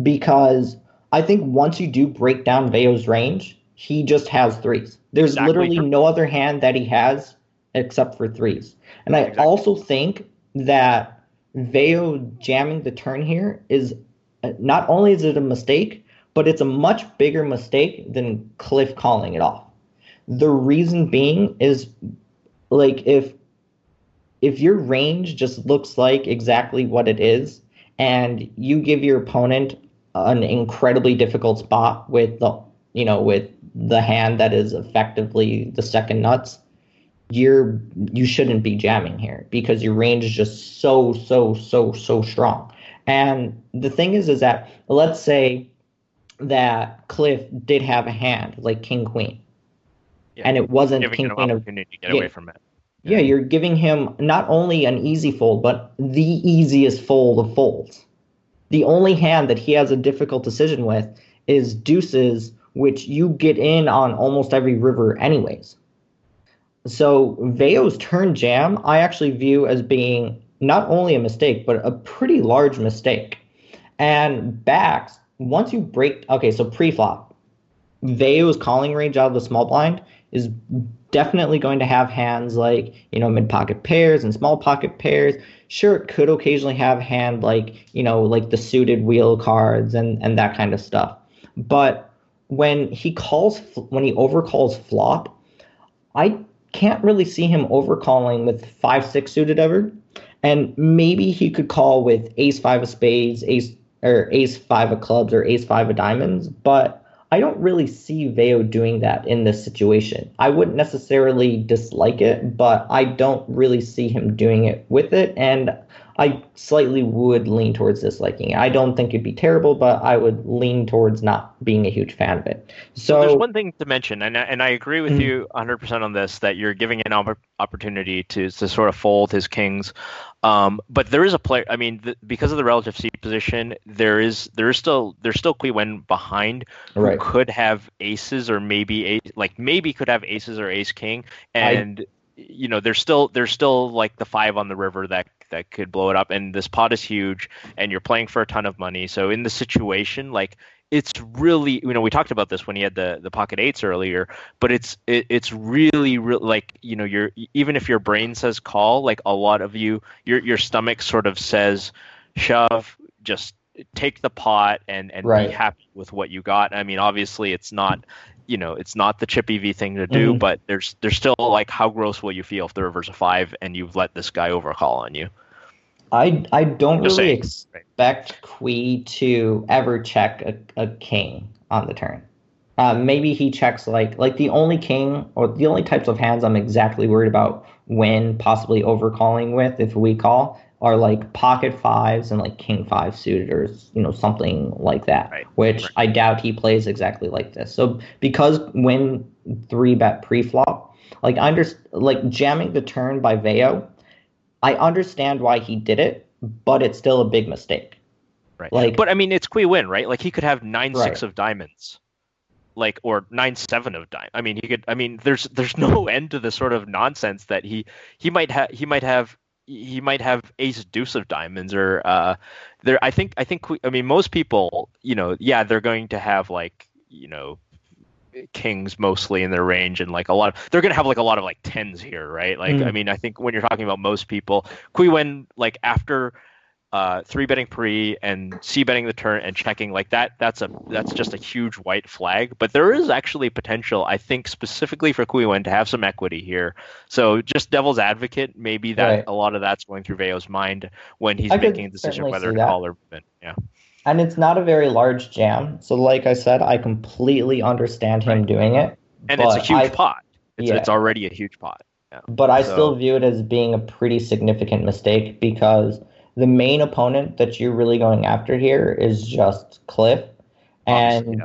because I think once you do break down Veo's range, he just has threes. There's literally no other hand that he has except for threes. And I also think that Veo jamming the turn here is not only is it a mistake, but it's a much bigger mistake than Cliff calling it off. The reason being is, if your range just looks like exactly what it is, and you give your opponent an incredibly difficult spot with the hand that is effectively the second nuts, you shouldn't be jamming here, because your range is just so strong. And the thing is that, let's say that Cliff did have a hand like King Queen, and it wasn't King Queen opportunity to get away from it. Yeah, you're giving him not only an easy fold, but the easiest fold of folds. The only hand that he has a difficult decision with is deuces, which you get in on almost every river anyways. So Veo's turn jam, I actually view as being not only a mistake, but a pretty large mistake. And Bax, once you break, so pre-flop, Veo's calling range out of the small blind is definitely going to have hands like, mid-pocket pairs and small pocket pairs. Sure, it could occasionally have a hand like the suited wheel cards and that kind of stuff. But when he overcalls flop, I can't really see him overcalling with 5-6 suited ever. And maybe he could call with ace-5 of spades, ace-5 of clubs, or ace-5 of diamonds, but I don't really see Veo doing that in this situation. I wouldn't necessarily dislike it, but I don't really see him doing it with it, and I slightly would lean towards disliking it. I don't think it'd be terrible, but I would lean towards not being a huge fan of it. So there's one thing to mention, and I agree with you 100% on this, that you're giving an opportunity to sort of fold his kings. But there is a player. I mean, because of the relative seat position, there's still Qui Wen behind, who could have aces, or maybe could have aces or ace king, and there's still like the 5 on the river that could blow it up, and this pot is huge, and you're playing for a ton of money. So in the situation, it's really, we talked about this when he had the pocket eights earlier, but it's really you're, even if your brain says call, a lot of your stomach sort of says shove, just take the pot and be happy with what you got. I mean, obviously it's not the chip EV thing to do, but there's still how gross will you feel if the river's a 5 and you've let this guy overcall on you? I don't Just really saying. expect Kui to ever check a king on the turn. Maybe he checks like the only king or the only types of hands I'm exactly worried about when possibly overcalling with if we call are like pocket fives and like king five suited or something like that, Right. which I doubt he plays exactly like this. So because when 3-bet pre-flop, like jamming the turn by Veo, I understand why he did it, but it's still a big mistake. Right. Like, But I mean, it's Kui Win, right? Like he could have 9-6 Right. of diamonds, like or 9-7 of diamonds. I mean, he could. I mean, there's no end to the sort of nonsense that he might have. He might have ace deuce of diamonds or there. I mean, most people, yeah, they're going to have like kings mostly in their range and like they're going to have like a lot of like tens here, right? Like I mean, I think when you're talking about most people, Kui Win like after 3-betting pre and c-betting the turn and checking like that's just a huge white flag. But there is actually potential, I think, specifically for Kui Wen to have some equity here. So just devil's advocate, maybe that Right. a lot of that's going through Veo's mind when he's I could making a decision certainly whether see to that. call or win. Yeah. And it's not a very large jam. So like I said, I completely understand him Right. doing it. And it's a but huge pot. It's Yeah. it's already a huge pot. Yeah. But I So- still view it as being a pretty significant mistake because the main opponent that you're really going after here is just Cliff. Obviously, And yeah.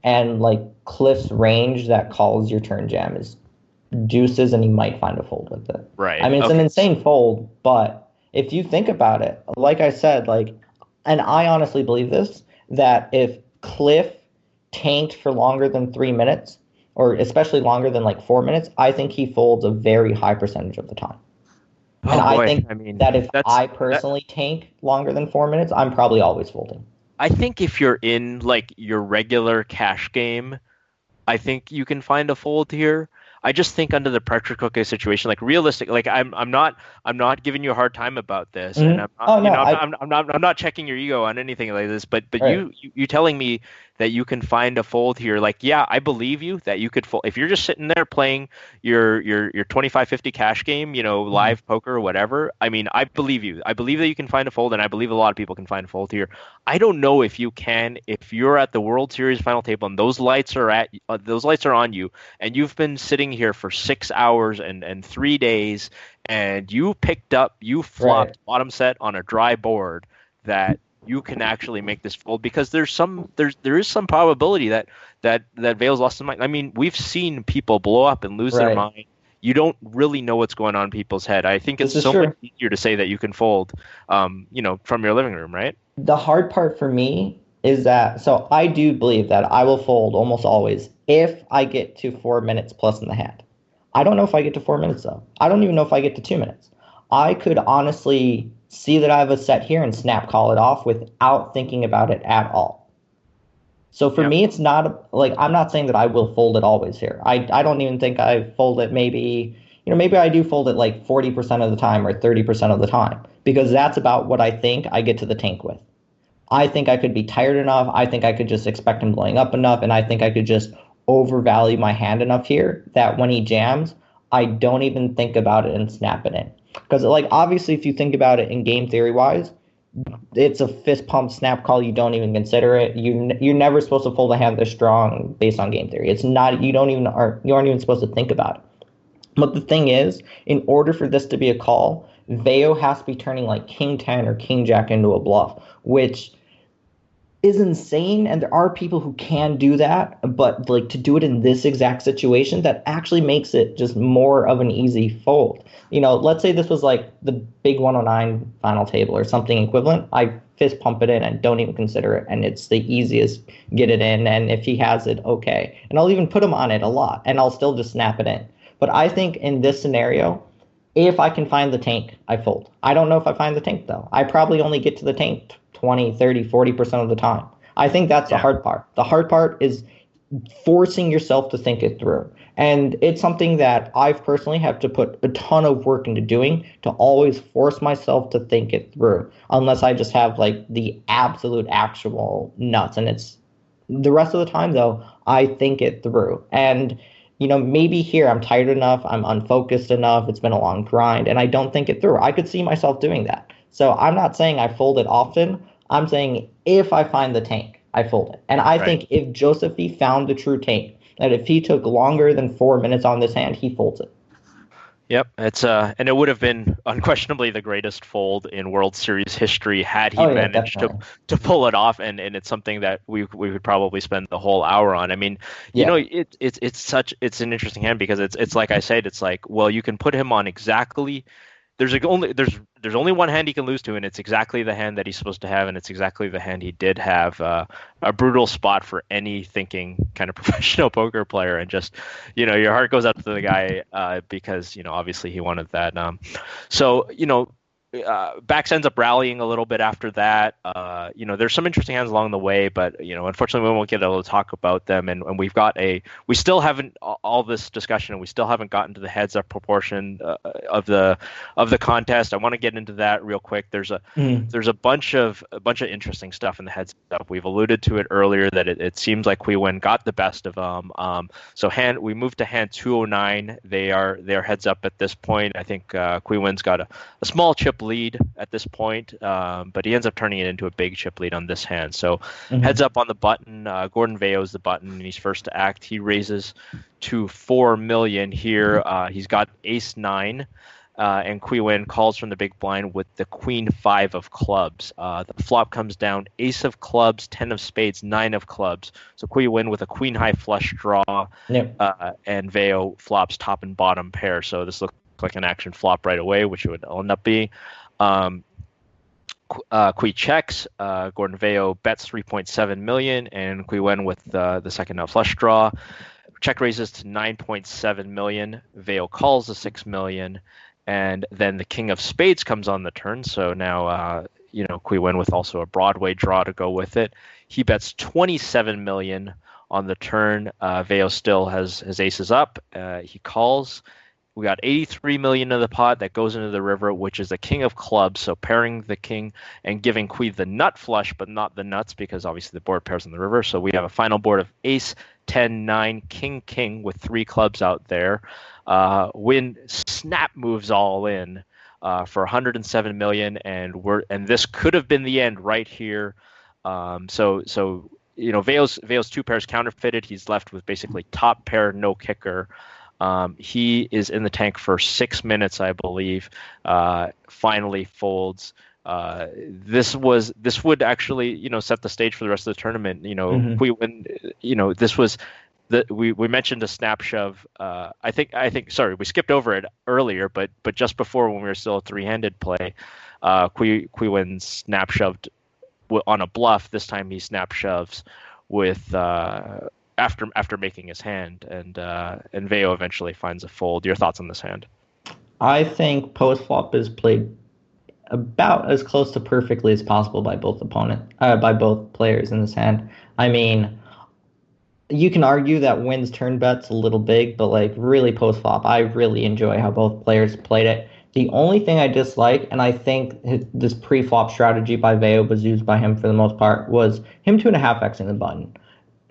and like Cliff's range that calls your turn jam is deuces, and he might find a fold with it. Right. I mean, it's an Okay. insane fold, but if you think about it, like I said, and I honestly believe this, that if Cliff tanked for longer than 3 minutes, or especially longer than like 4 minutes, I think he folds a very high percentage of the time. Oh, And boy. I think I mean, that if that's I personally tank longer than 4 minutes, I'm probably always folding. I think if you're in like your regular cash game, I think you can find a fold here. I just think under the pressure cooker situation, like realistic, like I'm not giving you a hard time about this, and Mhm. I'm not, Oh, no, I'm not checking your ego on anything like this. But Right. you telling me that you can find a fold here, like yeah, I believe you that you could fold if you're just sitting there playing your 25-50 cash game, live poker or whatever. I mean, I believe you. I believe that you can find a fold, and I believe a lot of people can find a fold here. I don't know if you can if you're at the World Series final table and those lights are on you, and you've been sitting here for 6 hours and 3 days, and you flopped Right. bottom set on a dry board, that you can actually make this fold because there is some probability that Vale's lost his mind. I mean, we've seen people blow up and lose their Right. mind. You don't really know what's going on in people's head. I think it's This is so true. much easier to say that you can fold, from your living room, right? The hard part for me is that, so I do believe that I will fold almost always if I get to 4 minutes plus in the hand. I don't know if I get to 4 minutes though. I don't even know if I get to 2 minutes. I could honestly see that I have a set here and snap call it off without thinking about it at all. So for me, it's not like, I'm not saying that I will fold it always here. I don't even think I fold it maybe I do fold it like 40% of the time or 30% of the time, because that's about what I think I get to the tank with. I think I could be tired enough. I think I could just expect him blowing up enough. And I think I could just overvalue my hand enough here that when he jams, I don't even think about it and snap it in. Because like, obviously, if you think about it in game theory wise, it's a fist pump snap call. You don't even consider it. You're never supposed to fold a hand this strong based on game theory. It's not, you aren't even supposed to think about it. But the thing is, in order for this to be a call, Veo has to be turning like King 10 or King Jack into a bluff, which is insane. And there are people who can do that, but like to do it in this exact situation, that actually makes it just more of an easy fold. Let's say this was like the big 109 final table or something equivalent. I fist pump it in and don't even consider it, and it's the easiest get it in. And if he has it, okay. And I'll even put him on it a lot, and I'll still just snap it in. But I think in this scenario, if I can find the tank, I fold. I don't know if I find the tank, though. I probably only get to the tank 20, 30, 40% of the time. I think that's the hard part. The hard part is forcing yourself to think it through. And it's something that I've personally have to put a ton of work into doing, to always force myself to think it through, unless I just have like the absolute actual nuts. And it's the rest of the time, though, I think it through. And maybe here I'm tired enough, I'm unfocused enough, it's been a long grind, and I don't think it through. I could see myself doing that. So I'm not saying I fold it often. I'm saying if I find the tank, I fold it. And I think if Josephy found the true tank, that if he took longer than 4 minutes on this hand, he folds it. Yep, it's and it would have been unquestionably the greatest fold in World Series history had he managed to pull it off, and it's something that we would probably spend the whole hour on. I mean, you know, it's an interesting hand because it's like I said, it's like, well, you can put him on exactly. There's only one hand he can lose to, and it's exactly the hand that he's supposed to have, and it's exactly the hand he did have. A brutal spot for any thinking kind of professional poker player, and just, you know, your heart goes out to the guy because, you know, obviously he wanted that. So, you know, Bax ends up rallying a little bit after that. You know, there's some interesting hands along the way, but, you know, unfortunately we won't get able to talk about them. And we still haven't all this discussion, and we still haven't gotten to the heads up proportion of the contest. I want to get into that real quick. There's a bunch of interesting stuff in the heads up. We've alluded to it earlier that it seems like Queen got the best of them. So we moved to hand 209. They're heads up at this point. I think Queen's got a small chip lead at this point, but he ends up turning it into a big chip lead on this hand. So heads up on the button. Gordon Vayo's the button, and he's first to act. He raises to 4 million here. He's got ace 9. And Queen calls from the big blind with the queen 5 of clubs. The flop comes down ace of clubs, 10 of spades, 9 of clubs. So Queen with a queen high flush draw, and Vayo flops top and bottom pair. So this looks like an action flop right away, which it would end up being. Queen checks. Gordon Vayo bets 3.7 million, and Queen with the second flush draw. Check raises to 9.7 million. Vayo calls the 6 million. And then the king of spades comes on the turn. So now, you know, Queen with also a Broadway draw to go with it. He bets 27 million on the turn. Vayo still has his aces up. He calls. We got 83 million in the pot that goes into the river, which is the king of clubs. So pairing the king and giving Queen the nut flush, but not the nuts, because obviously the board pairs in the river. So we have a final board of ace, 10, 9, king, king with 3 clubs out there. Win snap moves all in for 107 million, and this could have been the end right here. So you know, Vayo's 2 pairs counterfeited. He's left with basically top pair, no kicker. He is in the tank for 6 minutes, I believe. Finally folds. This would actually, you know, set the stage for the rest of the tournament. You know, Queen, you know, this was we mentioned a snap shove. I think sorry, we skipped over it earlier, but just before, when we were still a 3-handed play, Queen snap shoved on a bluff. This time he snap shoves with after making his hand, and Vayo eventually finds a fold. Your thoughts on this hand? I think post flop is played about as close to perfectly as possible by both players in this hand. I mean, you can argue that Wynn's turn bet's a little big, but like really post flop, I really enjoy how both players played it. The only thing I dislike, and I think this pre-flop strategy by Vayo was used by him for the most part, was him 2.5x in the button.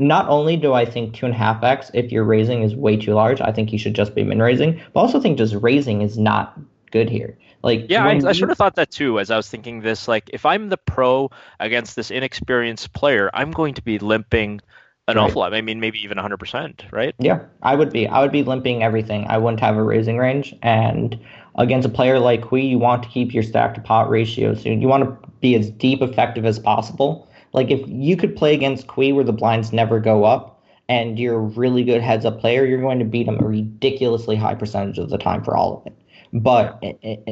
Not only do I think 2.5x, if you're raising, is way too large, I think you should just be min raising, but I also think just raising is not good here. Like, yeah, I sort of thought that too as I was thinking this. Like, if I'm the pro against this inexperienced player, I'm going to be limping an awful lot. I mean, maybe even 100%, right? Yeah, I would be limping everything. I wouldn't have a raising range. And against a player like Kui, you want to keep your stack to pot ratio soon. You want to be as deep effective as possible. Like, if you could play against Kui where the blinds never go up and you're a really good heads up player, you're going to beat him a ridiculously high percentage of the time for all of it. But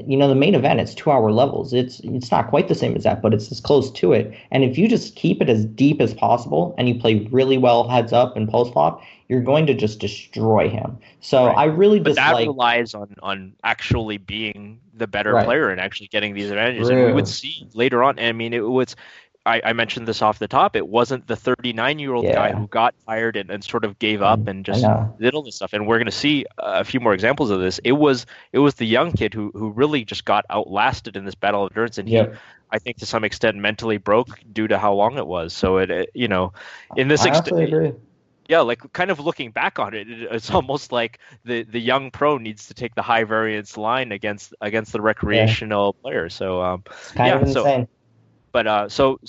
you know, the main event, it's 2-hour levels. It's not quite the same as that, but it's as close to it. And if you just keep it as deep as possible and you play really well heads up and post flop, you're going to just destroy him. So I really dislike. But that relies on actually being the better player and actually getting these advantages. And we would see later on. I mean, it was. I mentioned this off the top. It wasn't the 39-year-old guy who got tired and sort of gave up and just did all this stuff. And we're going to see a few more examples of this. It was the young kid who really just got outlasted in this battle of endurance, and he, I think, to some extent, mentally broke due to how long it was. So it you know, in this I absolutely agree. Yeah, like kind of looking back on it, it's almost like the young pro needs to take the high variance line against the recreational player. So It's kind of insane. But so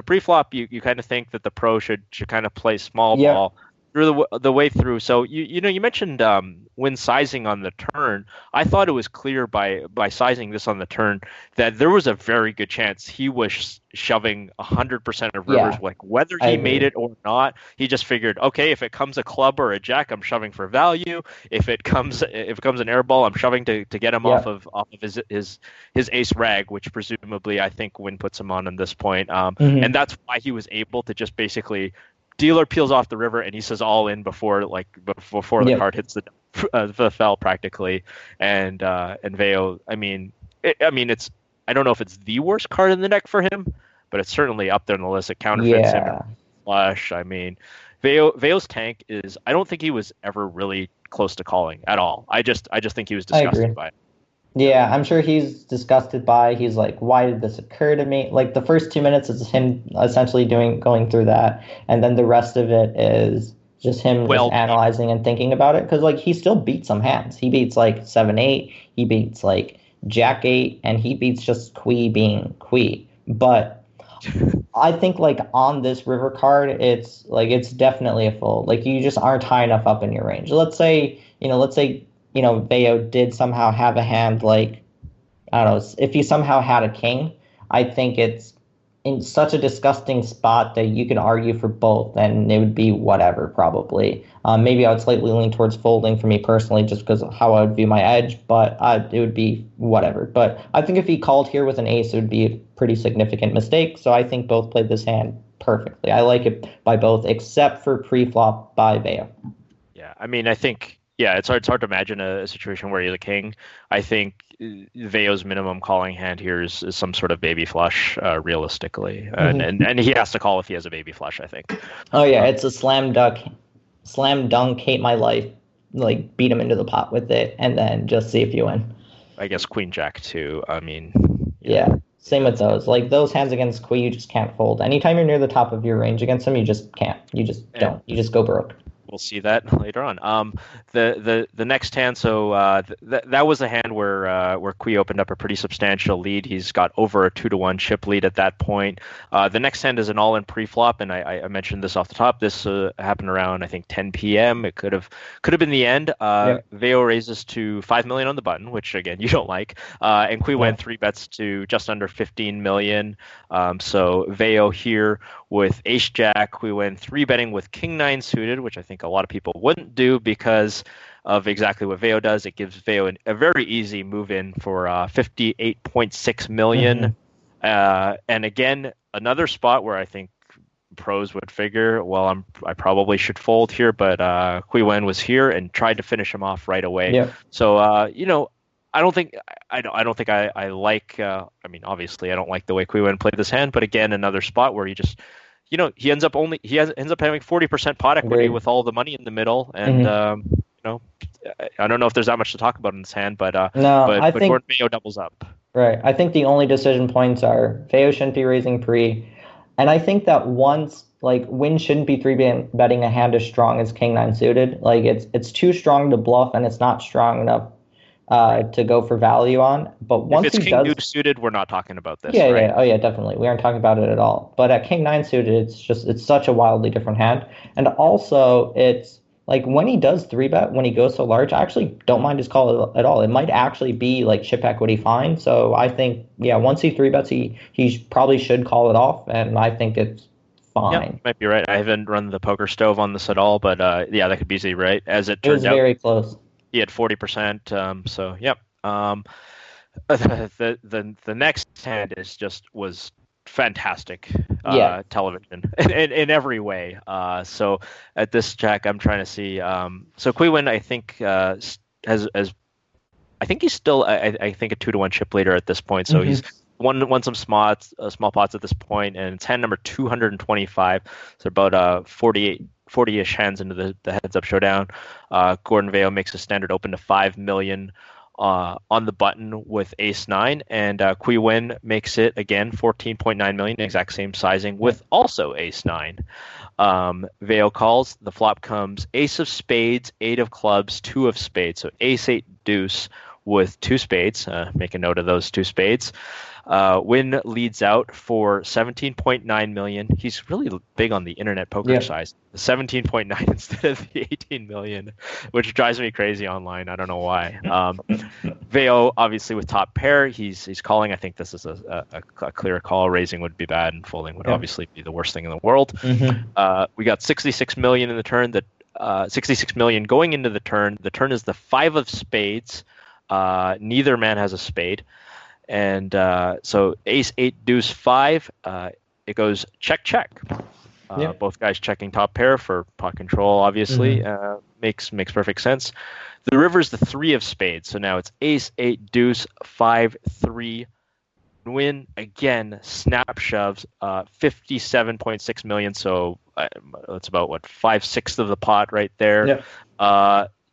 pre-flop, you kind of think that the pro should kind of play small Yep. ball through the way through. So you mentioned when sizing on the turn. I thought it was clear by sizing this on the turn that there was a very good chance he was shoving 100% of rivers, Yeah, like whether I he made agree. it or not. He just figured, okay, if it comes a club or a jack, I'm shoving for value. If it comes an air ball, I'm shoving to get him off Yep. of his ace rag, which presumably I think Win puts him on this point. Hmm. And that's why he was able to just basically dealer peels off the river and he says all in before the Yep. card hits the fell practically. And Veo, it's I don't know if it's the worst card in the deck for him, but it's certainly up there on the list. It counterfeits him Yeah. flush. I mean, Veo's tank is, I don't think he was ever really close to calling at all. I just think he was I agree. disgusted by it. Yeah, I'm sure he's disgusted by. He's like, why did this occur to me? Like the first 2 minutes is him essentially going through that, and then the rest of it is just him just analyzing and thinking about it. Because like he still beats some hands. He beats like 7-8. He beats like Jack 8, and he beats just Quee being Quee. But I think like on this river card, it's definitely a fold. Like you just aren't high enough up in your range. Let's say Veo did somehow have a hand like, I don't know, if he somehow had a king, I think it's in such a disgusting spot that you could argue for both, and it would be whatever probably. Maybe I would slightly lean towards folding for me personally, just because of how I would view my edge, but it would be whatever. But I think if he called here with an ace, it would be a pretty significant mistake. So I think both played this hand perfectly. I like it by both, except for pre-flop by Veo. Yeah, I mean, I think, yeah, it's hard to imagine a situation where you're the king. I think Veo's minimum calling hand here is some sort of baby flush, realistically, and he has to call if he has a baby flush, I think. Oh yeah, it's a slam dunk, hate my life, like beat him into the pot with it, and then just see if you win. I guess Queen Jack too. I mean, yeah. Same with those. Like those hands against Queen, you just can't fold. Anytime you're near the top of your range against them, you just can't. You just don't. You just go broke. We'll see that later on. The next hand, so that was a hand where Quee opened up a pretty substantial lead. He's got over a 2-1 chip lead at that point. The next hand is an all-in pre-flop, and I mentioned this off the top. This happened around, I think, 10 p.m. It could have been the end. Veo raises to 5 million on the button, which again you don't like, and Quee went 3 bets to just under 15 million. So Veo here with Ace Jack, we went 3 betting with King 9 suited, which I think a lot of people wouldn't do because of exactly what Veo does. It gives Veo a very easy move in for 58.6 million. And again, another spot where I think pros would figure, well, I probably should fold here, but Quee Wen was here and tried to finish him off right away. Yeah. So I don't think I like. I mean, obviously, I don't like the way Quee Wen played this hand. But again, another spot where he just, he ends up having 40% pot equity with all the money in the middle, and I don't know if there's that much to talk about in this hand, but I think Gordon Veo doubles up. Right. I think the only decision points are Veo shouldn't be raising pre, and I think that once Win shouldn't be 3-betting a hand as strong as King 9 suited. Like it's too strong to bluff, and it's not strong enough to go for value on. But once if it's King 2 suited, we're not talking about this. Yeah, right? yeah, oh yeah, definitely. We aren't talking about it at all. But at King 9 suited, it's such a wildly different hand. And also, it's like when he does 3-bet, when he goes so large, I actually don't mind his call at all. It might actually be like chip equity fine. So I think, yeah, once he 3-bets, he probably should call it off, and I think it's fine. Yeah, might be right. I haven't run the poker stove on this at all, but yeah, that could be easy, right? As it turned out, it was very close. He had 40%. So yep. The next hand was fantastic television in every way. So at this check, I'm trying to see. So Quee Wen, I think has I think he's still I think a 2-1 chip leader at this point. So he's won some small pots at this point, and it's hand number 225. So about 40-ish hands into the heads up showdown. Gordon Veo makes a standard open to 5 million on the button with ace 9, and Kui Win makes it again 14.9 million, exact same sizing with also ace 9. Veo calls, the flop comes ace of spades, 8 of clubs, 2 of spades, so ace 8 deuce with 2 spades. Make a note of those 2 spades. Win leads out for 17.9 million. He's really big on the internet poker size. 17.9 instead of the 18 million, which drives me crazy online. I don't know why. Veo, obviously with top pair, he's calling. I think this is a clear call. Raising would be bad, and folding would obviously be the worst thing in the world. We got 66 million in the turn. 66 million going into the turn. The turn is the 5 of spades. Neither man has a spade. And so ace 8 deuce 5, it goes check check. Both guys checking top pair for pot control, obviously. Makes perfect sense. The river's the 3 of spades, so now it's ace 8 deuce 5 3. Win again, snap shoves, 57.6 million, so that's about 5/6 of the pot right there.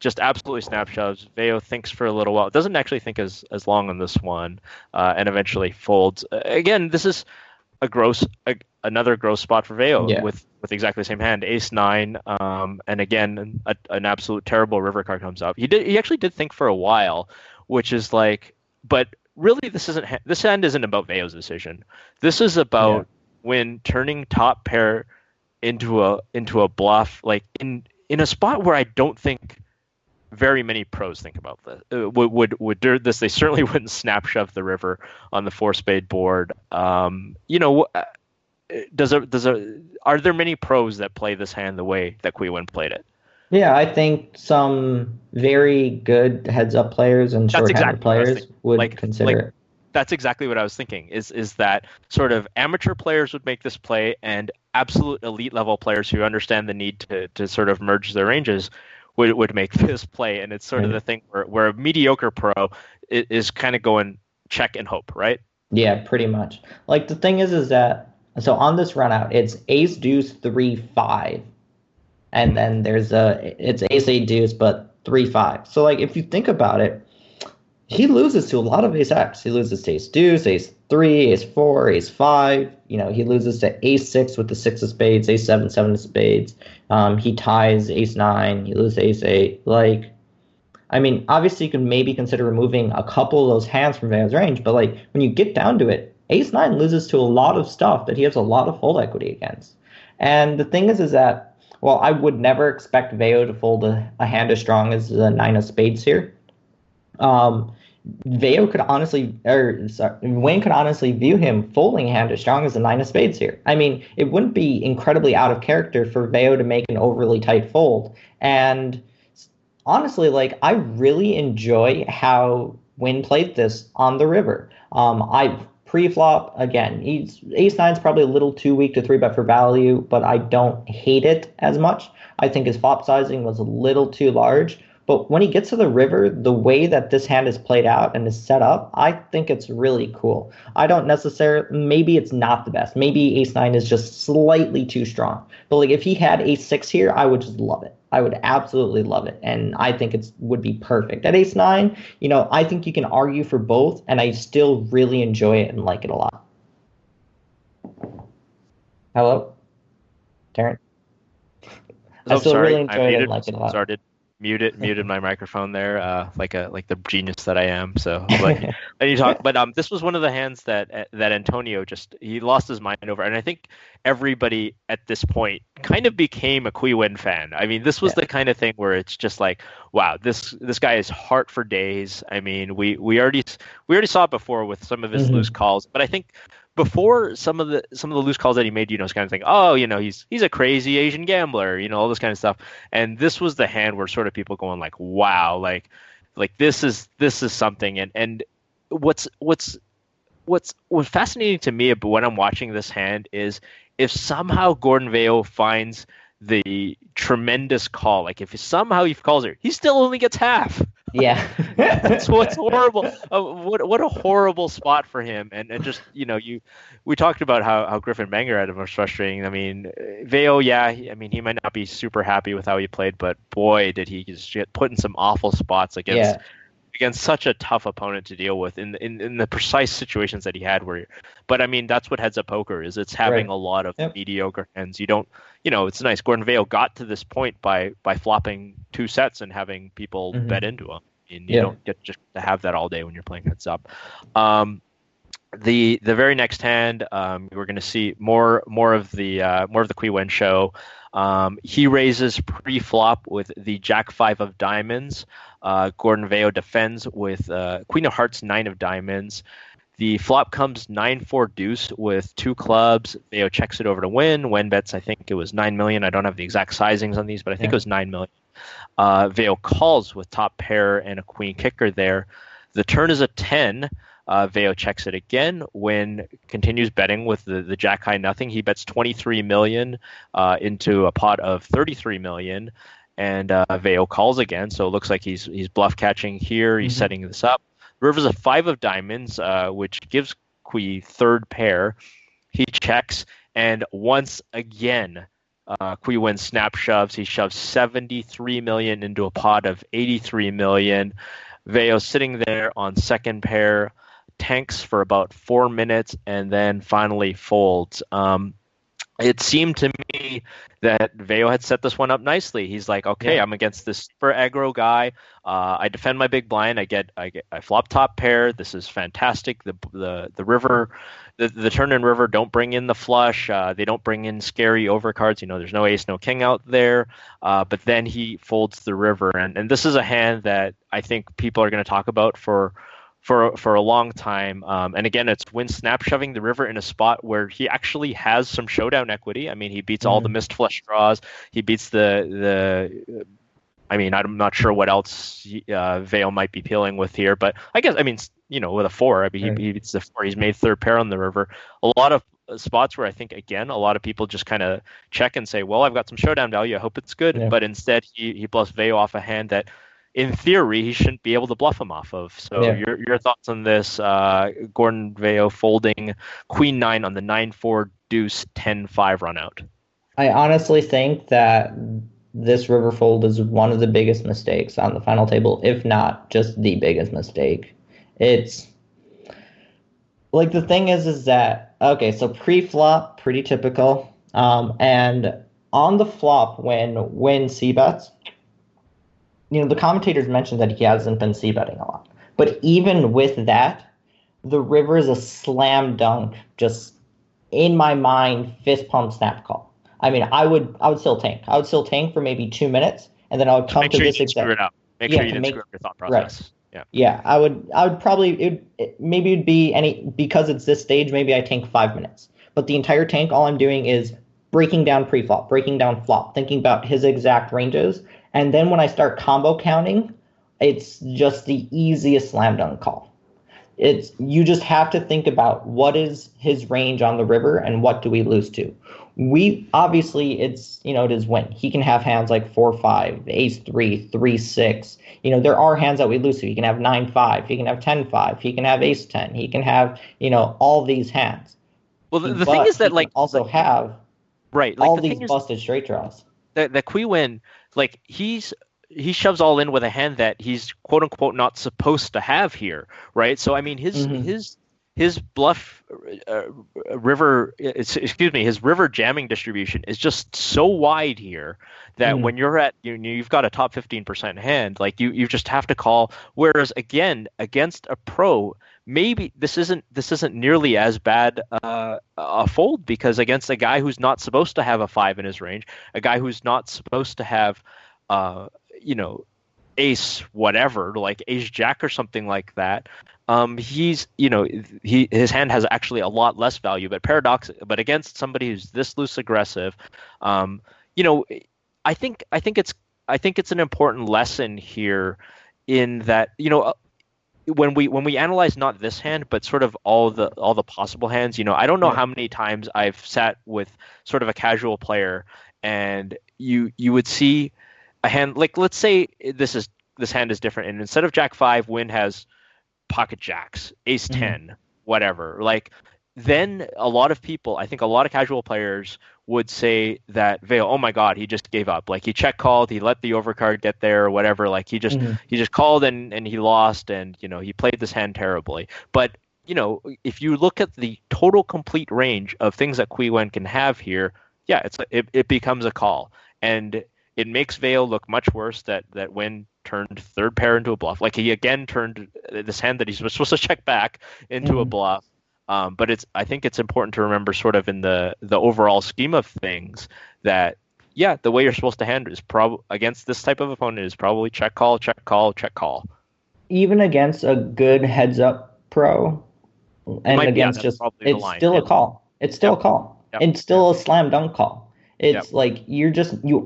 Just absolutely snap shoves. Veo thinks for a little while. Doesn't actually think as long on this one, and eventually folds. Again, this is another gross spot for Veo with exactly the same hand, ace 9. And again, an absolute terrible river card comes up. He actually did think for a while, which is like, but really this hand isn't about Veo's decision. This is about when turning top pair into a bluff, like in a spot where I don't think very many pros think about this. Would do this? They certainly wouldn't snap shove the river on the 4-spade board. Are there many pros that play this hand the way that Kui Win played it? Yeah, I think some very good heads-up players and short-handed players would consider it. That's exactly what I was thinking, is that sort of amateur players would make this play, and absolute elite level players who understand the need to sort of merge their ranges would make this play. And it's sort of the thing where a mediocre pro is kind of going check and hope, right? Yeah, pretty much. Like the thing is that, so on this run out, it's ace deuce 3 5. And then it's ace 8 deuce, but 3 5. So like if you think about it, he loses to a lot of ace X. He loses to ace deuce, ace 3, ace 4, ace 5. He loses to ace 6 with the 6 of spades, ace 7, 7 of spades. He ties ace 9. He loses to ace 8. Like, I mean, obviously you can maybe consider removing a couple of those hands from Veo's range, but like when you get down to it, ace 9 loses to a lot of stuff that he has a lot of fold equity against. And the thing is that, well, I would never expect Veo to fold a hand as strong as the 9 of spades here. Wayne could honestly view him folding a hand as strong as the 9 of spades here. I mean, it wouldn't be incredibly out of character for Veo to make an overly tight fold. And honestly, like, I really enjoy how Wynn played this on the river. Pre-flop, again, ace 9 is probably a little too weak to 3-bet for value, but I don't hate it as much. I think his flop sizing was a little too large. But when he gets to the river, the way that this hand is played out and is set up, I think it's really cool. I don't necessarily, maybe it's not the best. Maybe ace 9 is just slightly too strong. But like if he had ace 6 here, I would just love it. I would absolutely love it. And I think it would be perfect. At ace 9, I think you can argue for both, and I still really enjoy it and like it a lot. Hello? Terrence? I still really enjoy it and like it a lot. Muted my microphone there, like the genius that I am. So and you talk, but this was one of the hands that Antonio he lost his mind over, and I think everybody at this point kind of became a Kui Win fan. I mean, this was the kind of thing where it's just like, wow, this guy is heart for days. I mean, we already saw it before with some of his loose calls, but I think before some of the loose calls that he made, it's kind of thing, he's a crazy Asian gambler, all this kind of stuff. And this was the hand where sort of people going like, wow, like this is something. And what's fascinating to me about when I'm watching this hand is if somehow Gordon Veo finds the tremendous call, like if somehow he calls it, he still only gets half. Yeah. That's what's horrible. What a horrible spot for him. And just, we talked about how Griffin Banger had it was frustrating. I mean, Veo, he might not be super happy with how he played, but boy, did he just get put in some awful spots against against such a tough opponent to deal with in the precise situations that he had. But I mean, that's what heads up poker is. It's having a lot of mediocre hands. You don't, it's nice. Gordon Vail got to this point by flopping 2 sets and having people bet into him. And you don't get just to have that all day when you're playing heads up. The very next hand, we're going to see more of the Qui Wen show. He raises pre-flop with the Jack 5 of diamonds. Gordon Vail defends with Queen of Hearts 9 of diamonds. The flop comes 9-4 deuce with 2 clubs. Vail checks it over to win. Wen bets, I think it was 9 million. I don't have the exact sizings on these, but I think it was 9 million. Vail calls with top pair and a queen kicker there. The turn is a 10. Vail checks it again. Win continues betting with the Jack high nothing. He bets 23 million into a pot of 33 million, and Vail calls again. So it looks like he's bluff catching here. He's setting this up. The river's a 5 of diamonds, which gives Qui third pair. He checks, and once again, Qui Wen snap shoves. He shoves 73 million into a pot of 83 million. Vail sitting there on second pair, tanks for about 4 minutes, and then finally folds. It seemed to me that Vail had set this one up nicely. He's like, okay, I'm against this super aggro guy. I defend my big blind. I flop top pair. This is fantastic. The river, the turn and river don't bring in the flush. They don't bring in scary overcards. There's no ace, no king out there. But then he folds the river, and this is a hand that I think people are going to talk about for a long time. And again, it's Win snap shoving the river in a spot where he actually has some showdown equity. I mean, he beats all the missed flush draws. He beats the I mean, I'm not sure what else Vail might be peeling with here, but I guess, with a 4, he beats the 4. He's made third pair on the river. A lot of spots where I think, again, a lot of people just kind of check and say, well, I've got some showdown value. I hope it's good. Yeah. But instead, he bluffs Vail off a hand that, in theory, he shouldn't be able to bluff him off of. So your thoughts on this? Gordon Vail folding Queen 9 on the 9-4 deuce 10-5 run out. I honestly think that this river fold is one of the biggest mistakes on the final table, if not just the biggest mistake. It's like, the thing is that, okay, so pre-flop, pretty typical. And on the flop, when c-bets, the commentators mentioned that he hasn't been c-betting a lot. But even with that, the river is a slam dunk, just in my mind, fist pump snap call. I mean, I would still tank. I would still tank for maybe 2 minutes, and then I would come to this exact. Screw it up. Make sure you didn't screw up your thought process. Right. Yeah. I would probably maybe it'd be because it's this stage. Maybe I tank 5 minutes, but the entire tank, all I'm doing is breaking down pre-flop, breaking down flop, thinking about his exact ranges, and then when I start combo counting, it's just the easiest slam dunk call. You just have to think about what is his range on the river and what do we lose to. We obviously it is Win. He can have hands like 4-5, ace-3, 3-6. There are hands that we lose to. He can have 9-5. He can have 10-5. He can have ace-10. He can have all these hands. Well, the thing is that also have all these busted straight draws. The Qui Wen, he shoves all in with a hand that he's quote unquote not supposed to have here, right? So I mean his bluff his river jamming distribution is just so wide here that when you're at you've got a top 15% hand, you just have to call. Whereas again, against a pro, maybe this isn't nearly as bad a fold, because against a guy who's not supposed to have a 5 in his range, a guy who's not supposed to have ace whatever, like ace jack or something like that, his hand has actually a lot less value. But against somebody who's this loose aggressive, I think it's an important lesson here in that when we analyze not this hand but sort of all the possible hands, I don't know how many times I've sat with sort of a casual player and you would see a hand, like, let's say this hand is different, and instead of Jack 5, Win has pocket jacks, ace 10, whatever. Then a lot of people, I think a lot of casual players would say that Vale, oh my God, he just gave up. Like he check called, he let the overcard get there or whatever. Like he just called and he lost, and he played this hand terribly. But if you look at the total complete range of things that Qui Wen can have here, yeah, it becomes a call, and it makes Vale look much worse that Wen turned third pair into a bluff. Like he again turned this hand that he's supposed to check back into a bluff. But I think it's important to remember, sort of in the overall scheme of things, that the way you're supposed to handle is against this type of opponent is probably check call, check call, check call. Even against a good heads up pro, and against it's still a call. It's still a call. Yep. It's still a slam dunk call. It's like you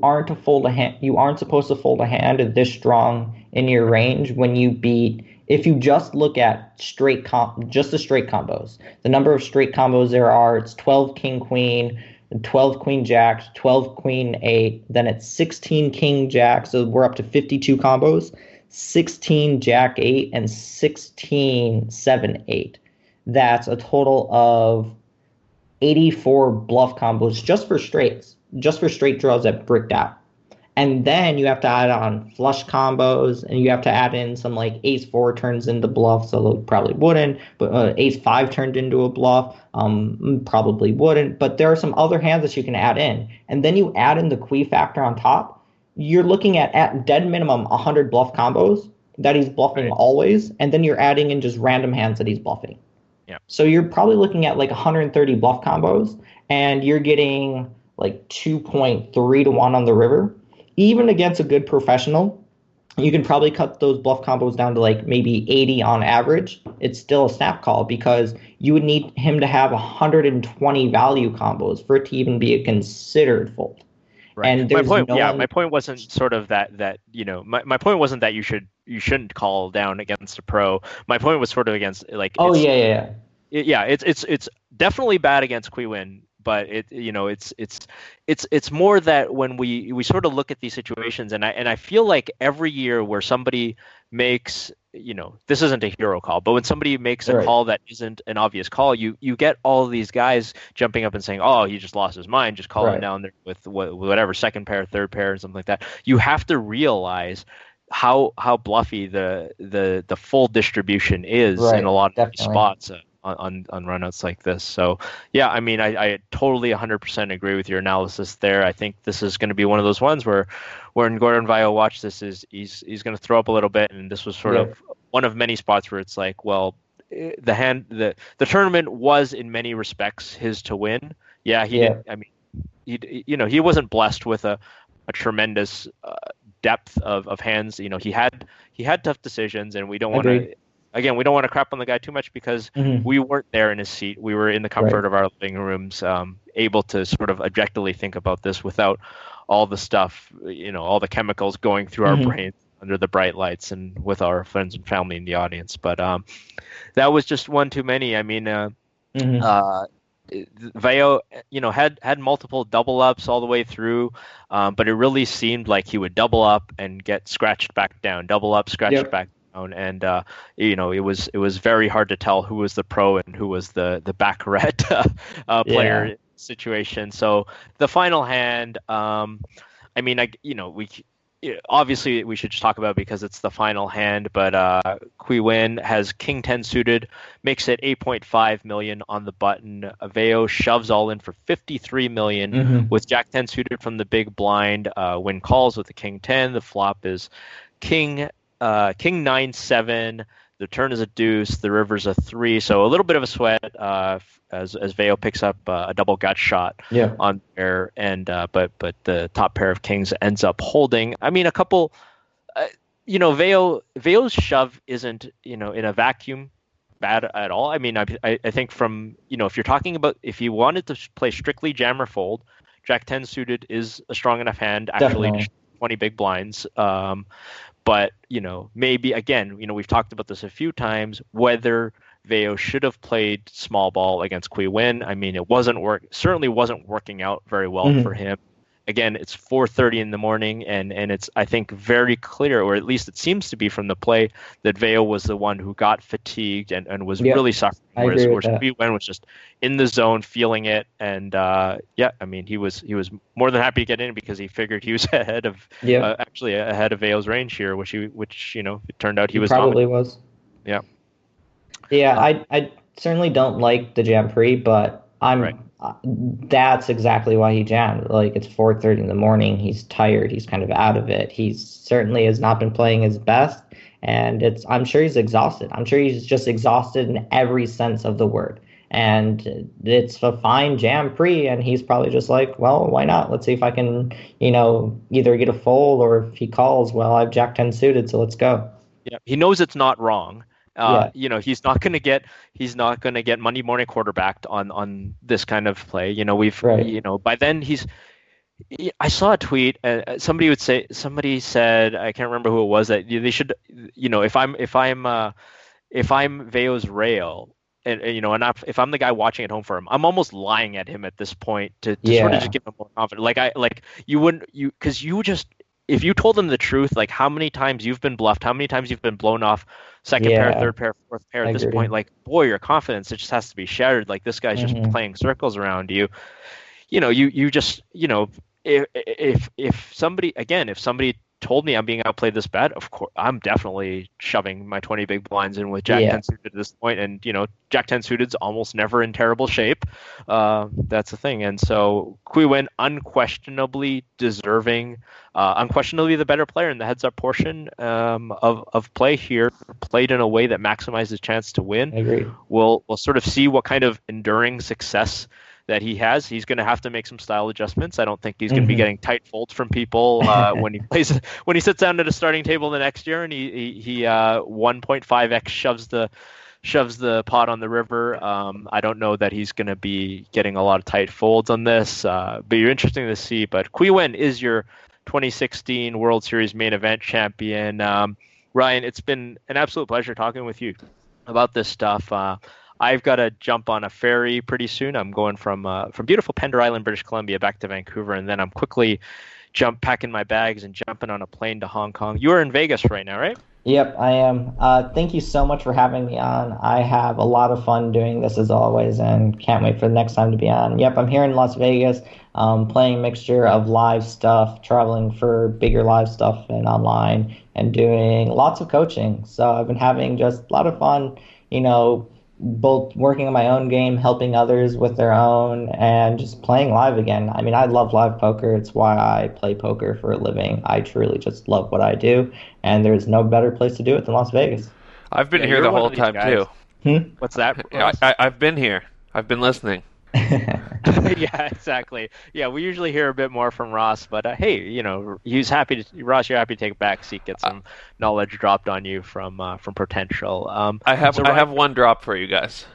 aren't supposed to fold a hand this strong in your range when you beat. If you just look at the straight combos, the number of straight combos there are, it's 12 king queen, 12 queen jack, 12 queen 8, then it's 16 king jack, so we're up to 52 combos, 16 jack 8, and 16 7 8. That's a total of 84 bluff combos just for straight draws that bricked out. And then you have to add on flush combos, and you have to add in some like ace 4 turns into bluffs, although probably wouldn't. But ace 5 turned into a bluff, probably wouldn't. But there are some other hands that you can add in. And then you add in the Qui factor on top. You're looking at dead minimum 100 bluff combos that he's bluffing always. And then you're adding in just random hands that he's bluffing. Yeah. So you're probably looking at like 130 bluff combos, and you're getting like 2.3 to 1 on the river. Even against a good professional, you can probably cut those bluff combos down to like maybe 80 on average. It's still a snap call because you would need him to have 120 value combos for it to even be a considered fold. Right. And my point wasn't sort of that my point wasn't that you shouldn't call down against a pro. My point was sort of against like it's definitely bad against Qui Wen. But it's more that when we sort of look at these situations, and I feel like every year where somebody makes, this isn't a hero call, but when somebody makes a call that isn't an obvious call, you get all these guys jumping up and saying, oh, he just lost his mind, just call him down there with whatever second pair, third pair, and something like that. You have to realize how bluffy the full distribution is in a lot of these spots. On runouts like this. So yeah, I mean, I totally 100% agree with your analysis there. I think this is going to be one of those ones where when Gordon Vio watched this, he's going to throw up a little bit, and this was sort of one of many spots where it's like, well, the tournament was in many respects his to win. Yeah, he didn't. I mean, he wasn't blessed with a tremendous depth of hands. He had tough decisions, and we don't want to. Again, we don't want to crap on the guy too much because we weren't there in his seat. We were in the comfort of our living rooms, able to sort of objectively think about this without all the stuff, all the chemicals going through our brains under the bright lights and with our friends and family in the audience. But that was just one too many. I mean, Veo, had multiple double ups all the way through, but it really seemed like he would double up and get scratched back down, double up, scratched back. And it was very hard to tell who was the pro and who was the baccarat player situation. So the final hand, obviously we should just talk about it because it's the final hand. But Qui Wen has King 10 suited, makes it 8.5 million on the button. Veo shoves all in for 53 million with Jack 10 suited from the big blind. Wen calls with the King 10. The flop is King 9-7, the turn is a deuce, the river's a 3, so a little bit of a sweat as Veo picks up a double gut shot on there, and but the top pair of kings ends up holding. I mean, a couple, Veo's shove isn't in a vacuum bad at all. I mean, I think from if you're talking about if you wanted to play strictly jam or fold, Jack 10 suited is a strong enough hand actually to 20 big blinds. But, maybe, again, we've talked about this a few times, whether Veo should have played small ball against Qui Wen. I mean, it certainly wasn't working out very well for him. again, it's 4:30 in the morning, and it's, I think, very clear, or at least it seems to be from the play, that Veo was the one who got fatigued and was really suffering, whereas Kui Wen was just in the zone, feeling it, and he was more than happy to get in because he figured he was ahead of actually ahead of Veo's range here, which it turned out he was probably was. Yeah. Yeah, I certainly don't like the jam pre, but that's exactly why he jammed. Like, it's 4:30 in the morning. He's tired. He's kind of out of it. He certainly has not been playing his best, and I'm sure he's exhausted. I'm sure he's just exhausted in every sense of the word. And it's a fine jam pre, and he's probably just like, well, why not? Let's see if I can, either get a fold, or if he calls, well, I've Jack 10 suited, so let's go. Yeah, he knows it's not wrong. He's not going to get Monday morning quarterbacked on this kind of play. By then I saw a tweet. Somebody said, I can't remember who it was, that they should, if I'm Veo's rail, and if I'm the guy watching at home for him, I'm almost lying at him at this point to sort of just give him more confidence. If you told them the truth, like how many times you've been bluffed, how many times you've been blown off second pair, third pair, fourth pair, at this point, like, boy, your confidence, it just has to be shattered. Like, this guy's just playing circles around you. If somebody told me I'm being outplayed this bad, of course, I'm definitely shoving my 20 big blinds in with Jack 10 suited at this point. And, Jack 10 suited's almost never in terrible shape. That's the thing. And so Kui Wen, unquestionably deserving, unquestionably the better player in the heads-up portion of play here, played in a way that maximizes his chance to win. I agree. We'll sort of see what kind of enduring success that he has. He's going to have to make some style adjustments. I don't think he's going to be getting tight folds from people when he sits down at a starting table the next year and he 1.5x shoves the pot on the river. I don't know that he's going to be getting a lot of tight folds on this, but you're interesting to see. But Kui Wen is your 2016 World Series main event champion. Ryan, it's been an absolute pleasure talking with you about this stuff. I've got to jump on a ferry pretty soon. I'm going from beautiful Pender Island, British Columbia, back to Vancouver, and then I'm quickly packing my bags and jumping on a plane to Hong Kong. You are in Vegas right now, right? Yep, I am. Thank you so much for having me on. I have a lot of fun doing this as always, and can't wait for the next time to be on. Yep, I'm here in Las Vegas, playing a mixture of live stuff, traveling for bigger live stuff and online, and doing lots of coaching. So I've been having just a lot of fun, both working on my own game, helping others with their own, and just playing live again. I mean, I love live poker. It's why I play poker for a living. I truly just love what I do, and there's no better place to do it than Las Vegas. I've been here the whole time, too. What's that? I've been here. I've been listening. Yeah, exactly. Yeah, we usually hear a bit more from Ross, but hey, he's happy to. Ross, you're happy to take a back seat, get some knowledge dropped on you from Potential. I have one drop for you guys.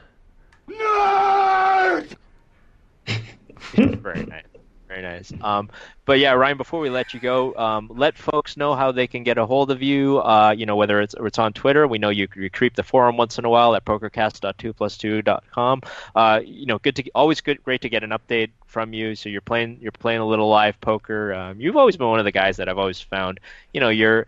Nerd! Very nice. Very nice. But yeah, Ryan, before we let you go, let folks know how they can get a hold of you. Whether it's on Twitter. We know you creep the forum once in a while at pokercast.2plus2.com. Great to get an update from you. So you're playing a little live poker. You've always been one of the guys that I've always found. You were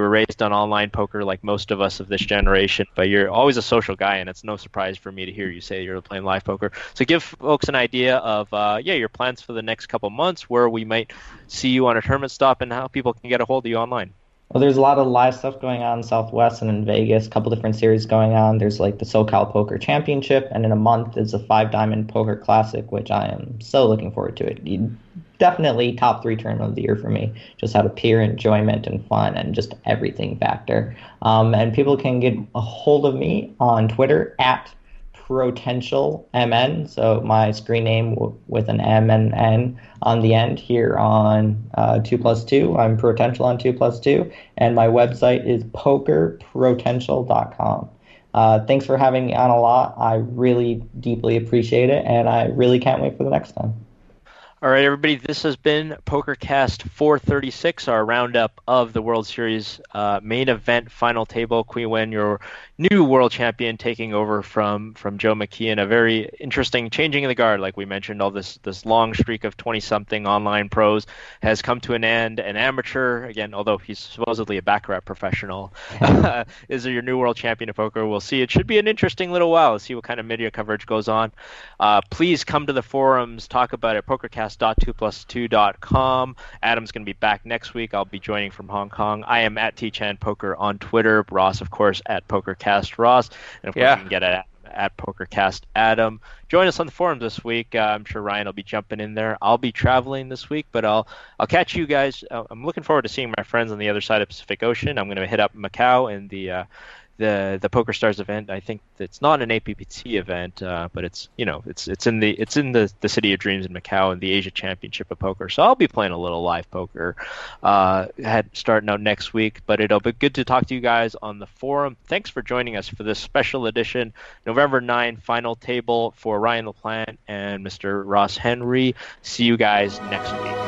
raised on online poker like most of us of this generation, but you're always a social guy, and it's no surprise for me to hear you say you're playing live poker. So give folks an idea of your plans for the next couple months, where we might see you on a tournament stop, and how people can get a hold of you online. Well, there's a lot of live stuff going on in Southwest and in Vegas, a couple different series going on. There's like the SoCal Poker Championship, and in a month is a 5-Diamond Poker Classic, which I am so looking forward to it. Definitely top 3 tournament of the year for me. Just out of pure enjoyment and fun and just everything factor. And people can get a hold of me on Twitter at PotentialMN, so my screen name with an M and N on the end here on 2plus2. I'm Potential on 2plus2, and my website is pokerpotential.com. Thanks for having me on a lot. I really deeply appreciate it, and I really can't wait for the next time. All right, everybody, this has been PokerCast 436, our roundup of the World Series main event final table. Kui Wen, your new world champion taking over from Joe McKeon. A very interesting changing of the guard, like we mentioned. All this long streak of 20-something online pros has come to an end. An amateur, again, although he's supposedly a baccarat professional, is your new world champion of poker. We'll see. It should be an interesting little while. Let's see what kind of media coverage goes on. Please come to the forums, talk about it, pokercast.2plus2.com. Adam's going to be back next week. I'll be joining from Hong Kong. I am at T-Chan Poker on Twitter. Ross, of course, at Pokercast Ross. And of course, you can get it at Pokercast Adam. Join us on the forums this week. I'm sure Ryan will be jumping in there. I'll be traveling this week, but I'll catch you guys. I'm looking forward to seeing my friends on the other side of the Pacific Ocean. I'm going to hit up Macau and the PokerStars event. I think it's not an APPT event, but it's in the City of Dreams in Macau and the Asia Championship of Poker. So I'll be playing a little live poker starting out next week. But it'll be good to talk to you guys on the forum. Thanks for joining us for this special edition, November 9 final table for Ryan Laplante and Mr. Ross Henry. See you guys next week.